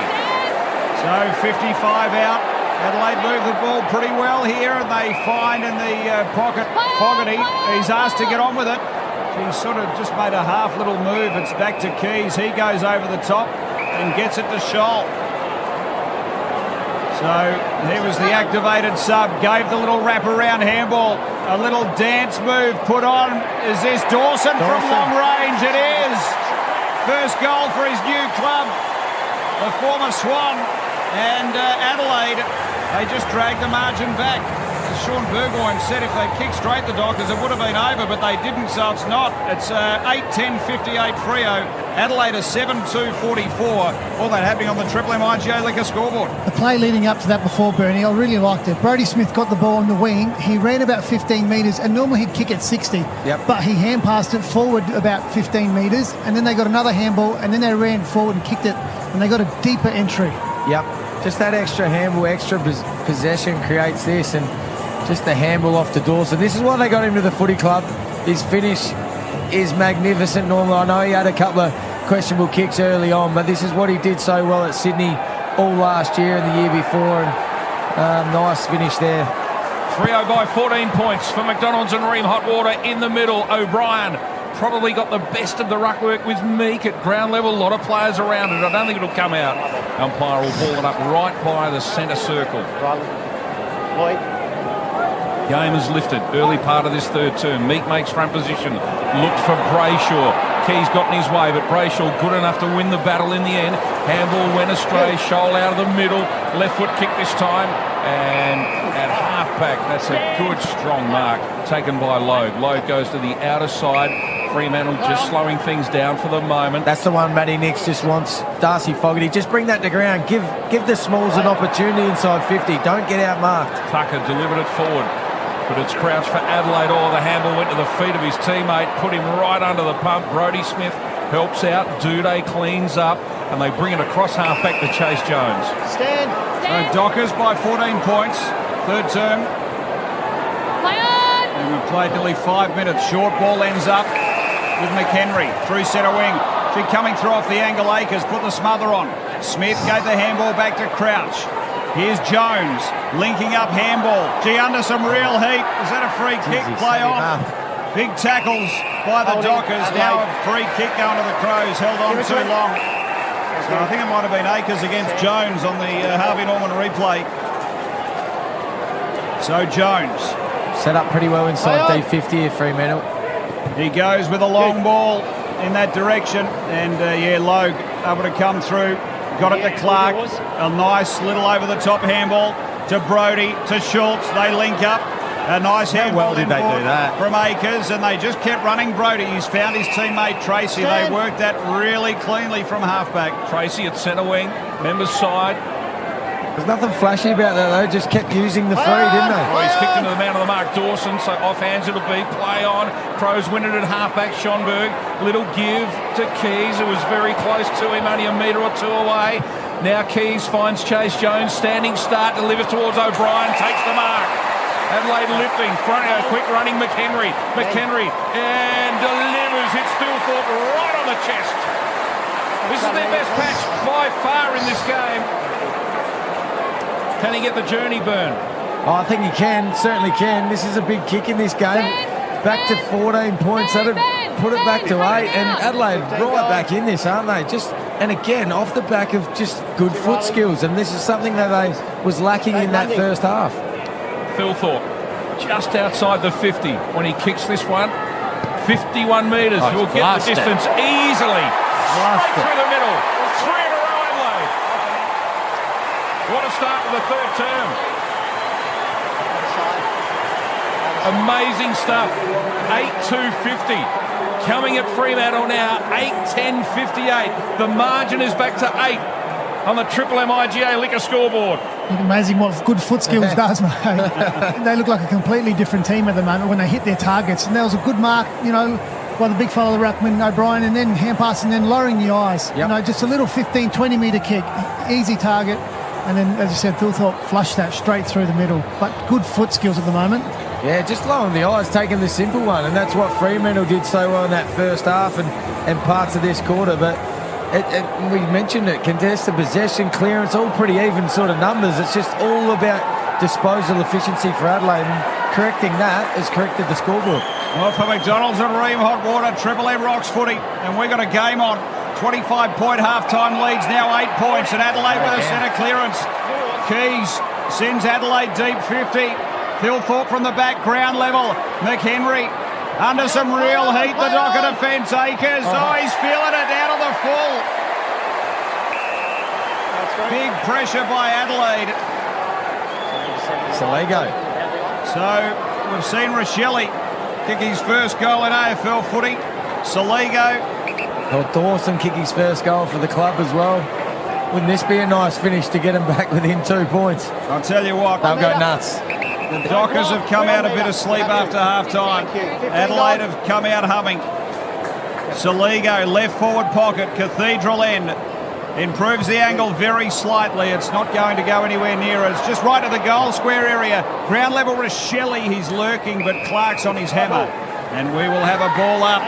So 55 out. Adelaide move the ball pretty well here, and they find in the pocket Fogarty. He's asked to get on with it. He sort of just made a half little move. It's back to Keys. He goes over the top and gets it to Scholl. So he was the activated sub, gave the little wrap-around handball. A little dance move put on. Is this Dawson from long range? It is. First goal for his new club, the former Swan. And Adelaide, they just dragged the margin back. As Sean Burgoyne said, if they'd kicked straight the Dockers, it would have been over, but they didn't, so it's not. It's 8-10-58 Freo. Adelaide is 7-2-44. All that happening on the Triple M IGA Liquor scoreboard. The play leading up to that before, Bernie, I really liked it. Brodie Smith got the ball on the wing. He ran about 15 metres, and normally he'd kick it 60. Yep. But he hand-passed it forward about 15 metres, and then they got another handball, and then they ran forward and kicked it, and they got a deeper entry. Yep. Just that extra handball, extra possession creates this, and just the handball off to Dawson. This is why they got him to the footy club. His finish is magnificent normally. I know he had a couple of questionable kicks early on, but this is what he did so well at Sydney all last year and the year before, and nice finish there. Freo by 14 points for McDonald's and Ream Hot Water in the middle. O'Brien probably got the best of the ruck work with Meek at ground level. A lot of players around it. I don't think it'll come out. Umpire will ball it up right by the centre circle. Game is lifted. Early part of this third term. Meek makes front position. Looked for Brayshaw. Key's got in his way, but Brayshaw good enough to win the battle in the end. Handball went astray. Scholl out of the middle. Left foot kick this time. And at half-back, that's a good, strong mark taken by Logue. Logue goes to the outer side. Fremantle just slowing things down for the moment. That's the one Matty Nix just wants. Darcy Fogarty, just bring that to ground. Give the Smalls an opportunity inside 50. Don't get outmarked. Tucker delivered it forward, but it's crouched for Adelaide. Oh, the handball went to the feet of his teammate, put him right under the pump. Brodie Smith helps out. Duday cleans up, and they bring it across half-back to Chase Jones. Stand. So Dockers by 14 points. Third term. And we've played nearly 5 minutes. Short ball ends up with McHenry through centre wing. She coming through off the angle. Akers put the smother on. Smith gave the handball back to Crouch. Here's Jones linking up handball. Gee, under some real heat. Is that a free kick? Play on. Big tackles by the Dockers. Now a free kick going to the Crows. Held on too long. So I think it might have been Akers against Jones on the Harvey Norman replay. So Jones. Set up pretty well inside D50 at Fremantle. He goes with a long ball in that direction, and Logue able to come through. Got it to Clark. A nice little over-the-top handball to Brodie, to Schultz. They link up. A nice handball did they do that? From Akers, and they just kept running Brodie. He's found his teammate Tracy. They worked that really cleanly from halfback. Tracy at centre wing, members side. There's nothing flashy about that, though. Just kept using the free, didn't they? Well, he's kicked into the man of the mark, Dawson, so off hands it'll be. Play on. Crows win it at halfback, Schonberg. Little give to Keys, who was very close to him, only a metre or two away. Now Keys finds Chase Jones, standing start, delivers towards O'Brien, takes the mark. Adelaide lifting, quick running McHenry. McHenry, and delivers, hits Thilthorpe right on the chest. This is their best patch by far in this game. Can he get the journey burn? Oh, I think he can, certainly can. This is a big kick in this game. Back to 14 points. That'd put it back to 8. And Adelaide right back in this, aren't they? And again, off the back of just good foot skills. And this is something that they was lacking in that first half. Thilthorpe just outside the 50 when he kicks this one. 51 metres. He'll get the distance easily. Straight through the middle. 3 in a row, Adelaide. What a start to the third term. Amazing stuff. 8-2-50. Coming at Fremantle now. 8-10-58. The margin is back to 8 on the Triple M IGA Liquor scoreboard. Amazing what good foot skills does, mate. They look like a completely different team at the moment when they hit their targets. And that was a good mark, by the big fellow, the ruckman, O'Brien, and then hand pass and then lowering the eyes. Yep. Just a little 15, 20-metre kick. Easy target. And then, as you said, Thilthorpe flushed that straight through the middle. But good foot skills at the moment. Yeah, just lowering the eyes, taking the simple one. And that's what Fremantle did so well in that first half and parts of this quarter. But we mentioned it, contested possession, clearance, all pretty even sort of numbers. It's just all about disposal efficiency for Adelaide. And correcting that has corrected the scoreboard. Well, for McDonald's and Ream Hot Water, Triple M rocks footy, and we've got a game on. 25-point half-time leads, now 8 points, and Adelaide with a centre clearance. Keys sends Adelaide deep 50. Thilthorpe from the back, ground level. McHenry under some real heat. The Docker defence, Akers. Oh, he's feeling it down to the full. Big pressure by Adelaide. Soligo. So we've seen Rochelle kick his first goal in AFL footy. Soligo. Well, Dawson kick his first goal for the club as well. Wouldn't this be a nice finish to get him back within 2 points? I'll tell you what. They'll go nuts. The Dockers have come out a bit of sleep after half-time. Adelaide have come out humming. Soligo, left forward pocket, Cathedral end. Improves the angle very slightly. It's not going to go anywhere near it. It's just right at the goal square area. Ground level Rochelle, he's lurking, but Clark's on his hammer. And we will have a ball up.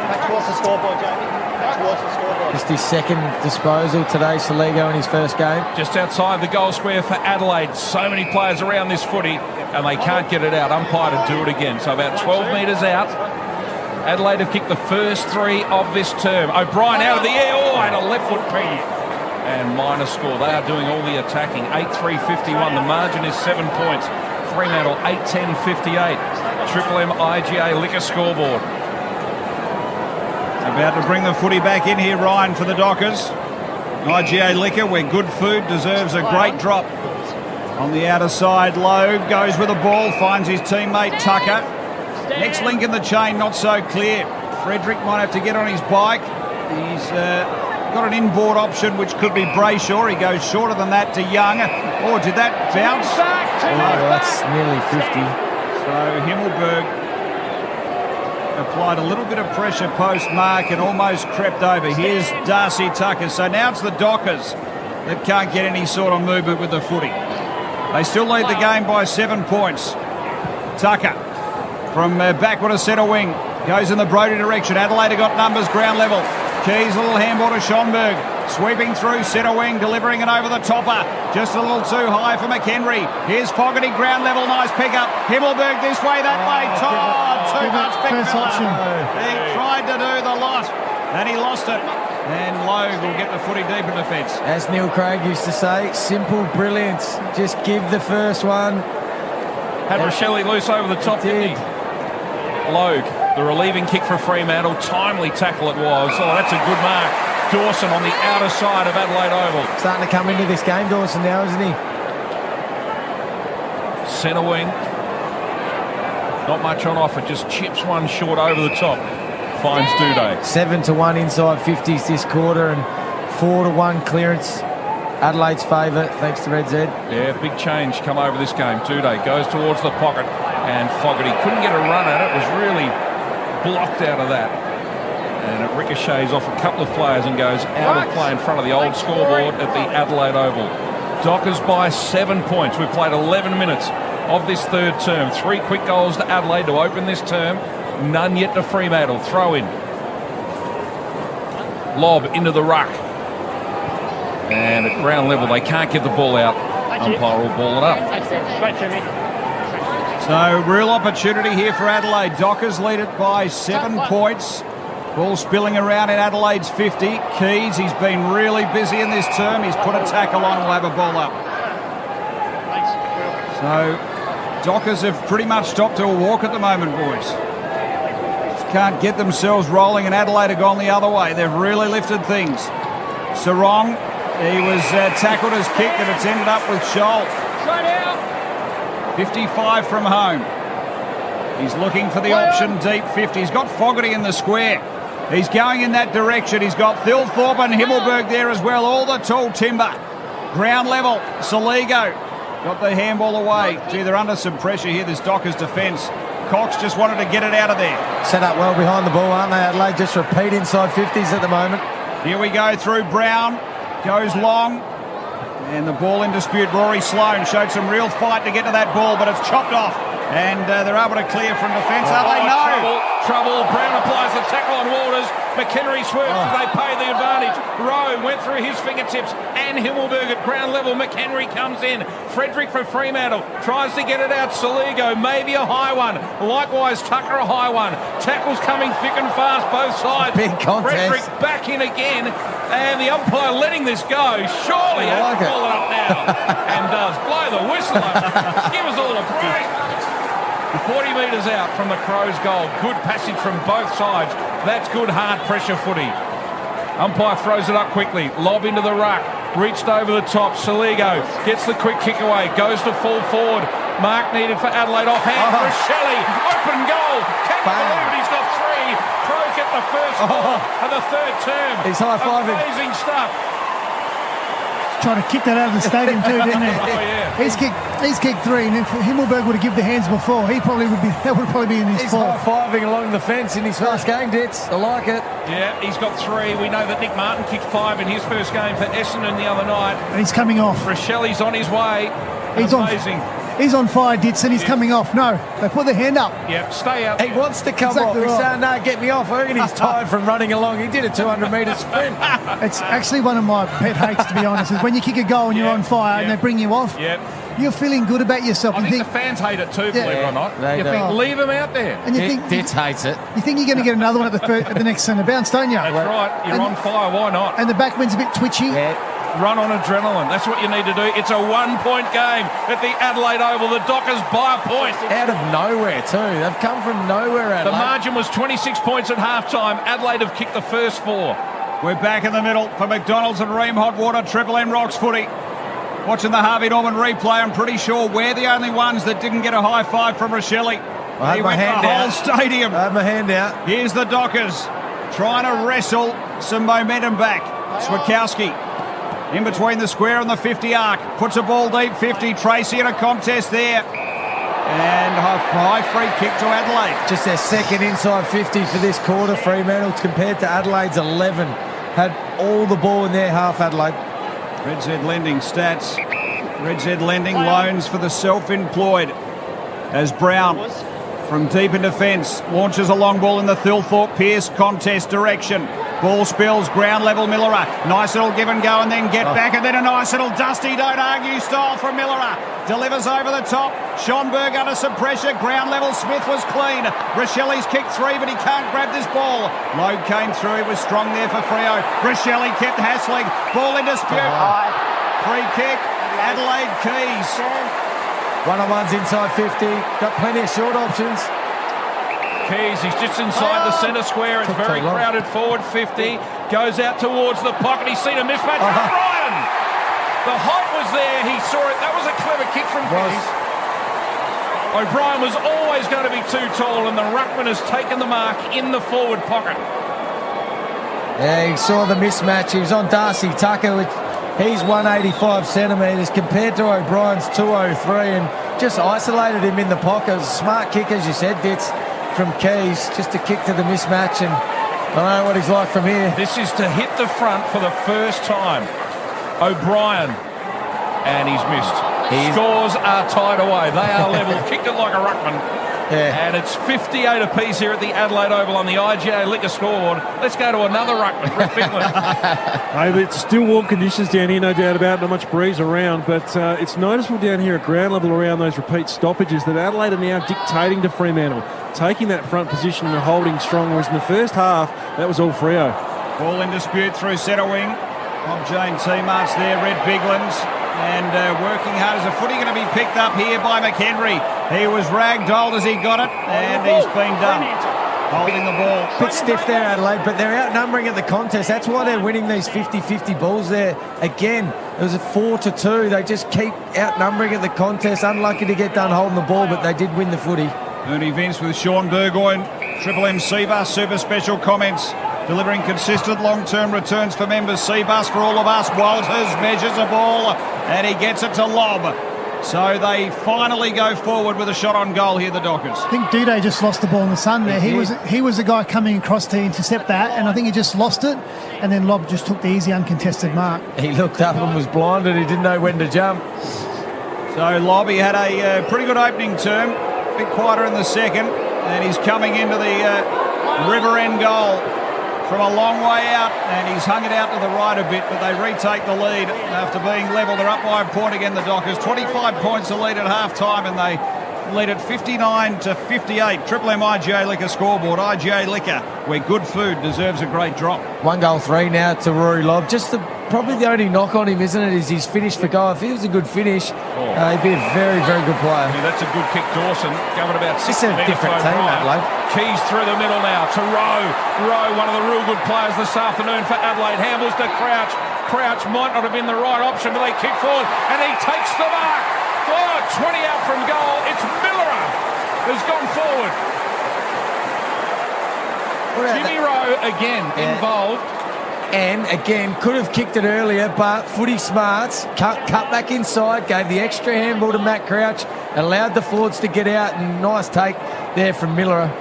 Back towards the scoreboard, Jamie. Back towards the scoreboard. Just his second disposal today, Soligo, in his first game. Just outside the goal square for Adelaide. So many players around this footy, and they can't get it out. Umpire to do it again. So about 12 metres out. Adelaide have kicked the first 3 of this term. O'Brien out of the air. Oh, and a left foot ping. And minor score. They are doing all the attacking. 8-3-51. The margin is 7 points. Fremantle 8-10-58. Triple M IGA Liquor scoreboard. About to bring the footy back in here, Ryan, for the Dockers. IGA Liquor, where good food deserves a great drop. On the outer side, Logue goes with the ball, finds his teammate Tucker. Next link in the chain, not so clear. Frederick might have to get on his bike. He's got an inboard option, which could be Brayshaw. He goes shorter than that to Young. Oh, did that bounce? Oh, that's nearly 50. So Himmelberg applied a little bit of pressure post-mark and almost crept over. Here's Darcy Tucker. So now it's the Dockers that can't get any sort of movement with the footy. They still lead the game by 7 points. Tucker from backward to centre wing. Goes in the Brodie direction. Adelaide have got numbers ground level. Keys, a little handball to Schonberg. Sweeping through centre wing, delivering it over the topper. Just a little too high for McHenry. Here's Fogarty, ground level, nice pick-up. Himmelberg this way, that way. Too much big fella. He tried to do the lot, and he lost it. And Logue will get the footy deep in defence. As Neil Craig used to say, simple brilliance. Just give the first one. Had Rochelle loose over the top, didn't he? Logue, the relieving kick for Fremantle. Timely tackle it was. Oh, that's a good mark. Dawson on the outer side of Adelaide Oval. Starting to come into this game, Dawson, now, isn't he? Centre wing. Not much on offer, just chips one short over the top. Finds Duday. 7-1 inside 50s this quarter and 4-1 clearance. Adelaide's favourite, thanks to Red Z. Yeah, big change come over this game. Duday goes towards the pocket and Fogarty couldn't get a run at it. Was really blocked out of that. And it ricochets off a couple of players and goes out of play in front of the old scoreboard at the Adelaide Oval. Dockers by 7 points. We've played 11 minutes of this third term. 3 quick goals to Adelaide to open this term. None yet to Fremantle. Throw in. Lob into the ruck. And at ground level, they can't get the ball out. Umpire will ball it up. So, real opportunity here for Adelaide. Dockers lead it by 7 points. Ball spilling around in Adelaide's 50. Keys, he's been really busy in this term. He's put a tackle on, will have a ball up. So, Dockers have pretty much stopped to a walk at the moment, boys. Just can't get themselves rolling, and Adelaide have gone the other way. They've really lifted things. Sarong, he was tackled as kicked, and it's ended up with Scholl. 55 from home. He's looking for the option deep 50. He's got Fogarty in the square. He's going in that direction. He's got Thilthorpe and Himmelberg there as well. All the tall timber. Ground level. Soligo got the handball away. Gee, they're under some pressure here, this Dockers defence. Cox just wanted to get it out of there. Set up well behind the ball, aren't they, Adelaide? Just repeat inside 50s at the moment. Here we go through Brown. Goes long. And the ball in dispute. Rory Sloane showed some real fight to get to that ball, but it's chopped off. And they're able to clear from defence, are they? No. Trouble. Brown applies the tackle on waters. McHenry swerves as they pay the advantage. Rowe went through his fingertips and Himmelberg at ground level. McHenry comes in. Frederick for Fremantle tries to get it out. Saligo, maybe a high one. Likewise, Tucker a high one. Tackles coming thick and fast, both sides. Big contest. Frederick back in again. And the umpire letting this go. Surely has to call it up now. And does. Blow the whistle up. Give us all a break. 40 metres out from the Crows' goal. Good passage from both sides. That's good hard pressure footy. Umpire throws it up quickly. Lob into the ruck. Reached over the top. Saligo gets the quick kick away. Goes to full forward. Mark needed for Adelaide. Offhand for Shelley. Open goal. Can you believe it? He's got three. Crows get the first goal and the third term. He's high-fiving. Amazing stuff. Trying to kick that out of the stadium too, didn't he? Oh, yeah. He's kicked three, and if Himmelberg would have given the hands before, that would probably be in his fourth. He's high-fiving along the fence in his first game, Dits. I like it. Yeah, he's got three. We know that Nick Martin kicked 5 in his first game for Essendon the other night. And he's coming off. Rochelle's on his way. He's amazing. He's on fire, Dits, and he's coming off. No, they put their hand up. Yep, stay out. He wants to come off. He's saying, no, get me off. I reckon he's tired from running along. He did a 200-metre sprint. It's actually one of my pet hates, to be honest, is when you kick a goal and you're on fire and they bring you off. Yep. You're feeling good about yourself. I you think the fans hate it too, believe it or not. They you do. think, leave him out there. And you think Dits hates it. You think you're going to get another one at the next centre bounce, don't you? That's right. You're on fire. Why not? And the backman's a bit twitchy. Yeah. Run on adrenaline. That's what you need to do. It's a 1-point game at the Adelaide Oval. The Dockers by a point. Out of nowhere too. They've come from nowhere, Adelaide. The margin was 26 points at half-time. Adelaide have kicked the first 4. We're back in the middle for McDonald's and Ream Hot Water. Triple M Rocks footy. Watching the Harvey Norman replay, I'm pretty sure we're the only ones that didn't get a high five from Rochelle. He went the whole stadium. I had my hand out. Here's the Dockers trying to wrestle some momentum back. Swakowski in between the square and the 50 arc. Puts a ball deep, 50. Tracy in a contest there. And a high free kick to Adelaide. Just their second inside 50 for this quarter, Fremantle, compared to Adelaide's 11. Had all the ball in their half, Adelaide. Red Z Lending stats. Red Z Lending loans for the self-employed. As Brown from deep in defence launches a long ball in the Thilthorpe Pearce contest direction. Ball spills, ground level Millerer. Nice little give and go and then get back, and then a nice little dusty, don't argue style from Millerer. Delivers over the top. Schonberg under some pressure. Ground level Smith was clean. Rochelle's kicked 3, but he can't grab this ball. Load came through. He was strong there for Freo. Rochelle kept hassling. Ball in dispute. Free kick. Adelaide Keys. One-on-ones inside 50. Got plenty of short options. Keys, he's just inside the centre square. It's very crowded forward 50. Goes out towards the pocket. He's seen a mismatch. O'Brien! The height was there. He saw it. That was a clever kick from Keys. O'Brien was always going to be too tall, and the ruckman has taken the mark in the forward pocket. Yeah, he saw the mismatch. He was on Darcy Tucker, which he's 185 centimetres compared to O'Brien's 203, and just isolated him in the pocket. It was a smart kick, as you said, Dits, from Keys, just to kick to the mismatch, and I don't know what he's like from here. This is to hit the front for the first time. O'Brien, and he's missed. Scores are tied away. They are level. Kicked it like a ruckman. Yeah. And it's 58 apiece here at the Adelaide Oval on the IGA Liquor scoreboard. Let's go to another ruckman, Brett Bicklin. It's still warm conditions down here, no doubt about it. Not much breeze around, but it's noticeable down here at ground level around those repeat stoppages that Adelaide are now dictating to Fremantle, taking that front position and holding strong, whereas in the first half, that was all Freo. Ball in dispute through centre wing. Bob Jane T-Marts there, Red Biglands. And working hard as a footy, going to be picked up here by McHenry. He was ragdolled as he got it, and he's been done. Holding the ball. Bit stiff there, Adelaide, but they're outnumbering at the contest. That's why they're winning these 50-50 balls there. Again, it was a 4-2. They just keep outnumbering at the contest. Unlucky to get done holding the ball, but they did win the footy. Ernie Vince with Sean Burgoyne. Triple M C-Bus, super special comments. Delivering consistent long-term returns for members. C-Bus for all of us. Walters measures a ball and he gets it to lob. So they finally go forward with a shot on goal here, the Dockers. I think Duday just lost the ball in the sun there. He was the guy coming across to intercept that, and I think he just lost it, and then Lob just took the easy uncontested mark. He looked up and was blinded. He didn't know when to jump. So Lob, he had a pretty good opening term. A bit quieter in the second, and he's coming into the River end goal from a long way out, and he's hung it out to the right a bit, but they retake the lead after being level. They're up by a point again, the Dockers. 25 points the lead at half-time, and they lead at 59 to 58. Triple M IGA Liquor scoreboard. IGA Liquor, where good food deserves a great drop. 1-3 now to Rory Lobb. Probably the only knock on him, isn't it, is his finish for goal. If he was a good finish, he'd be a very, very good player. Yeah, that's a good kick, Dawson. Going about 6 It's a different team, Adelaide. Keys through the middle now to Rowe. Rowe, one of the real good players this afternoon for Adelaide. Handles to Crouch. Crouch might not have been the right option, but they kick forward, and he takes the mark. 20 out from goal. It's Miller who's gone forward. Jimmy Rowe again involved. And again, could have kicked it earlier, but footy smarts, cut back inside, gave the extra handball to Matt Crouch, allowed the forwards to get out, and nice take there from Miller.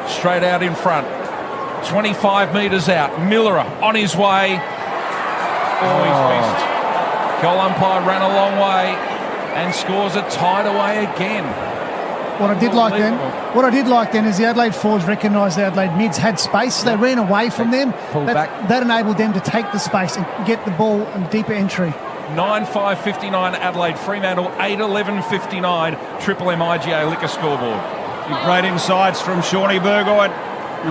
Straight out in front. 25 metres out. Miller on his way. He's missed. Goal umpire ran a long way and scores a tied away again. What I did like then is the Adelaide forwards recognised the Adelaide mids had space. They ran away from them. That enabled them to take the space and get the ball and deeper entry. 9-5-59 Adelaide Fremantle, 8-11-59 Triple M IGA Liquor scoreboard. Great insights from Shawnee Burgoyne,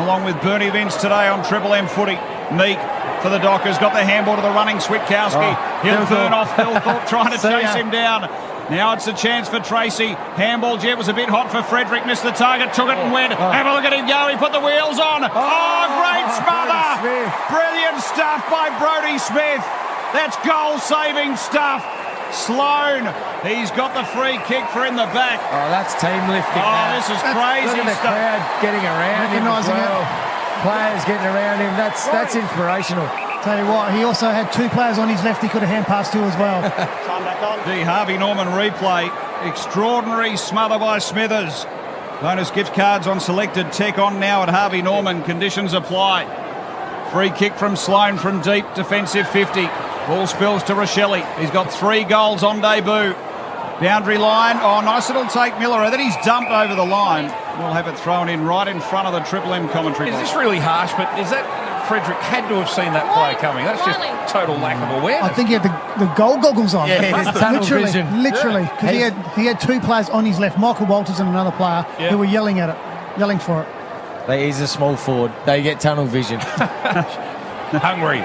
along with Bernie Vince today on Triple M footy. Meek for the Dockers, got the handball to the running Switkowski. He'll burn off Philthorpe, trying to chase him down. Now it's a chance for Tracy. Handball jet was a bit hot for Frederick. Missed the target, took it and went. Have a look at him go. He put the wheels on. Great smother. Brilliant stuff by Brodie Smith. That's goal-saving stuff. Sloan, he's got the free kick for in the back. That's team lifting. This is crazy Look at the stuff. crowd getting around him as well. Players getting around him. That's inspirational. Tell you what, he also had 2 players on his left he could have hand passed to as well. The Harvey Norman replay. Extraordinary smother by Smithers. Bonus gift cards on selected tech on now at Harvey Norman. Conditions apply. Free kick from Sloan from deep, defensive 50. Ball spills to Rochelle. He's got 3 goals on debut. Boundary line. Nice little take, Miller. Then he's dumped over the line. We'll have it thrown in right in front of the Triple M commentary. Is this really harsh, but is that Frederick had to have seen that play coming? That's just total lack of awareness. I think he had the goal goggles on. Yeah, tunnel vision. Literally. Because he had 2 players on his left, Michael Walters and another player, who were yelling for it. He's a small forward. They get tunnel vision. Hungry.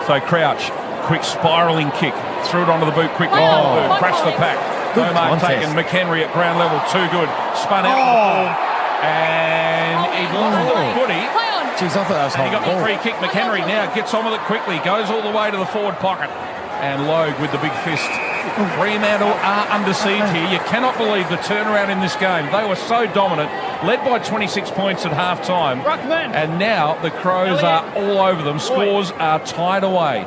So Crouch, quick spiralling kick. Threw it onto the boot quickly. Crashed the pack. Good Omar contest. taken. McHenry at ground level. Too good. Spun out. And he lost the footy. Jeez, I thought that was and he got the free kick. McHenry now gets on with it quickly. Goes all the way to the forward pocket. And Logue with the big fist. Fremantle are under siege here. You cannot believe the turnaround in this game. They were so dominant. Led by 26 points at half-time. And now the Crows are all over them. Scores are tied away.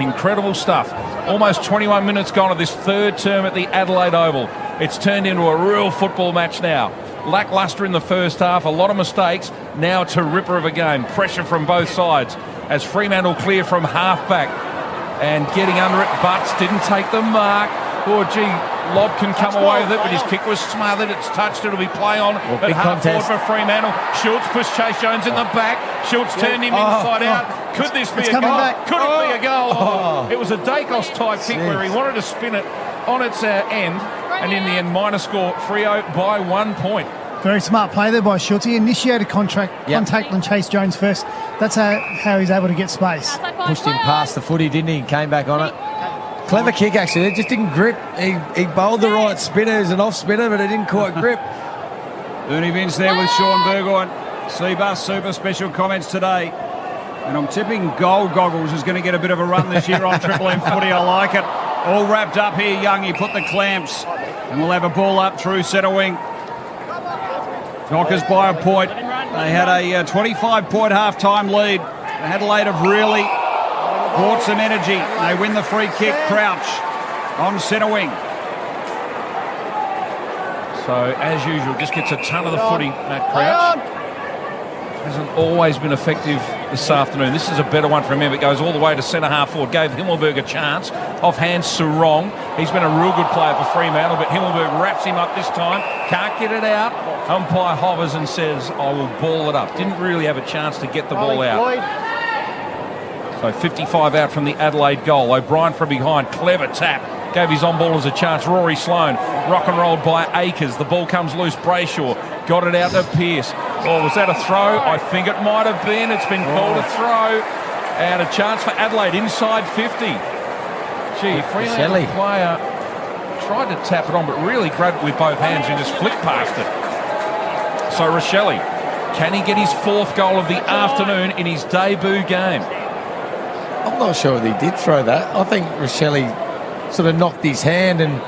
Incredible stuff. Almost 21 minutes gone of this third term at the Adelaide Oval. It's turned into a real football match now. Lacklustre in the first half, a lot of mistakes. Now it's a ripper of a game. Pressure from both sides as Fremantle clear from half-back. And getting under it, Butts didn't take the mark. Lobb can come away with it, but his kick was smothered. It's touched. It'll be play on at half forward for Fremantle. Schultz pushed Chase Jones in the back. Schultz turned him inside out. Could this be a goal? Could it be a goal? It was a Dacos type kick where he wanted to spin it on its end, and in the end, minor score, Freo by 1 point. Very smart play there by Schultz. He initiated contact on Chase Jones first. That's how he's able to get space. Pushed him past the footy, didn't he? Came back on it. Clever kick, actually. It just didn't grip. He bowled the right spinner as an off spinner, but it didn't quite grip. Bernie Vince there with Sean Burgoyne. Seabus super special comments today. And I'm tipping Gold Goggles is going to get a bit of a run this year on Triple M footy. I like it. All wrapped up here, Young. He put the clamps. And we'll have a ball up through centre wing. Dockers by a point. They had a 25-point half-time lead. Adelaide have really brought some energy. They win the free kick. Crouch on centre wing. So, as usual, just gets a ton of the footy, Matt Crouch. hasn't always been effective this afternoon. This is a better one from him. It goes all the way to centre half forward. Gave Himmelberg a chance. Offhand, Sarong. He's been a real good player for Fremantle, but Himmelberg wraps him up this time. Can't get it out. Umpire hovers and says, I will ball it up. Didn't really have a chance to get the ball out. So 55 out from the Adelaide goal. O'Brien from behind. Clever tap. Gave his on-ballers a chance. Rory Sloane. Rock and rolled by Akers. The ball comes loose. Brayshaw got it out to Pearce. Oh, was that a throw? I think it might have been. It's been called a throw. And a chance for Adelaide inside 50. Gee, Fremantle player tried to tap it on, but really grabbed it with both hands and just flicked past it. So Rochelle, can he get his 4th goal of the afternoon in his debut game? I'm not sure that he did throw that. I think Rochelle sort of knocked his hand and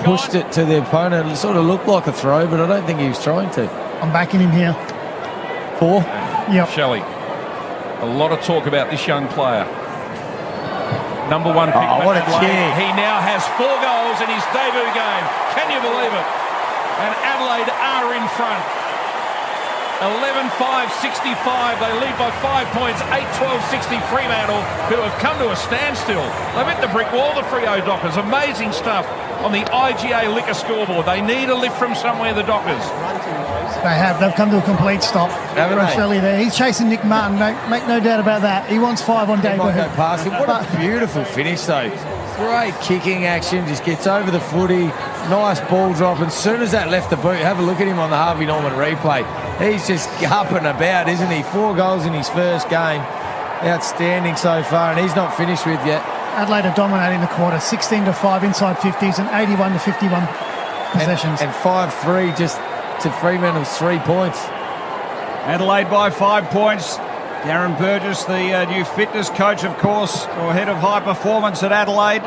pushed it to the opponent. It sort of looked like a throw, but I don't think he was trying to. I'm backing him here. 4? Yep. Shelley. A lot of talk about this young player. Number 1 pick. Oh, what a kick. He now has 4 goals in his debut game. Can you believe it? And Adelaide are in front. 11-5-65. They lead by 5 points. 8-12-60 Fremantle, who have come to a standstill. They've hit the brick wall, the Freo Dockers. Amazing stuff on the IGA Liquor scoreboard. They need a lift from somewhere, the Dockers. They have. They've come to a complete stop. Rochelle there. He's chasing Nick Martin. Make no doubt about that. He wants 5 on debut. Might go past him. What a beautiful finish, though. Great kicking action. Just gets over the footy. Nice ball drop. And as soon as that left the boot, have a look at him on the Harvey Norman replay. He's just up and about, isn't he? 4 goals in his first game. Outstanding so far, and he's not finished with yet. Adelaide are dominating the quarter. 16-5 inside 50s and 81-51 possessions. And 5-3 just to Fremantle's 3 points. Adelaide by 5 points. Darren Burgess, the new fitness coach, of course, or head of high performance at Adelaide.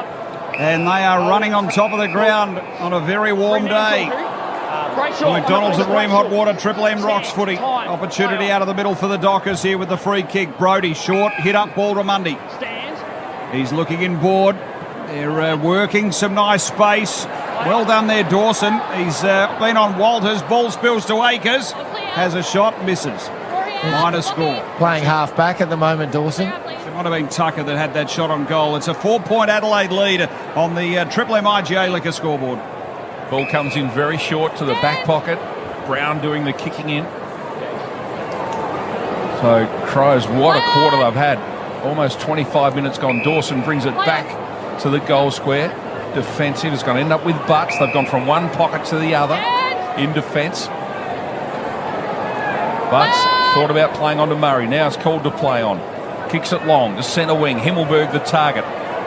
And they are running on top of the ground on a very warm day. McDonald's at Ream Hot Water, Triple M rocks footy. Opportunity out of the middle for the Dockers here with the free kick. Brody, short, hit up ball to Mundy. He's looking inboard. They're working some nice space. Well done there, Dawson. He's been on Walters. Ball spills to Akers. Has a shot, misses. Minor score. Playing half back at the moment, Dawson. It might have been Tucker that had that shot on goal. It's a 4-point Adelaide lead on the Triple M IGA Liquor scoreboard. Ball comes in very short to the back pocket. Brown doing the kicking in. So Crows, what a quarter they've had. Almost 25 minutes gone. Dawson brings it back to the goal square. Defensive. It's going to end up with Butts. They've gone from one pocket to the other in defence. Butts thought about playing on to Murray. Now it's called to play on. Kicks it long to centre wing. Himmelberg the target.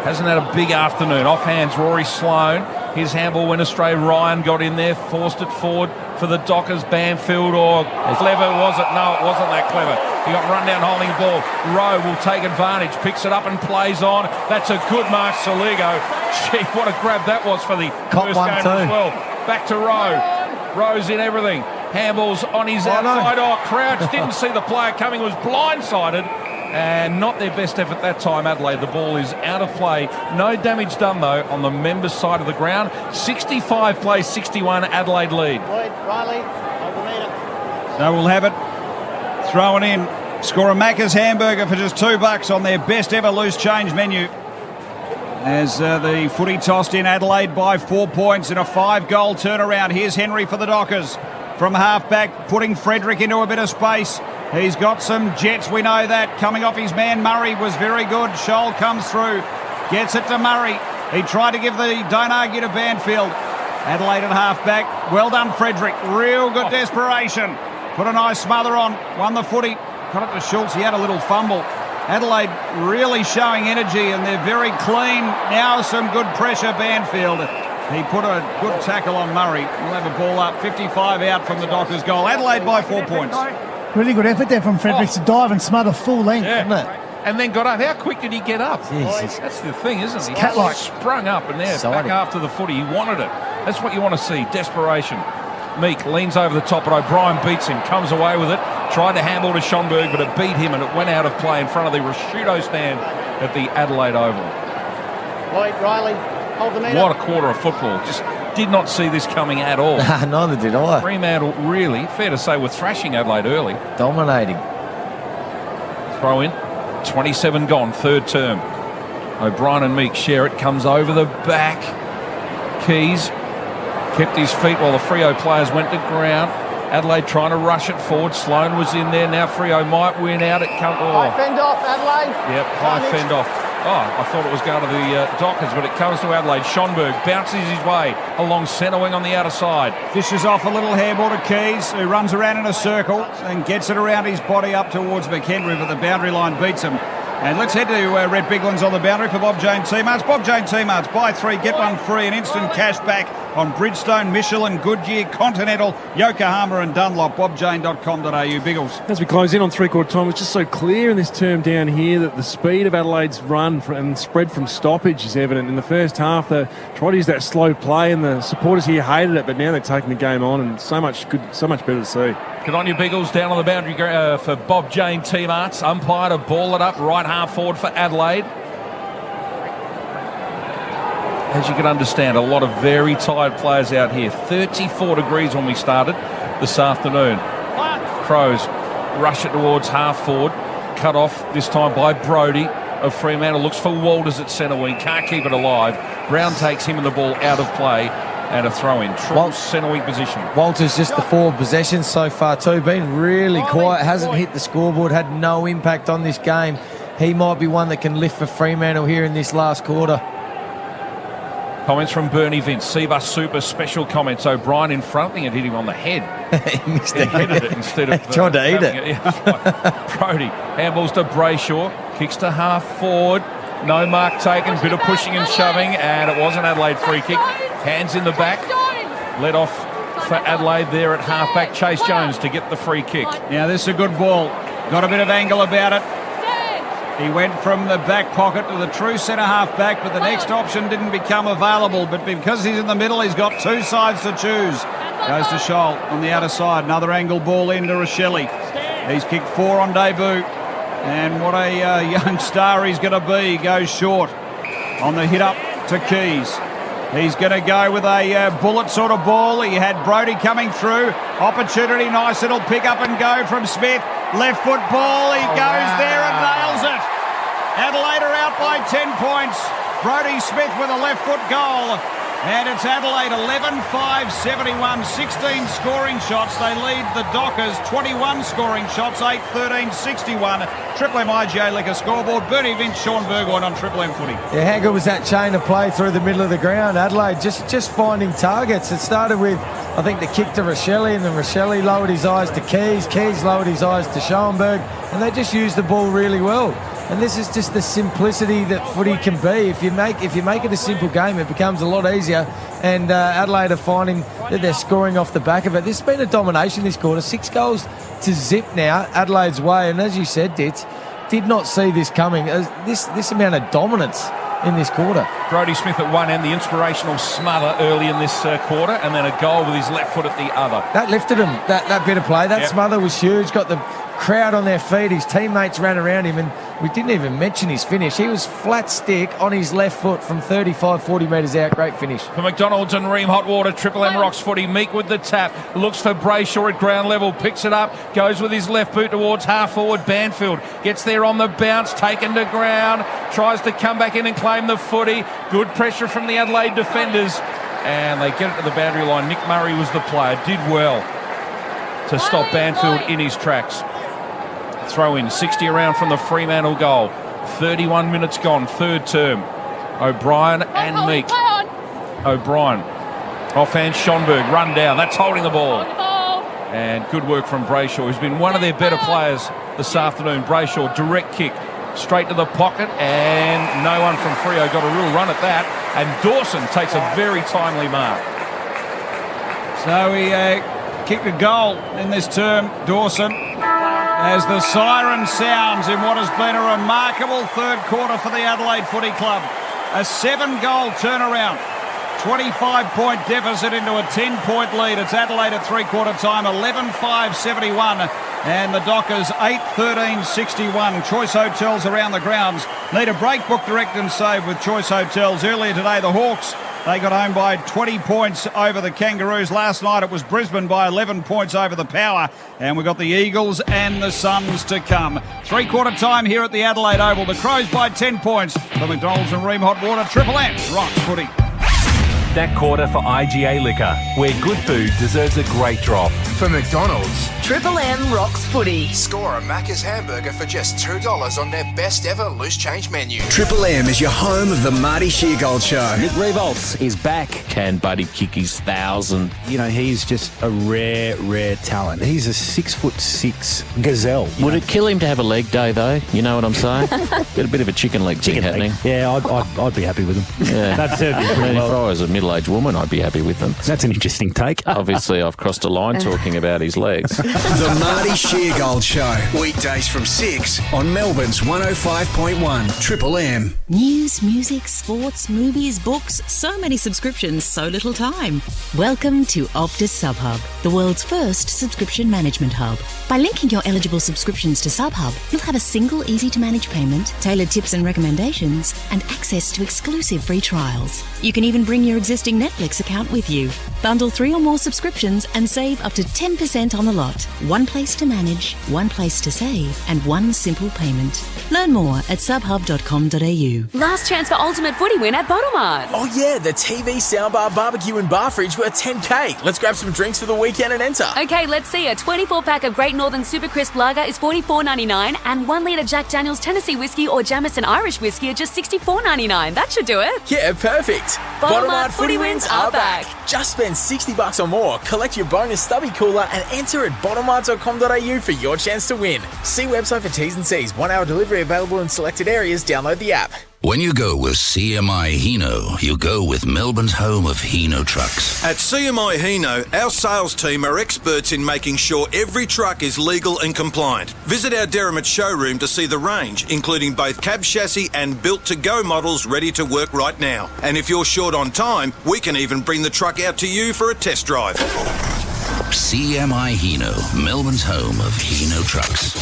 Hasn't had a big afternoon. Off hands Rory Sloane. His handball went astray. Ryan got in there, forced it forward for the Dockers. Banfield, or clever was it? No, it wasn't that clever. He got run down holding the ball. Rowe will take advantage, picks it up and plays on. That's a good mark, Saligo. Gee, what a grab that was for the first game as well. Back to Rowe. Rowe's in everything. Handball's on his outside. Oh, Crouch didn't see the player coming, was blindsided. And not their best effort that time, Adelaide. The ball is out of play. No damage done, though, on the members' side of the ground. 65 plays 61, Adelaide lead. Riley, So we'll have it thrown in. Score a Macca's hamburger for just $2 on their best ever loose change menu. As the footy tossed in, Adelaide by 4 points in a 5-goal turnaround. Here's Henry for the Dockers. From half-back, putting Frederick into a bit of space. He's got some jets, we know that. Coming off his man, Murray was very good. Scholl comes through, gets it to Murray. He tried to give the don't argue to Banfield. Adelaide at half-back. Well done, Frederick. Real good desperation. Put a nice smother on. Won the footy. Got it to Schultz. He had a little fumble. Adelaide really showing energy, and they're very clean. Now some good pressure, Banfield. He put a good tackle on Murray. We'll have a ball up. 55 out from the Dockers' goal. Adelaide by 4 points. Really good effort there from Frederick to dive and smother full length, isn't it? And then got up. How quick did he get up? Jesus. That's the thing, isn't it? He cat-like. Sprung up and there, back after the footy. He wanted it. That's what you want to see, desperation. Meek leans over the top, but O'Brien beats him, comes away with it. Tried to handball to Schonberg, but it beat him and it went out of play in front of the Rashudo stand at the Adelaide Oval. Lloyd, Riley, hold the meter. What a quarter of football. Just Did not see this coming at all. Neither did I. Fremantle really, fair to say, were thrashing Adelaide early. Dominating. Throw in. 27 gone, third term. O'Brien and Meek share it. Comes over the back. Keys kept his feet while the Freo players went to ground. Adelaide trying to rush it forward. Sloan was in there. Now Freo might win out. It comes. High fend off, Adelaide. Yep, high fend off. Oh, I thought it was going to the Dockers, but it comes to Adelaide. Schonberg bounces his way along centre wing on the outer side. Dishes off a little hairball to Keys, who runs around in a circle and gets it around his body up towards McHenry, but the boundary line beats him. And let's head to Red Biglands on the boundary for Bob Jane T-Marts. Bob Jane T-Marts, buy 3, get 1 free, and instant cash back on Bridgestone, Michelin, Goodyear, Continental, Yokohama and Dunlop. BobJane.com.au. Biggles. As we close in on three-quarter time, it's just so clear in this term down here that the speed of Adelaide's run and spread from stoppage is evident. In the first half, they tried to use that slow play, and the supporters here hated it, but now they're taking the game on, and so much better to see. Good on you, Biggles. Down on the boundary for Bob Jane T-Marts. Umpire to ball it up, right half forward for Adelaide. As you can understand, a lot of very tired players out here. 34 degrees when we started this afternoon. Crows rush it towards half forward. Cut off this time by Brodie of Fremantle. Looks for Walters at centre wing. Can't keep it alive. Brown takes him and the ball out of play. And a throw-in. True centre wing position. Walters just the 4 possessions so far too. Been really quiet. Hasn't hit the scoreboard. Had no impact on this game. He might be one that can lift for Fremantle here in this last quarter. Comments from Bernie Vince. Seabus Super special comments. O'Brien in front. I think it hit him on the head. He headed it instead of tried to eat it. Brodie. Handballs to Brayshaw. Kicks to half forward. No mark taken. Bit of pushing and shoving. And it was an Adelaide free kick. Hands in the back. Let off for Adelaide there at half-back. Chase Jones to get the free kick. Now, this is a good ball. Got a bit of angle about it. He went from the back pocket to the true centre-half back, but the next option didn't become available. But because he's in the middle, he's got 2 sides to choose. Goes to Scholl on the outer side. Another angle ball into Rochelle. He's kicked 4 on debut. And what a young star he's going to be. He goes short on the hit up to Keys. He's going to go with a bullet sort of ball. He had Brodie coming through. Opportunity, nice little pick up and go from Smith. Left foot ball. He goes there and nails it. Adelaide are out by 10 points. Brodie Smith with a left foot goal. And it's Adelaide 11-5-71, 16 scoring shots. They lead the Dockers 21 scoring shots, 8-13-61. Triple M IGA Liquor scoreboard. Bernie Vince, Sean Burgoyne on Triple M Footy. Yeah, how good was that chain of play through the middle of the ground? Adelaide just finding targets. It started with, I think, the kick to Rochelle, and then Rochelle lowered his eyes to Keys. Keys lowered his eyes to Schoenberg, and they just used the ball really well. And this is just the simplicity that footy can be. If you make it a simple game, it becomes a lot easier. And Adelaide are finding that they're scoring off the back of it. This has been a domination this quarter. 6 goals to zip now, Adelaide's way. And as you said, Ditz, did not see this coming. This amount of dominance in this quarter. Brodie Smith at one end, the inspirational smother early in this quarter, and then a goal with his left foot at the other. That lifted him, that bit of play. That smother was huge. Got the crowd on their feet. His teammates ran around him, and we didn't even mention his finish. He was flat stick on his left foot from 35, 40 metres out. Great finish. For McDonald's and Ream Hot Water, Triple M Rocks Footy. Meek with the tap. Looks for Brayshaw at ground level. Picks it up. Goes with his left boot towards half forward. Banfield gets there on the bounce. Taken to ground. Tries to come back in and claim the footy. Good pressure from the Adelaide defenders. And they get it to the boundary line. Nick Murray was the player. Did well to stop Banfield in his tracks. Throw in, 60 around from the Fremantle goal. 31 minutes gone, third term. O'Brien and Meek. O'Brien. Offhand, Schonberg, run down. That's holding the ball. And good work from Brayshaw, who's been one of their better players this afternoon. Brayshaw, direct kick, straight to the pocket, and no one from Freo got a real run at that. And Dawson takes a very timely mark. So he kicked a goal in this term, Dawson, as the siren sounds in what has been a remarkable third quarter for the Adelaide Footy Club. A 7-goal turnaround, 25-point deficit into a 10-point lead. It's Adelaide at three-quarter time, 11-5-71, and the Dockers 8-13-61. Choice Hotels around the grounds need a break, book direct and save with Choice Hotels. Earlier today, the Hawks They got home by 20 points over the Kangaroos. Last night it was Brisbane by 11 points over the Power. And we've got the Eagles and the Suns to come. Three-quarter time here at the Adelaide Oval. The Crows by 10 points. For McDonald's and Ream Hot Water, Triple M rocks footy. That quarter for IGA Liquor, where good food deserves a great drop. For McDonald's, Triple M rocks footy. score a Macca's hamburger for just $2 on their best ever loose change menu. Triple M is your home of the Marty Sheargold Show. Nick Revolts is back. Can Buddy kick his 1,000? You know, he's just a rare talent. He's a 6'6" gazelle. Would it kill him to have a leg day, though? You know what I'm saying? Got a bit of a chicken leg thing happening. Yeah, I'd be happy with him. Yeah. That'd serve me pretty If I well. was a middle-aged woman, I'd be happy with them. That's an interesting take. Obviously, I've crossed a line talking about his legs. The Marty Sheargold Show. Weekdays from 6 on Melbourne's 105.1 Triple M. News, music, sports, movies, books, so many subscriptions, so little time. Welcome to Optus SubHub, the world's first subscription management hub. By linking your eligible subscriptions to SubHub, you'll have a single easy-to-manage payment, tailored tips and recommendations, and access to exclusive free trials. You can even bring your existing Netflix account with you. Bundle 3 or more subscriptions and save up to 10% on the lot. One place to manage, one place to save, and one simple payment. Learn more at subhub.com.au. Last chance for ultimate footy win at Bottlemart. Oh yeah, the TV, soundbar, barbecue and bar fridge worth $10K. Let's grab some drinks for the weekend and enter. Okay, let's see. A 24-pack of Great Northern Super Crisp Lager is $44.99 and 1 litre Jack Daniel's Tennessee Whiskey or Jameson Irish Whiskey are just $64.99. That should do it. Yeah, perfect. Bottlemart footy wins are back. Just spend $60 or more, collect your bonus stubby cooler and enter at bottomart.com.au for your chance to win. See website for T's and C's. 1 hour delivery available in selected areas. Download the app. When you go with CMI Hino, you go with Melbourne's home of Hino trucks. At CMI Hino, our sales team are experts in making sure every truck is legal and compliant. Visit our Derrimut showroom to see the range, including both cab chassis and built-to-go models ready to work right now. And if you're short on time, we can even bring the truck out to you for a test drive. CMI Hino, Melbourne's home of Hino trucks.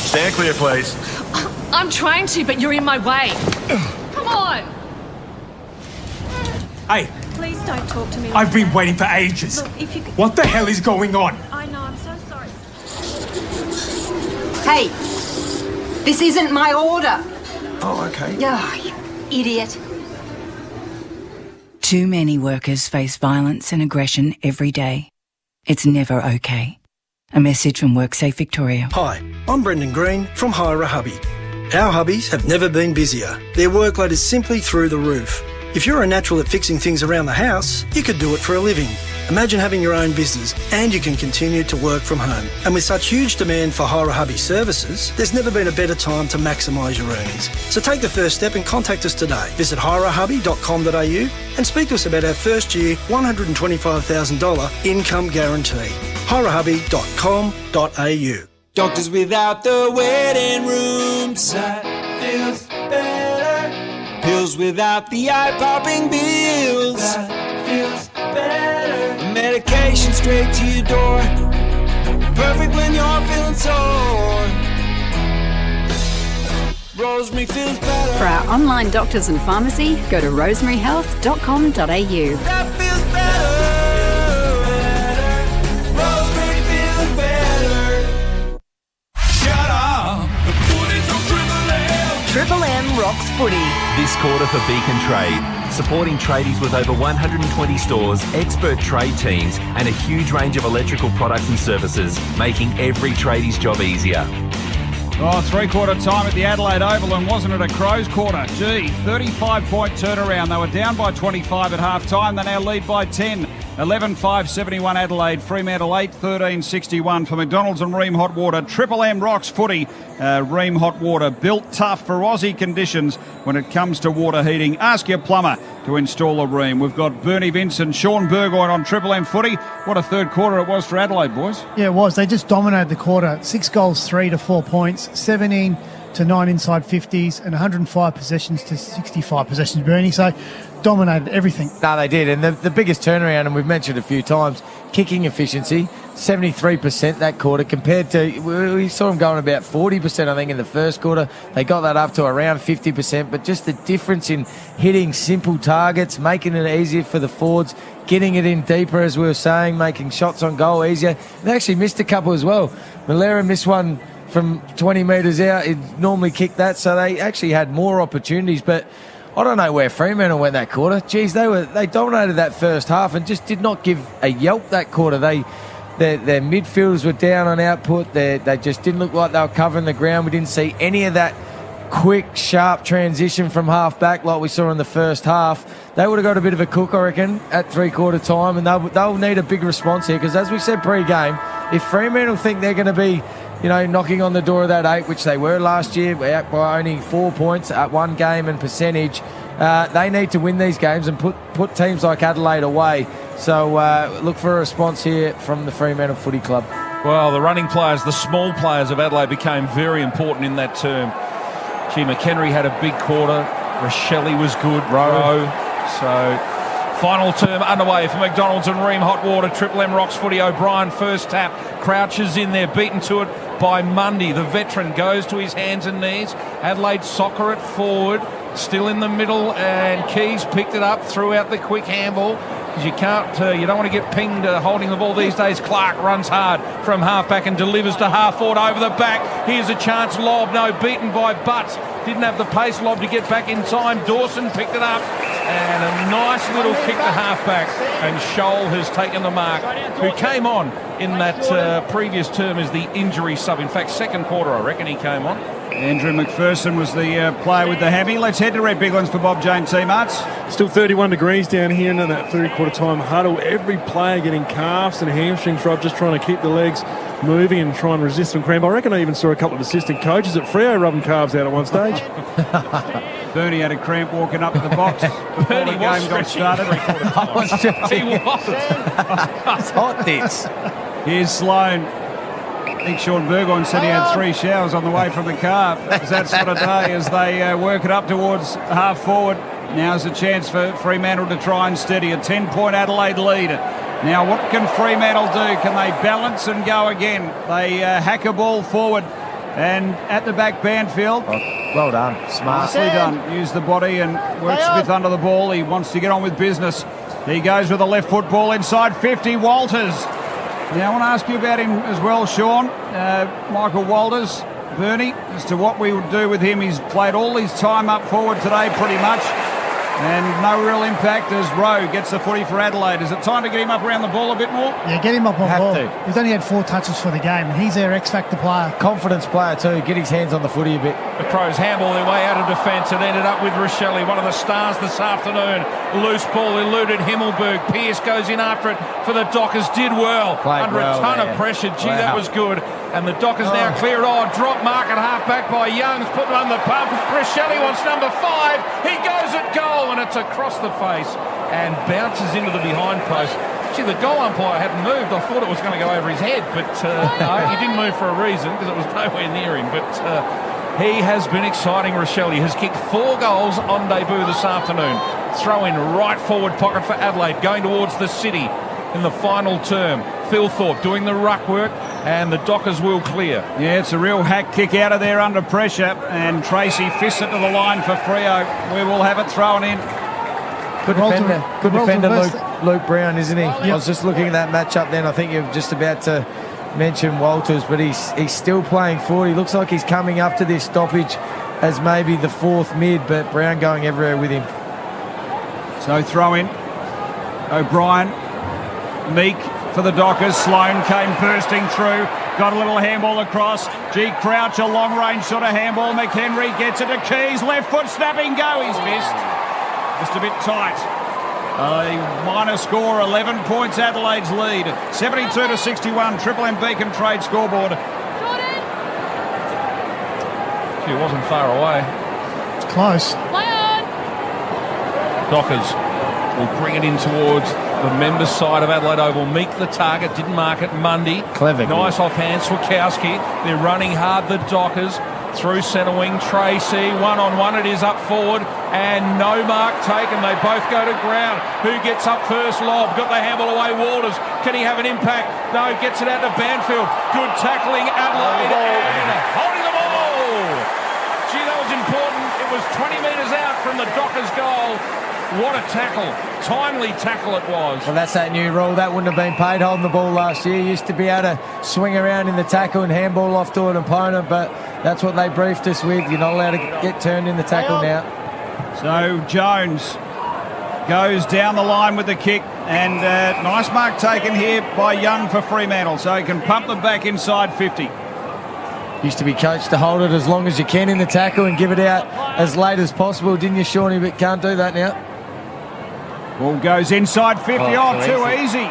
Stand clear, please. I'm trying to, but you're in my way. Come on. Hey, Please don't talk to me. I've been waiting for ages. Look, if you could... What the hell is going on? I know, I'm so sorry. Hey, this isn't my order. Oh, okay. Oh, you idiot. Too many workers face violence and aggression every day. It's never okay. A message from WorkSafe Victoria. Hi, I'm Brendan Green from Hire a Hubby. Our hubbies have never been busier. Their workload is simply through the roof. If you're a natural at fixing things around the house, you could do it for a living. Imagine having your own business and you can continue to work from home. And with such huge demand for Hire a Hubby services, there's never been a better time to maximise your earnings. So take the first step and contact us today. Visit hireahubby.com.au and speak to us about our first year $125,000 income guarantee. hireahubby.com.au. Doctors without the waiting rooms. That feels better. Pills without the eye-popping bills. That feels better. Medication straight to your door. Perfect when you're feeling sore. Rosemary feels better. For our online doctors and pharmacy, go to rosemaryhealth.com.au. That feels better. Rosemary feels better. Shut up. The footy's on Triple M. Triple M rocks footy. This quarter for Beacon Trade, supporting tradies with over 120 stores, expert trade teams, and a huge range of electrical products and services, making every tradie's job easier. Oh, three-quarter time at the Adelaide Oval, and wasn't it a Crows quarter? Gee, 35-point turnaround. They were down by 25 at half-time. They now lead by 10. 11-5-71 Adelaide, Fremantle 8-13-61 for McDonald's and Ream Hot Water. Triple M rocks footy. Ream Hot Water, built tough for Aussie conditions when it comes to water heating. Ask your plumber to install a Ream. We've got Bernie Vincent, Sean Burgoyne on Triple M footy. What a third quarter it was for Adelaide, boys. Yeah, it was. They just dominated the quarter. 6 goals, 3 to 4 points, 17 to 9 inside 50s, and 105 possessions to 65 possessions, Bernie. So dominated everything. No, they did. And the biggest turnaround, and we've mentioned a few times, kicking efficiency. 73% that quarter compared to, we saw them going about 40%, I think, in the first quarter. They got that up to around 50%, but just the difference in hitting simple targets, making it easier for the forwards, getting it in deeper, as we were saying, making shots on goal easier. They actually missed a couple as well. Malera missed one from 20 metres out. He'd normally kick that, so they actually had more opportunities, but I don't know where Fremantle went that quarter. Geez, they dominated that first half and just did not give a yelp that quarter. Their midfielders were down on output. They just didn't look like they were covering the ground. We didn't see any of that quick, sharp transition from half-back like we saw in the first half. They would have got a bit of a cook, I reckon, at three-quarter time, and they'll need a big response here because, as we said pre-game, if Fremantle think they're going to be knocking on the door of that 8, which they were last year, out by only 4 points at one game and percentage, they need to win these games and put teams like Adelaide away. So look for a response here from the Fremantle Footy Club. Well, the running players, the small players of Adelaide became very important in that term. Gee, McHenry had a big quarter. Rochelle was good. Rowe. So final term underway for McDonald's and Ream Hot Water. Triple M Rocks Footy. O'Brien first tap. Crouches in there, beaten to it by Mundy. The veteran goes to his hands and knees. Adelaide soccer it forward. Still in the middle, and Keys picked it up, threw out the quick handball. Because you don't want to get pinged holding the ball these days. Clark runs hard from half-back and delivers to half-forward over the back. Here's a chance, lob. No, beaten by Butts. Didn't have the pace, lob, to get back in time. Dawson picked it up. And a nice little kick to half-back. And Scholl has taken the mark, who came on in that previous term as the injury sub. In fact, second quarter, I reckon he came on. Andrew McPherson was the player with the hammy. Let's head to Red Big Ones for Bob James T-Marts. Still 31 degrees down here in that third-quarter time huddle. Every player getting calves and hamstrings, Rob, just trying to keep the legs moving and try and resist some cramp. I reckon I even saw a couple of assistant coaches at Freo rubbing calves out at one stage. Bernie had a cramp walking up to the box before the game got started. He was. It's hot, this. Here's Sloane. I think Sean Burgoyne said he had 3 showers on the way from the car. It's that sort of day as they work it up towards half forward. Now's a chance for Fremantle to try and steady a 10-point Adelaide lead. Now, what can Fremantle do? Can they balance and go again? They hack a ball forward. And at the back, Banfield. Well done. Smartly done. Use the body and work Smith under the ball. He wants to get on with business. He goes with a left foot ball inside 50. Walters. Now, I want to ask you about him as well, Sean. Michael Walters, Bernie, as to what we would do with him. He's played all his time up forward today pretty much, and no real impact as Rowe gets the footy for Adelaide. Is it time to get him up around the ball a bit more? Yeah, get him up on ball. He's only had 4 touches for the game, and he's their X-factor player. Confidence player too. Get his hands on the footy a bit. The Crows handball their way out of defence and ended up with Rochelle, one of the stars this afternoon. Loose ball eluded Himmelberg. Pearce goes in after it for the Dockers. Did well. Played under well, a ton of pressure. Gee, that was good. And the Dockers now clear it. Drop mark at half-back by Youngs. Put it on the pump. Rochelle wants number 5. He goes at goal, and it's across the face and bounces into the behind post. Gee, the goal umpire hadn't moved. I thought it was going to go over his head, but no, he didn't move for a reason because it was nowhere near him. But he has been exciting, Rochelle. He has kicked 4 goals on debut this afternoon. Throw in right forward pocket for Adelaide, going towards the city in the final term. Phil Thorpe doing the ruck work, and the Dockers will clear. Yeah, it's a real hack kick out of there under pressure, and Tracy fists it to the line for Freo. We will have it thrown in. Good defender. Good defender, Luke Brown, isn't he? Yep. I was just looking at that matchup then. I think you're just about to mention Walters, but he's still playing forward. He looks like he's coming up to this stoppage as maybe the 4th mid, but Brown going everywhere with him. So throw in. O'Brien. Meek for the Dockers. Sloane came bursting through. Got a little handball across. G. Crouch, a long-range sort of handball. McHenry gets it to Keys. Left foot snapping go. He's missed. Just a bit tight. A minor score, 11 points Adelaide's lead. 72-61, Triple M Beacon Trade scoreboard. Gee, it wasn't far away. It's close. Dockers will bring it in towards the members' side of Adelaide Oval. Meek the target, didn't mark it. Mundy. Clever. Nice offhand. Swakowski. They're running hard, the Dockers. Through centre wing, Tracy, 1-on-1, it is up forward, and no mark taken. They both go to ground. Who gets up first? Lob, got the handball away, Walters. Can he have an impact? No, gets it out to Banfield. Good tackling, Adelaide, and holding the ball. Gee, that was important. It was 20 metres out from the Dockers goal. What a tackle. Timely tackle it was. Well, that's that new rule. That wouldn't have been paid holding the ball last year. Used to be able to swing around in the tackle and handball off to an opponent, but that's what they briefed us with. You're not allowed to get turned in the tackle now. So Jones goes down the line with the kick, and nice mark taken here by Young for Fremantle, so he can pump them back inside 50. Used to be coached to hold it as long as you can in the tackle and give it out as late as possible, didn't you, Shawnee? But can't do that now. Ball goes inside 50. Too easy.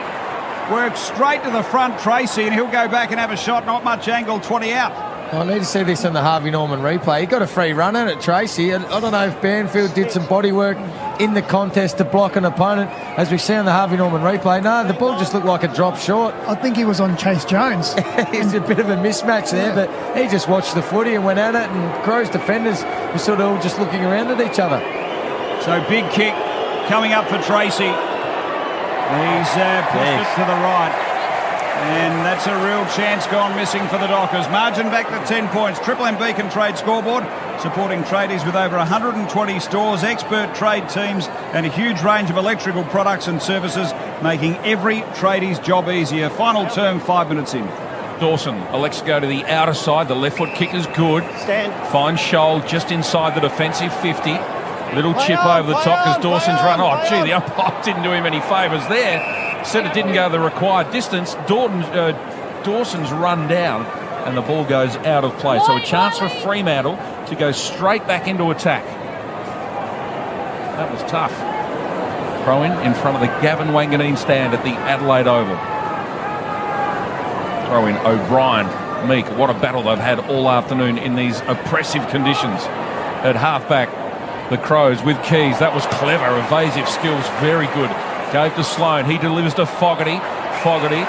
Works straight to the front, Tracy, and he'll go back and have a shot. Not much angle, 20 out. I need to see this on the Harvey Norman replay. He got a free run at it, Tracy. I don't know if Banfield did some body work in the contest to block an opponent, as we see on the Harvey Norman replay. No, the ball just looked like a drop short. I think he was on Chase Jones. It's a bit of a mismatch there, but he just watched the footy and went at it, and Crows defenders were sort of all just looking around at each other. So big kick coming up for Tracy. He's pushed it to the right. And that's a real chance gone missing for the Dockers. Margin back to 10 points. Triple M Beacon Trade scoreboard, supporting tradies with over 120 stores, expert trade teams, and a huge range of electrical products and services, making every tradie's job easier. Final term, 5 minutes in. Dawson elects to go to the outer side. The left foot kick is good. Finds Scholl just inside the defensive 50. Little chip over the top as Dawson's run. Oh, gee, the umpire didn't do him any favours there. Said it didn't go the required distance. Dawson's run down and the ball goes out of play. So a chance for Fremantle to go straight back into attack. That was tough. Throw in front of the Gavin Wanganeen stand at the Adelaide Oval. Throw in O'Brien, Meek. What a battle they've had all afternoon in these oppressive conditions. At halfback, the Crows with Keys. That was clever. Evasive skills, very good. Gave to Sloan. He delivers to Fogarty. Fogarty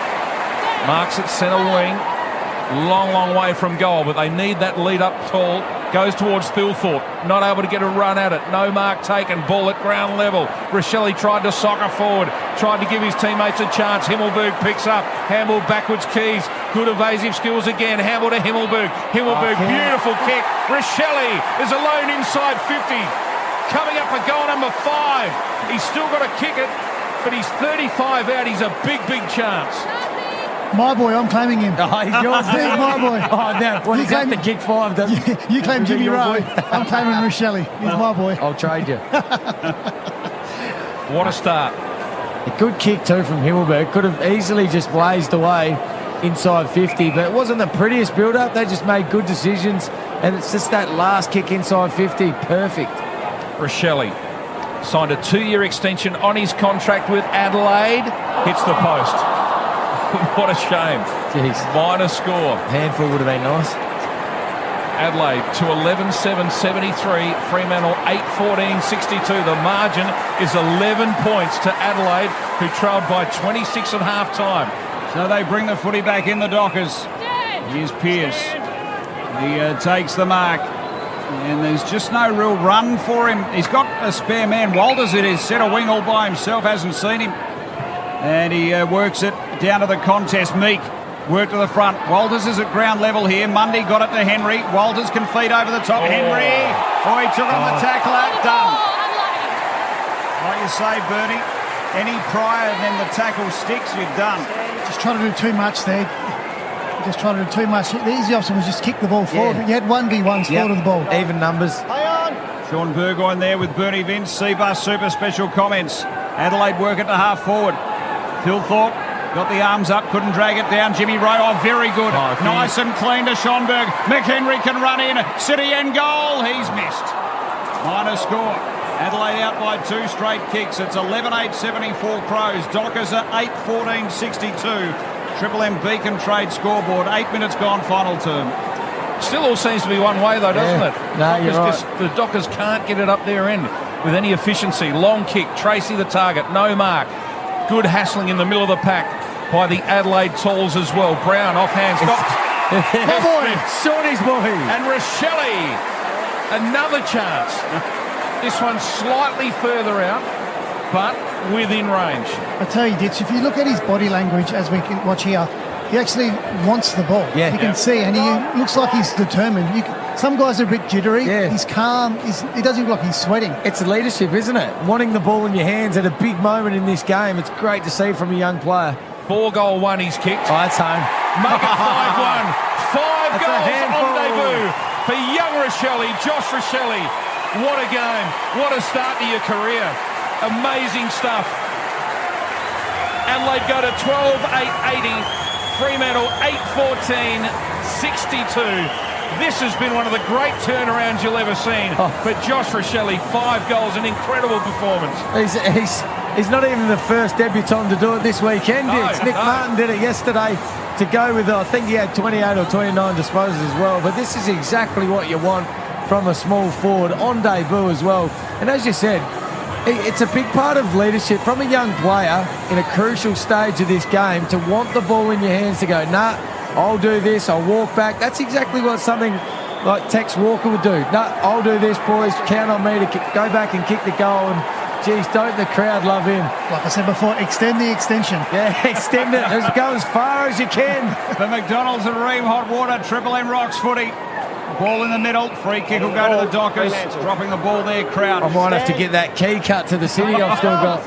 marks at centre wing. Long way from goal, but they need that lead up tall. Goes towards Thilthorpe. Not able to get a run at it. No mark taken. Ball at ground level. Rochelle tried to soccer forward. Tried to give his teammates a chance. Himmelberg picks up. Handball backwards, Keys. Good evasive skills again. Handball to Himmelberg. Himmelberg, beautiful kick. Rochelle is alone inside 50. Coming up for goal number 5. He's still got to kick it, but he's 35 out. He's a big chance. My boy, I'm claiming him. Oh, he's yours. He's my boy. Oh, now, well, he's got to kick 5, doesn't he? You claim Jimmy Rowe. I'm claiming Rochelle. He's my boy. I'll trade you. What a start. A good kick too from Himmelberg. Could have easily just blazed away inside 50, but it wasn't the prettiest build-up. They just made good decisions, and it's just that last kick inside 50. Perfect. Rochelle signed a 2-year extension on his contract with Adelaide. Hits the post. What a shame. Jeez. Minor score. Handful would have been nice. Adelaide to 11-7-73. Fremantle 8-14-62. The margin is 11 points to Adelaide, who trailed by 26 at half-time. So they bring the footy back in the Dockers. Here's Pearce. He takes the mark. And there's just no real run for him. He's got a spare man. Walters it is, set a wing all by himself, hasn't seen him. And he works it down to the contest. Meek work to the front. Walters is at ground level here. Mundy got it to Henry. Walters can feed over the top. Henry. Oh, he took on the tackler. Done. Like you say, Bernie, any prior than the tackle sticks, you're done. Just trying to do too much there. Just trying to do too much. The easy option was just kick the ball forward. You had 1v1s forward of the ball. Even numbers. Sean Burgoyne there with Bernie Vince. Seabus super special comments. Adelaide work it to half forward. Thilthorpe got the arms up, couldn't drag it down. Jimmy Rowe, very good. Nice and clean to Schonberg. McHenry can run in. City end goal. He's missed. Minor score. Adelaide out by 2 straight kicks. It's 11-8-74 Crows. Dockers are 8-14-62. Triple M Beacon Trade scoreboard. 8 minutes gone, final term. Still all seems to be one way though, doesn't it? No, you're right. The Dockers can't get it up their end with any efficiency. Long kick, Tracy the target, no mark. Good hassling in the middle of the pack by the Adelaide Talls as well. Brown off hands. My boy, Shawnee's boy. And Rochelle, another chance. This one slightly further out, but within range. I tell you, Ditch, if you look at his body language as we can watch here, he actually wants the ball. Yeah. You can see, and he looks like he's determined. Some guys are a bit jittery. Yeah. He's calm. He doesn't look like he's sweating. It's leadership, isn't it? Wanting the ball in your hands at a big moment in this game. It's great to see from a young player. 4-goal one he's kicked. Oh, that's home. Make it 5-1. 5 That's a goals handful. on debut for young Rochelle, Josh Rochelle. What a game. What a start to your career. Amazing stuff. Adelaide go to 12-8-80. Fremantle 8-14, 62. This has been one of the great turnarounds you'll ever seen. But Josh Rochelle, 5 goals, an incredible performance. He's not even the first debutant to do it this weekend. No, Nick Martin did it yesterday to go with, I think he had 28 or 29 disposals as well. But this is exactly what you want from a small forward on debut as well. And as you said, it's a big part of leadership from a young player in a crucial stage of this game to want the ball in your hands to go, nah, I'll do this, I'll walk back. That's exactly what something like Tex Walker would do. Nah, I'll do this, boys. Count on me to go back and kick the goal. And, geez, don't the crowd love him? Like I said before, extend the extension. Yeah, extend it. Just go as far as you can. The McDonald's and Ream Hot Water, Triple M Rocks footy. Ball in the middle, free kick will go to the Dockers. Dropping the ball there, crowd. I might have to get that key cut to the city I've still got.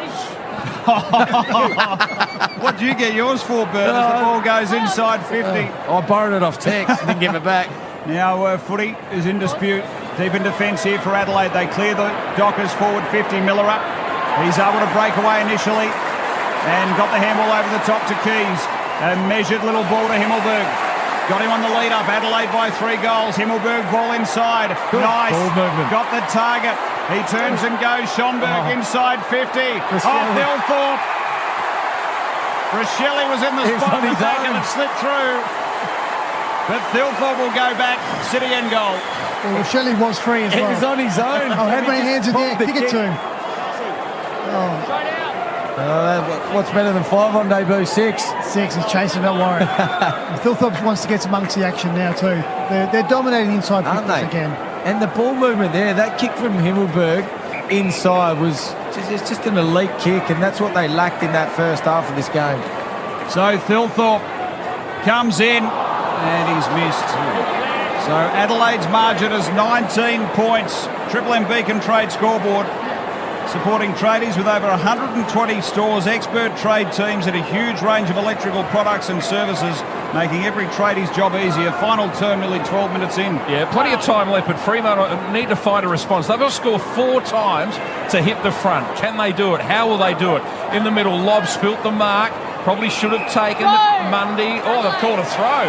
What do you get yours for, Bert, as the ball goes inside 50? I borrowed it off Tex, didn't give it back. Now footy is in dispute. Deep in defence here for Adelaide. They clear the Dockers forward 50. Miller up. He's able to break away initially and got the handball over the top to Keys. A measured little ball to Himmelberg. Got him on the lead up. Adelaide by 3 goals. Himmelberg ball inside. Good nice. ball movement. Got the target. He turns and goes. Schonberg inside 50. Off Thilthorpe. Rochelle was in the spot and taken and slipped through. But Thilthorpe will go back. City end goal. Well, Rochelle was free as well. He was on his own. Oh, how many hands in there? Kick it to him. What's better than 5 on debut? 6. 6, he's chasing, don't worry. Thilthorpe wants to get amongst the action now too. They're dominating inside 50s again. And the ball movement there, that kick from Himmelberg inside was just an elite kick, and that's what they lacked in that first half of this game. So Thilthorpe comes in and he's missed. So Adelaide's margin is 19 points. Triple M Beacon Trade scoreboard. Supporting tradies with over 120 stores, expert trade teams and a huge range of electrical products and services, making every tradie's job easier. Final term nearly 12 minutes in. Yeah, plenty of time left, but Fremantle need to find a response. They've got to score 4 times to hit the front. Can they do it? How will they do it? In the middle, Lobb spilt the mark. Probably should have taken Mundy. Oh, they've called a throw.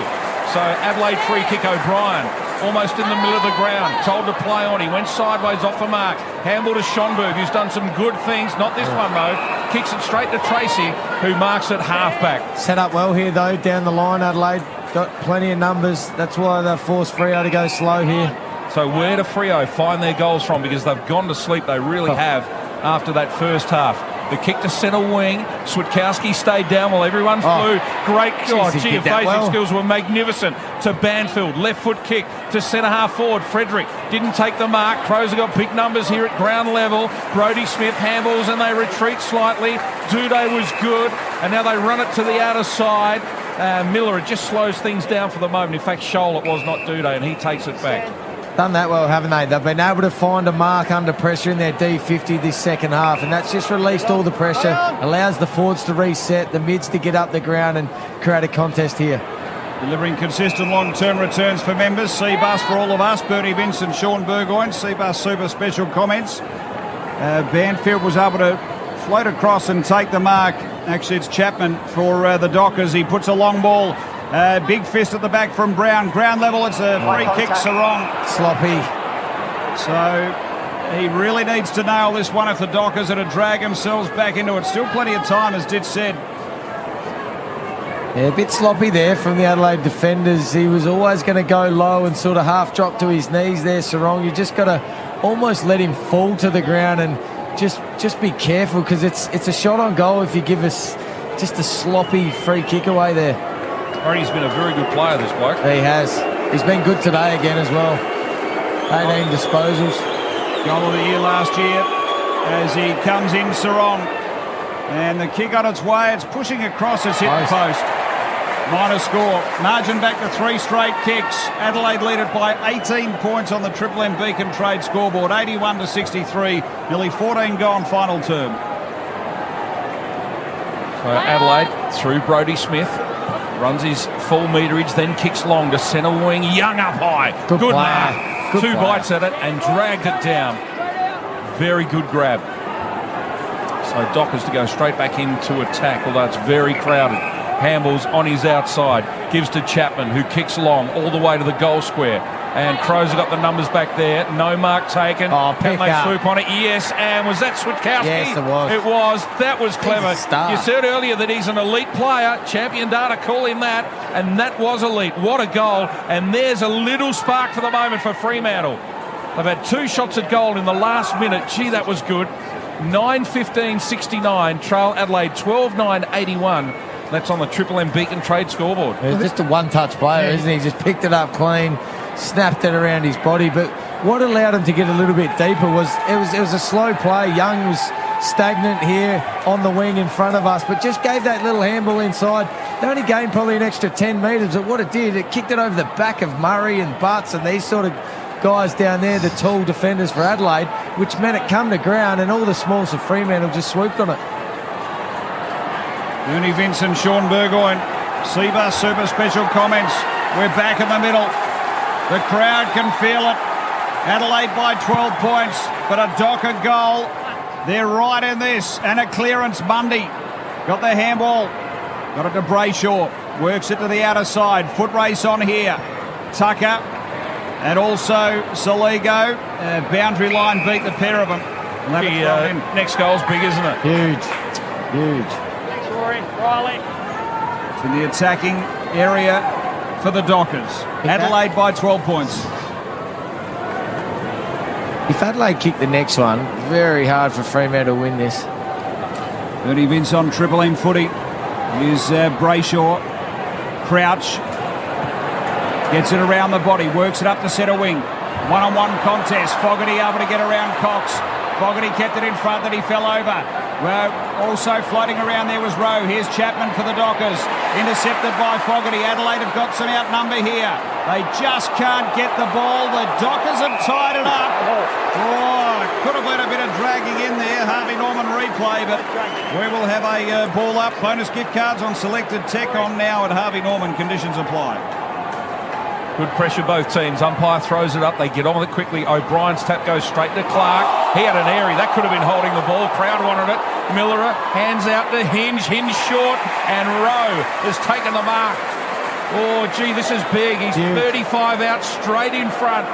So Adelaide free kick, O'Brien. Almost in the middle of the ground, told to play on. He went sideways off the mark. Handball to Schonberg, who's done some good things. Not this one, though. Kicks it straight to Tracy, who marks it halfback. Set up well here, though, down the line, Adelaide. Got plenty of numbers. That's why they forced Freo to go slow here. So where do Freo find their goals from? Because they've gone to sleep. They really have after that first half. The kick to centre wing. Switkowski stayed down while everyone flew. Great. Evasive skills were magnificent. To Banfield. Left foot kick to centre half forward. Frederick didn't take the mark. Crows have got big numbers here at ground level. Brodie Smith handballs and they retreat slightly. Duday was good. And now they run it to the outer side. Miller, it just slows things down for the moment. In fact, Scholl, it was not Duday, and he takes it back. Done that well, haven't they? They've been able to find a mark under pressure in their D50 this second half, and that's just released all the pressure, allows the forwards to reset, the mids to get up the ground and create a contest here. Delivering consistent long-term returns for members. Seabus for all of us. Bertie Vincent, Sean Burgoyne. Seabus super special comments. Banfield was able to float across and take the mark. Actually, it's Chapman for the Dockers. He puts a long ball. Big fist at the back from Brown. Ground level, it's a free kick, Sarong. Sloppy. So he really needs to nail this one if the Dockers are to drag themselves back into it. Still plenty of time, as Ditch said. Yeah, a bit sloppy there from the Adelaide defenders. He was always going to go low and sort of half drop to his knees there, Sarong. You just got to almost let him fall to the ground and just be careful, because it's a shot on goal if you give us just a sloppy free kick away there. He's been a very good player, this bloke. He has. He's been good today again as well. 18 disposals. Goal of the year last year as he comes in, Sarong. And the kick on its way. It's pushing across. It's hit the post. Minor score. Margin back to 3 straight kicks. Adelaide lead it by 18 points on the Triple M Beacon Trade scoreboard. 81-63. Nearly 14 gone final term. So Adelaide through Brodie Smith. Runs his full meterage, then kicks long to centre wing. Young up high. Good mark. Two bites at it and dragged it down. Very good grab. So Dockers to go straight back into attack, although it's very crowded. Hambles on his outside, gives to Chapman, who kicks long all the way to the goal square. And Crows have got the numbers back there. No mark taken. Can they swoop on it? Yes. And was that Switkowski? Yes, it was. It was. That was clever. You said earlier that he's an elite player. Champion data call him that. And that was elite. What a goal. And there's a little spark for the moment for Fremantle. They've had 2 shots at goal in the last minute. Gee, that was good. 9-15-69. Trail Adelaide 12-9-81. That's on the Triple M Beacon Trade scoreboard. He's just a one-touch player, isn't he? Just picked it up clean, snapped it around his body. But what allowed him to get a little bit deeper was it was a slow play. Young was stagnant here on the wing in front of us, but just gave that little handball inside. They only gained probably an extra 10 metres, but what it did, it kicked it over the back of Murray and Butts and these sort of guys down there, the tall defenders for Adelaide, which meant it come to ground and all the smalls of Fremantle just swooped on it. Ernie Vincent, Sean Burgoyne, Seabus super special comments. We're back in the middle. The crowd can feel it. Adelaide by 12 points, but a Docker goal. They're right in this. And a clearance, Mundy. Got the handball. Got it to Brayshaw. Works it to the outer side. Foot race on here. Tucker. And also Saligo. Boundary line beat the pair of them. Next goal's big, isn't it? Huge. It's in the attacking area for the Dockers. Adelaide by 12 points. If Adelaide kick the next one, very hard for Fremantle to win this. Ernie Vince on Triple M footy. Here's Brayshaw. Crouch. Gets it around the body. Works it up to centre wing. One-on-one contest. Fogarty able to get around Cox. Fogarty kept it in front, that he fell over. Well, also floating around there was Rowe. Here's Chapman for the Dockers. Intercepted by Fogarty. Adelaide have got some outnumber here. They just can't get the ball. The Dockers have tied it up. Oh, could have been a bit of dragging in there. Harvey Norman replay, but we will have a ball up. Bonus gift cards on selected tech on now at Harvey Norman. Conditions apply. Good pressure, both teams. Umpire throws it up. They get on with it quickly. O'Brien's tap goes straight to Clark. He had an airy. That could have been holding the ball. Crowd wanted it. Millerer hands out to Hinge. Hinge short. And Rowe has taken the mark. Oh, gee, this is big. He's 35 out straight in front.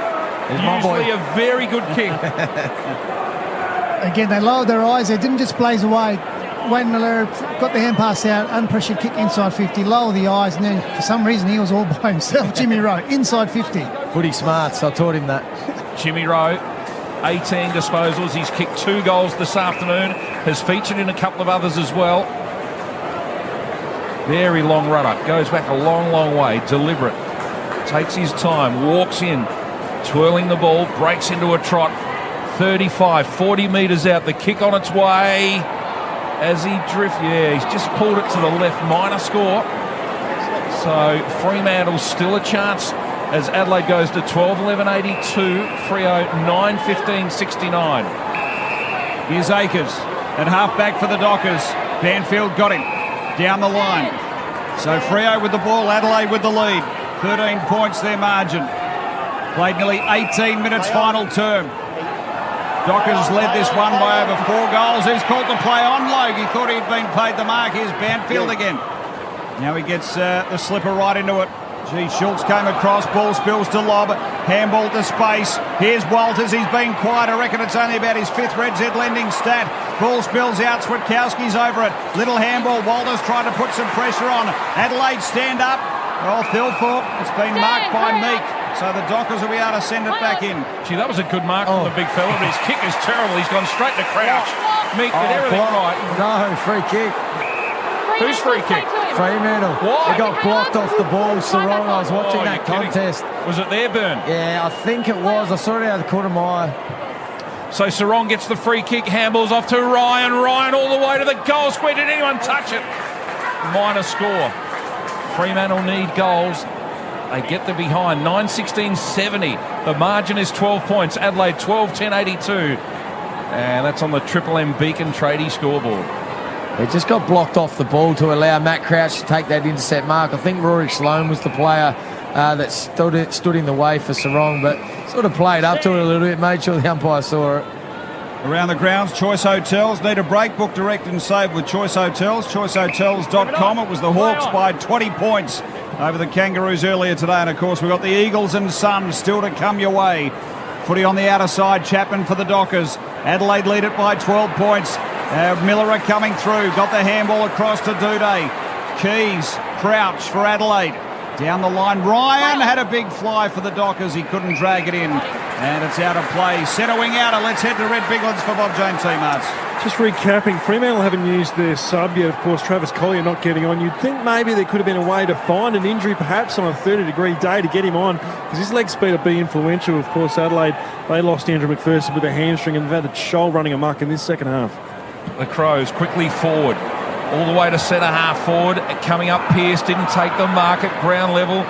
Usually a very good kick. Again, they lowered their eyes. They didn't just blaze away. Wayne Miller got the hand pass out, unpressured kick inside 50, lower the eyes, and then for some reason he was all by himself. Jimmy Rowe, inside 50. Footy smarts, I taught him that. Jimmy Rowe, 18 disposals. He's kicked 2 goals this afternoon, has featured in a couple of others as well. Very long run up, goes back a long, long way, deliberate. Takes his time, walks in, twirling the ball, breaks into a trot. 35, 40 metres out, the kick on its way. As he he's just pulled it to the left, minor score. So Fremantle's still a chance as Adelaide goes to 12-11-82, Freo 9-15-69. Here's Akers at half-back for the Dockers. Banfield got him down the line. So Freo with the ball, Adelaide with the lead. 13 points their margin. Played nearly 18 minutes final term. Dockers led this one by over 4 goals. He's called the play on Logue. He thought he'd been paid the mark. Here's Banfield again. Now he gets the slipper right into it. Schultz came across. Ball spills to Lobb. Handball to space. Here's Walters. He's been quiet. I reckon it's only about his 5th Red Z lending stat. Ball spills out. Switkowski's over it. Little handball. Walters trying to put some pressure on. Adelaide stand up. Well, Thilthorpe. It's been marked by Meek. So the Dockers will be able to send it back in. Gee, that was a good mark from the big fella, but his kick is terrible. He's gone straight to Crouch. Meek did everything right. No, free kick. Who's free kick? Fremantle. Why? They got blocked off the ball. Sarong, I was watching that contest. Was it there, Burn? Yeah, I think it was. I saw it out of the corner of my eye. So Sarong gets the free kick, handballs off to Ryan. Ryan all the way to the goal square. Did anyone touch it? Minor score. Fremantle need goals. They get the behind. 9-16-70. The margin is 12 points. Adelaide 12-10-82. And that's on the Triple M Beacon Tradie scoreboard. It just got blocked off the ball to allow Matt Crouch to take that intercept mark. I think Rory Sloan was the player that stood in the way for Sarong, but sort of played up to it a little bit, made sure the umpire saw it. Around the grounds, Choice Hotels. Need a break? Book direct and save with Choice Hotels. ChoiceHotels.com. It was the Hawks by 20 points over the Kangaroos earlier today. And, of course, we've got the Eagles and Suns still to come your way. Footy on the outer side. Chapman for the Dockers. Adelaide lead it by 12 points. Miller coming through. Got the handball across to Duday. Keys, Crouch for Adelaide. Down the line, Ryan had a big fly for the Dockers. He couldn't drag it in. And it's out of play. Centre wing outer. Let's head to Red Biglands for Bob Jane T-Marts. Just recapping, Fremantle haven't used their sub yet. Of course, Travis Collier not getting on. You'd think maybe there could have been a way to find an injury, perhaps on a 30-degree day, to get him on, because his leg speed would be influential. Of course, Adelaide, they lost Andrew McPherson with a hamstring, and they've had a shoal running amok in this second half. The Crows quickly forward. All the way to centre half forward. Coming up, Pearce didn't take the mark at ground level.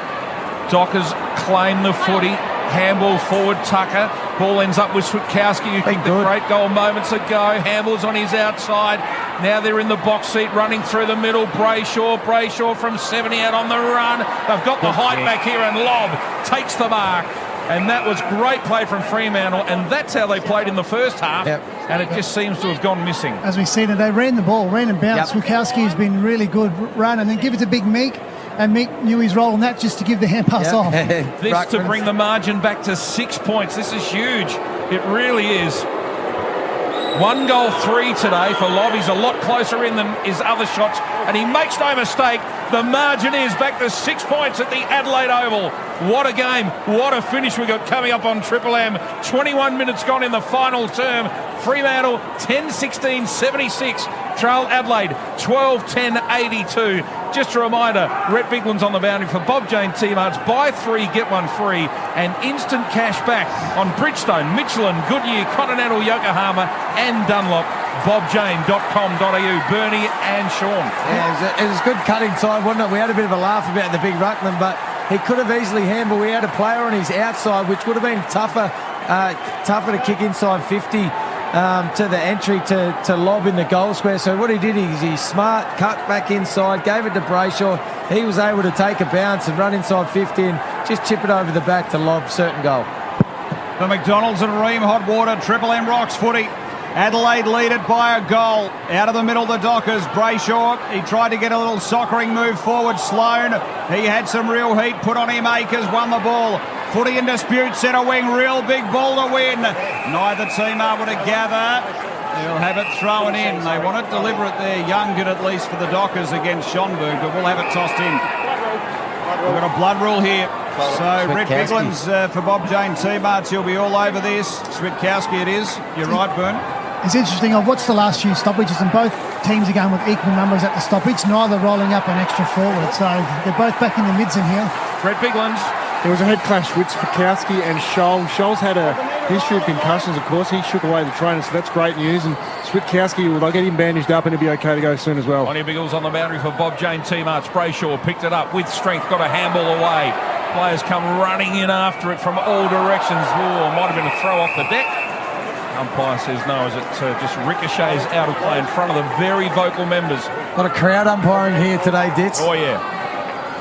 Dockers claim the footy. Handball forward, Tucker. Ball ends up with Switkowski, who kicked the great goal moments ago. Handball's on his outside. Now they're in the box seat, running through the middle. Brayshaw from 70 out on the run. They've got the height back here, and Lobb takes the mark. And that was great play from Fremantle, and that's how they played in the first half. And it just seems to have gone missing. As we see today, ran the ball, ran and bounced. Switkowski has been really good run, and then give it to Big Meek. And Meek knew his role on that, just to give the hand pass off. This to bring the margin back to 6 points. This is huge. It really is. 1 goal 3 today for Lobb. He's a lot closer in than his other shots, and he makes no mistake. The margin is back to 6 points at the Adelaide Oval. What a game. What a finish we got coming up on Triple M. 21 minutes gone in the final term. Fremantle 10-16-76. Trail Adelaide 12-10-82. Just a reminder, Rhett Bigland's on the boundary for Bob Jane T-Marts. Buy 3, get 1 free, and instant cash back on Bridgestone, Michelin, Goodyear, Continental, Yokohama, and Dunlop. BobJane.com.au. Bernie and Sean. Yeah, it was a good cutting time, wasn't it? We had a bit of a laugh about the big ruckman, but he could have easily handled. We had a player on his outside, which would have been tougher to kick inside 50 to the entry to Lobb in the goal square. So what he did is he smart, cut back inside, gave it to Brayshaw. He was able to take a bounce and run inside 50 and just chip it over the back to Lobb. Certain goal. The McDonald's and Ream Hot Water Triple M Rocks footy. Adelaide lead it by a goal. Out of the middle, the Dockers. Brayshaw, he tried to get a little soccering move forward. Sloan, he had some real heat put on him. Akers won the ball. Footy in dispute, centre wing, real big ball to win. Neither team able to gather. They'll have it thrown in. They want it deliberate there. Young did at least for the Dockers against Schonberg, but we'll have it tossed in. We've got a blood rule here. So Brett Biglands for Bob Jane T-Marts. He'll be all over this. Switkowski it is. You're right, Bern. It's interesting. I've watched the last few stoppages, and both teams are going with equal numbers at the stoppage, neither rolling up an extra forward. So they're both back in the mids in here. Brett Biglands. There was a head clash with Switkowski and Scholl. Scholl's had a history of concussions, of course. He shook away the trainer, so that's great news. And Switkowski, they'll get him bandaged up and he'll be okay to go soon as well. Lonnie Biggles on the boundary for Bob Jane T-Marts. Brayshaw picked it up with strength, got a handball away. Players come running in after it from all directions. Oh, might have been a throw off the deck. Umpire says no, as it just ricochets out of play in front of the very vocal members. Got a crowd umpiring here today, Ditz. Oh, yeah.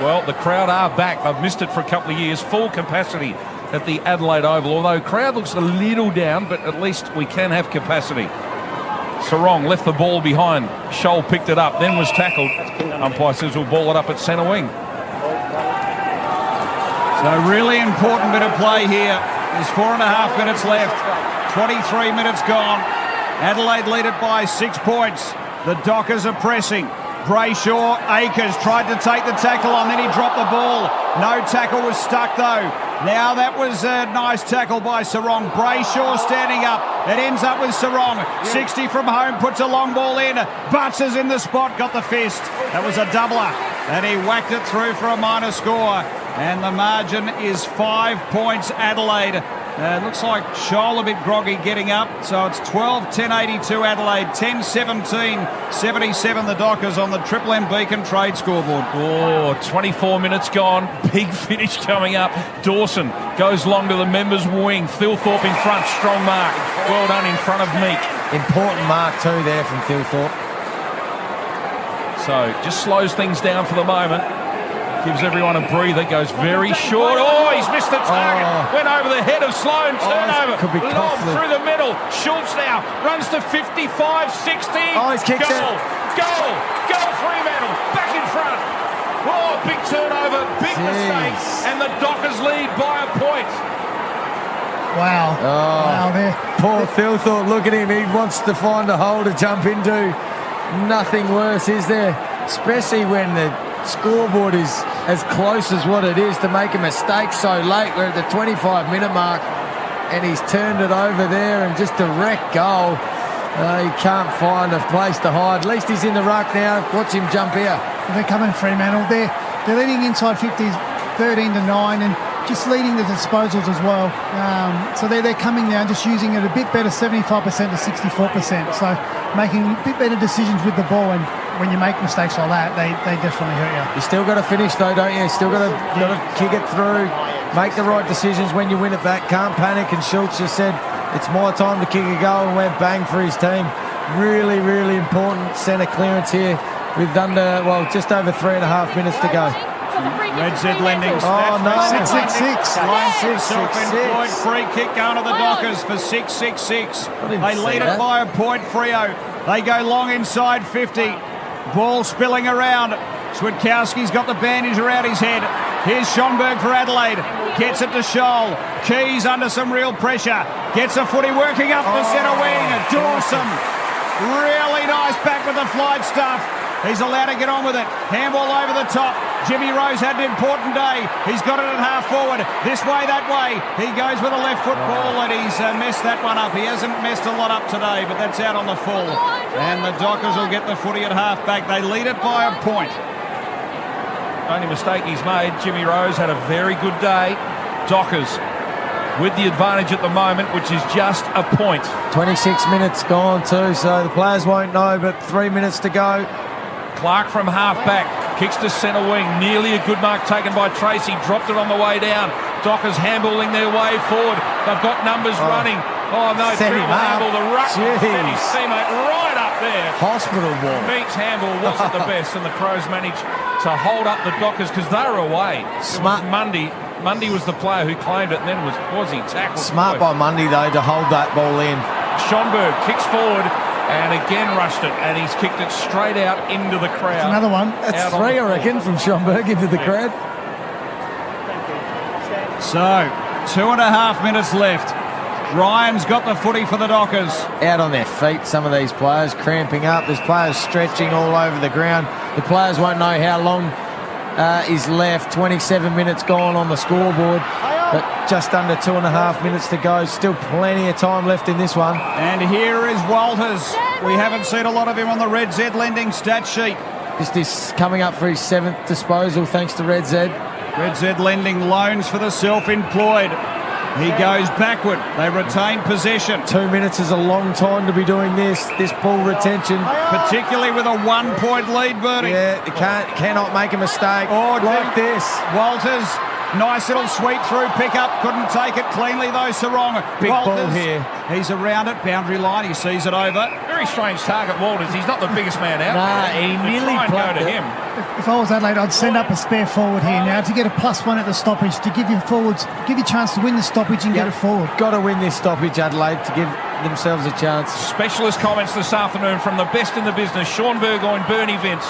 Well, the crowd are back. They've missed it for a couple of years. Full capacity at the Adelaide Oval, although crowd looks a little down, but at least we can have capacity. Sarong left the ball behind. Scholl picked it up, then was tackled. Umpire says we'll ball it up at centre wing. So really important bit of play here. There's 4.5 minutes left. 23 minutes gone. Adelaide lead it by 6 points. The Dockers are pressing. Brayshaw, Akers tried to take the tackle on, then he dropped the ball. No tackle was stuck though. Now that was a nice tackle by Sarong. Brayshaw standing up. It ends up with Sarong. 60 from home, puts a long ball in. Butts is in the spot, got the fist. That was a doubler. And he whacked it through for a minor score. And the margin is 5 points Adelaide. Looks like Scholl a bit groggy getting up. So it's 12-10-82 Adelaide, 10-17-77 the Dockers on the Triple M Beacon Trade scoreboard. Oh, 24 minutes gone. Big finish coming up. Dawson goes long to the members' wing. Thilthorpe in front. Strong mark. Well done in front of Meek. Important mark too there from Thilthorpe. So just slows things down for the moment. Gives everyone a breather. Goes very short. Oh, he's missed the target. Went over the head of Sloan. Turnover. Could be Lob costly. through the middle. Schultz now runs to 55, 60. Oh, he's kicked it. Goal Fremantle. Back in front. Oh, big turnover. Big mistake. And the Dockers lead by a point. Wow. Wow, there. Poor Thilthorpe, look at him. He wants to find a hole to jump into. Nothing worse, is there? Especially when the scoreboard is as close as what it is, to make a mistake so late. We're at the 25-minute mark and he's turned it over there, and just direct goal. He can't find a place to hide. At least he's in the ruck now. Watch him jump here. They're coming Fremantle. They're leading inside 50s 13-9 and just leading the disposals as well. So they're coming now, just using it a bit better, 75% to 64%. So making a bit better decisions with the ball, and when you make mistakes like that, they definitely hurt you. You still got to finish though, don't you? Still got to kick it through, make the right decisions when you win it back. Can't panic. And Schultz just said, it's my time to kick a goal, and went bang for his team. Really, really important centre clearance here with just over 3.5 minutes to go. Red Z Lending. Oh, no. 6-6-6. Self-employed free kick going to the Dockers for 6-6-6. They lead it by a point, Freo. They go long inside 50. Ball spilling around. Switkowski's got the bandage around his head. Here's Schonberg for Adelaide. Gets it to Scholl. Keys under some real pressure. Gets a footy working up the centre wing. Dawson. Really nice back with the flight stuff. He's allowed to get on with it. Handball over the top. Jimmy Rose had an important day. He's got it at half forward. This way, that way. He goes with a left foot ball, and he's messed that one up. He hasn't messed a lot up today, but that's out on the full. And the Dockers will get the footy at half back. They lead it by a point. Only mistake he's made. Jimmy Rose had a very good day. Dockers with the advantage at the moment, which is just a point. 26 minutes gone too, so the players won't know, but 3 minutes to go. Clark from half back, kicks to centre wing, nearly a good mark taken by Tracy, dropped it on the way down. Dockers handballing their way forward. They've got numbers running. Oh no, triple handball, the ruck set his teammate right up there. Hospital ball. Meek's handball wasn't the best, and the Crows managed to hold up the Dockers because they were away. Smart. Mundy was the player who claimed it, and then was he tackled? Smart by Mundy though to hold that ball in. Schonberg kicks forward and again rushed it, and he's kicked it straight out into the crowd. That's another one. That's three, I reckon, from Schonberg into the crowd. So, 2.5 minutes left. Ryan's got the footy for the Dockers. Out on their feet, some of these players cramping up. There's players stretching all over the ground. The players won't know how long is left. 27 minutes gone on the scoreboard, but just under 2.5 minutes to go. Still plenty of time left in this one. And here is Walters. We haven't seen a lot of him on the Red Z Lending stat sheet. Just this coming up for his 7th disposal, thanks to Red Z. Red Z Lending loans for the self-employed. He goes backward. They retain possession. 2 minutes is a long time to be doing this ball retention. Particularly with a 1-point lead, Bernie. Yeah, you cannot make a mistake like this. Walters, nice little sweep through pick-up. Couldn't take it cleanly, though, Sarong. Big Walters, ball here. He's around it, boundary line. He sees it over. Very strange target, Walters. He's not the biggest man out there. He nearly plugged it. If I was Adelaide, I'd send up a spare forward here now to get a +1 at the stoppage, to give your forwards, give you a chance to win the stoppage and get it forward. Got to win this stoppage, Adelaide, to give themselves a chance. Specialist comments this afternoon from the best in the business, Sean Burgoyne, Bernie Vince.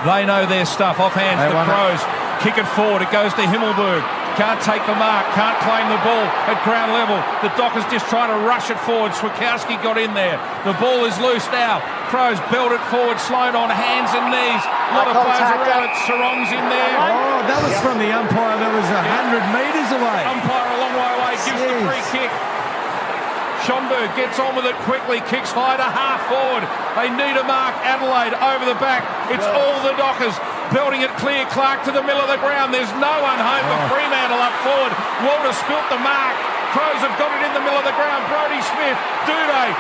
They know their stuff. Off hands, the Crows kick it forward. It goes to Himmelberg. Can't take the mark, can't claim the ball at ground level. The Dockers just trying to rush it forward. Switkowski got in there. The ball is loose now. Crows belt it forward, Sloan on hands and knees. A lot of players around it. Sarong's in there. Oh, that was from the umpire that was 100 metres away. Umpire a long way away, gives the free kick. Schonberg gets on with it quickly, kicks high to half forward. They need a mark. Adelaide over the back. It's all the Dockers. Belting it clear, Clark to the middle of the ground. There's no one home for Fremantle up forward. Walter spilt the mark. Crows have got it in the middle of the ground. Brodie Smith, Duday,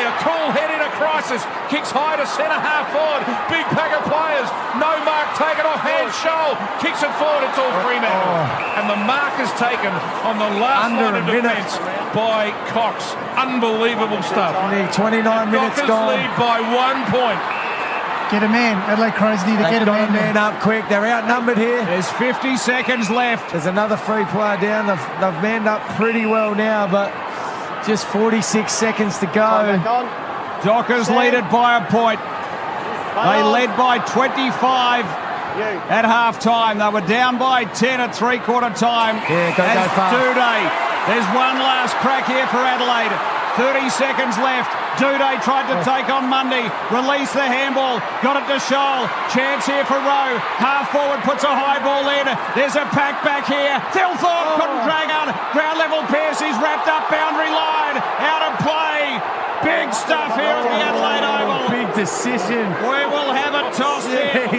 a cool head in a crisis. Kicks high to centre half forward. Big pack of players. No mark taken off hand. Shoal kicks it forward. It's all Fremantle. And the mark is taken on the last line of defence by Cox. Unbelievable stuff. 29 minutes Dockers gone. lead by 1 point. Get a man. Adelaide Crows need to get a man. Man up quick. They're outnumbered here. There's 50 seconds left. There's another free player down. They've manned up pretty well now, but just 46 seconds to go. Dockers lead it by a point. They led by 25 at half-time. They were down by 10 at three-quarter time. Yeah, go far. Duday. There's one last crack here for Adelaide. 30 seconds left. Duday tried to take on Mundy. Release the handball. Got it to Shoal. Chance here for Rowe. Half forward puts a high ball in. There's a pack back here. Thilthorpe couldn't drag on. Ground level Pearce. He's wrapped up boundary line. Out of play. Big stuff here at the Adelaide Oval. Big decision. We will have a toss here.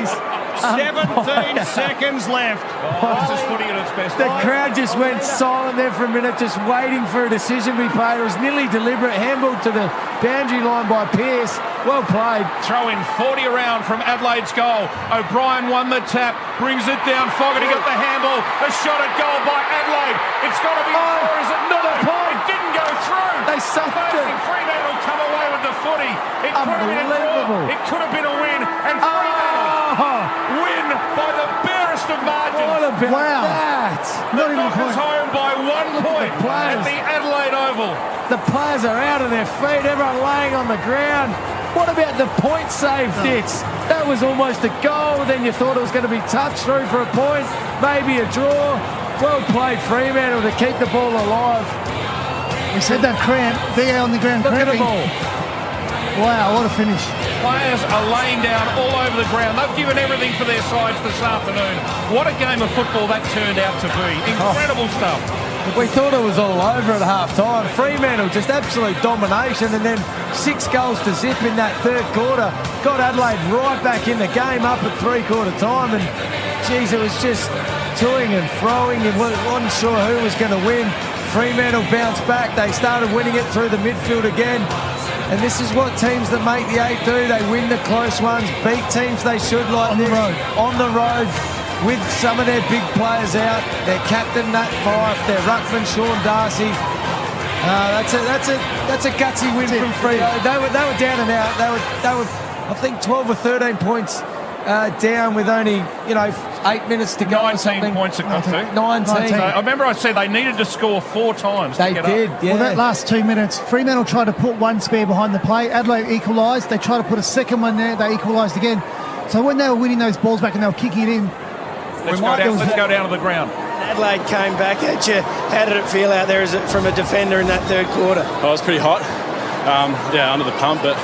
17 seconds left. This is footy at its best. The crowd just went silent there for a minute, just waiting for a decision to be played. It was nearly deliberate. Handball to the boundary line by Pearce. Well played. Throw in 40 around from Adelaide's goal. O'Brien won the tap, brings it down. Fogarty got the handball. A shot at goal by Adelaide. It's got to be or is it not a point? It didn't go through. They sucked it. Fremantle come away with the footy. It could have been a draw. It could have been a win. And Fremantle win by the barest of margins. What about that? Not even Dockers home by 1 point at the Adelaide Oval. The players are out on their feet. Everyone laying on the ground. What about the point save, Dix? That was almost a goal. Then you thought it was going to be touched through for a point. Maybe a draw. Well played, Fremantle, to keep the ball alive. We said that cramp. They're on the ground Look cramping. at the ball. Wow, what a finish. Players are laying down all over the ground. They've given everything for their sides this afternoon. What a game of football that turned out to be. Incredible stuff. We thought it was all over at half-time. Fremantle, just absolute domination, and then 6 goals to zip in that third quarter. Got Adelaide right back in the game up at three-quarter time, and, geez, it was just toing and throwing, and wasn't sure who was going to win. Fremantle bounced back. They started winning it through the midfield again. And this is what teams that make the 8 do. They win the close ones, beat teams they should like this. On the road. With some of their big players out, their captain Nat Fyfe, their ruckman Sean Darcy. That's a gutsy win from Freo. They were down and out. They were I think 12 or 13 points down with only 8 minutes to go. 19 points it got to. 19. I remember I said they needed to score 4 times. They to get did. up. Yeah. Well, that last 2 minutes, Fremantle tried to put one spare behind the play. Adelaide equalised. They tried to put a second one there. They equalised again. So when they were winning those balls back and they were kicking it in, Let's go down to the ground. Adelaide came back at you. How did it feel out there from a defender in that third quarter? Oh, it was pretty hot. Under the pump, but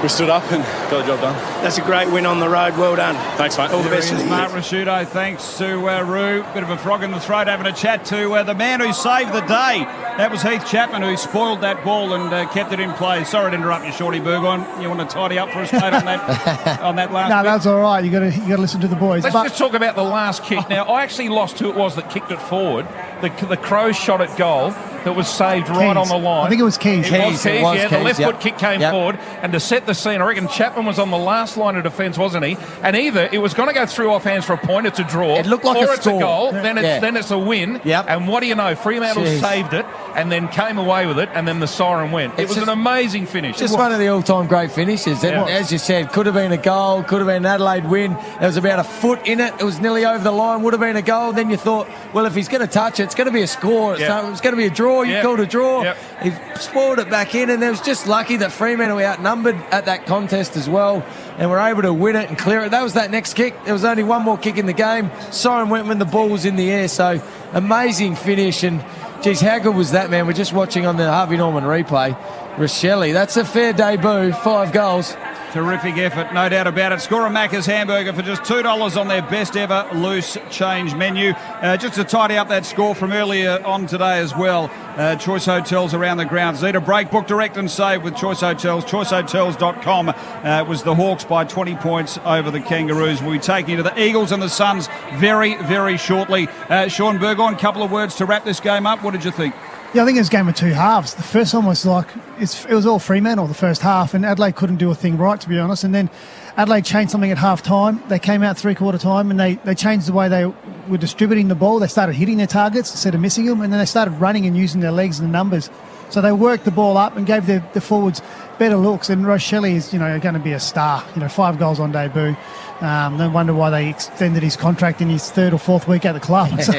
we stood up and got the job done. That's a great win on the road. Well done. Thanks, mate. All the best for the Mark Rasciuto, thanks to Roo. Bit of a frog in the throat, having a chat to the man who saved the day. That was Heath Chapman, who spoiled that ball and kept it in play. Sorry to interrupt you, Shorty Burgoyne. You want to tidy up for us, mate, on that last no, bit? that's all right. You got to listen to the boys. Let's just talk about the last kick. Now, I actually lost who it was that kicked it forward. The Crows shot at goal that was saved right on the line. I think it was Keys. It was Keys, yeah. The left foot kick came forward. And to set the scene, I reckon Chapman was on the last line of defence, wasn't he? And either it was going to go through off hands for a point, it's a draw. It looked like or a it's score. a goal, then it's a win. Yep. And what do you know? Fremantle saved it and then came away with it, and then the siren went. It was an amazing finish. Just one of the all-time great finishes. And as you said, could have been a goal, could have been an Adelaide win. There was about a foot in it. It was nearly over the line, would have been a goal. Then you thought, well, if he's going to touch it, it's going to be a score. So it's going to be a draw. You called a draw. He spoiled it back in, and it was just lucky that Fremantle were outnumbered at that contest as well, and were able to win it and clear it. That was that next kick. There was only one more kick in the game. Siren went when the ball was in the air. So amazing finish. And geez, how good was that, man? We're just watching on the Harvey Norman replay. Rochelle, that's a fair debut. 5 goals. Terrific effort, no doubt about it. Score a Macca's hamburger for just $2 on their best ever loose change menu. Just to tidy up that score from earlier on today as well. Choice Hotels around the grounds. Need a break, book direct and save with Choice Hotels. ChoiceHotels.com was the Hawks by 20 points over the Kangaroos. We'll be taking you to the Eagles and the Suns very, very shortly. Sean Burgoyne, couple of words to wrap this game up. What did you think? Yeah, I think it was a game of two halves. The first one was like, it was all Fremantle the first half, and Adelaide couldn't do a thing right, to be honest. And then Adelaide changed something at half time. They came out three-quarter time, and they changed the way they were distributing the ball. They started hitting their targets instead of missing them, and then they started running and using their legs and the numbers. So they worked the ball up and gave the forwards better looks. And Rochelle is, going to be a star. 5 goals on debut. No wonder why they extended his contract in his 3rd or 4th week at the club. So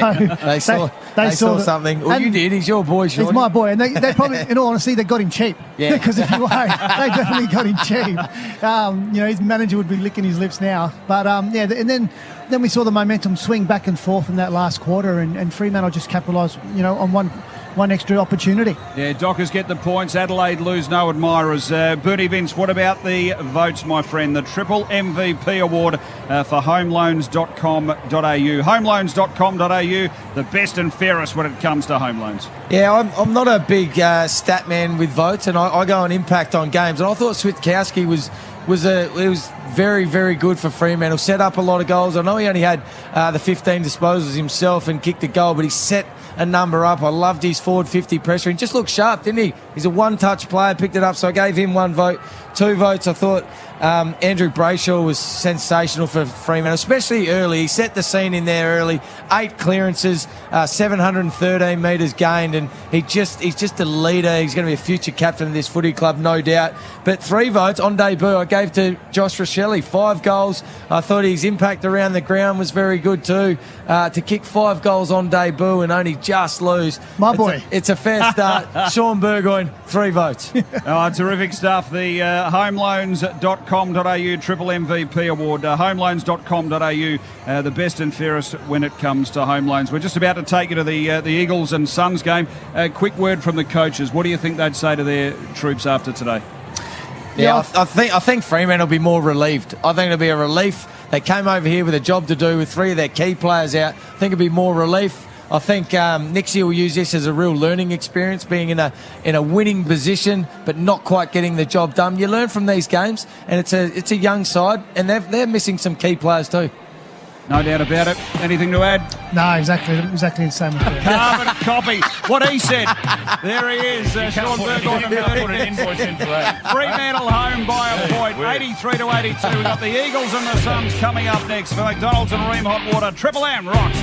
they saw something. Well, you did. He's your boy, Sean. He's my boy. And they probably, in all honesty, they got him cheap. Yeah. Because if you wait, they definitely got him cheap. His manager would be licking his lips now. But, and then we saw the momentum swing back and forth in that last quarter, and Fremantle just capitalised, on one extra opportunity. Yeah, Dockers get the points. Adelaide lose no admirers. Bertie Vince, what about the votes, my friend? The triple MVP award for homeloans.com.au. Homeloans.com.au, the best and fairest when it comes to home loans. Yeah, I'm not a big stat man with votes, and I go on impact on games. And I thought Switkowski was very, very good for Fremantle. Set up a lot of goals. I know he only had the 15 disposals himself and kicked a goal, but he set a number up. I loved his forward 50 pressure. He just looked sharp, didn't he? He's a one-touch player, picked it up, so I gave him 1 vote. 2 votes, I thought Andrew Brayshaw was sensational for Fremantle, especially early. He set the scene in there early. 8 clearances, 713 metres gained, and he's just a leader. He's going to be a future captain of this footy club, no doubt. But 3 votes on debut I gave to Josh Rochelle. 5 goals. I thought his impact around the ground was very good too. To kick 5 goals on debut and only just lose. My boy. It's a fair start. Sean Burgoyne, 3 votes. Terrific stuff. The homeloans.com.au triple MVP award. Homeloans.com.au, the best and fairest when it comes to home loans. We're just about to take you to the Eagles and Suns game. A quick word from the coaches. What do you think they'd say to their troops after today? Yeah, I think Fremantle will be more relieved. I think it'll be a relief. They came over here with a job to do with 3 of their key players out. I think it'll be more relief. I think Nixie will use this as a real learning experience, being in a winning position but not quite getting the job done. You learn from these games, and it's a young side, and they're missing some key players too. No doubt about it. Anything to add? No, exactly the same. Carbon copy. What he said. There he is. Sean Burgoyne. Put an invoice in for that. Fremantle home by a point. 83-82. We've got the Eagles and the Suns coming up next for McDonald's and Ream Hot Water. Triple M rocks.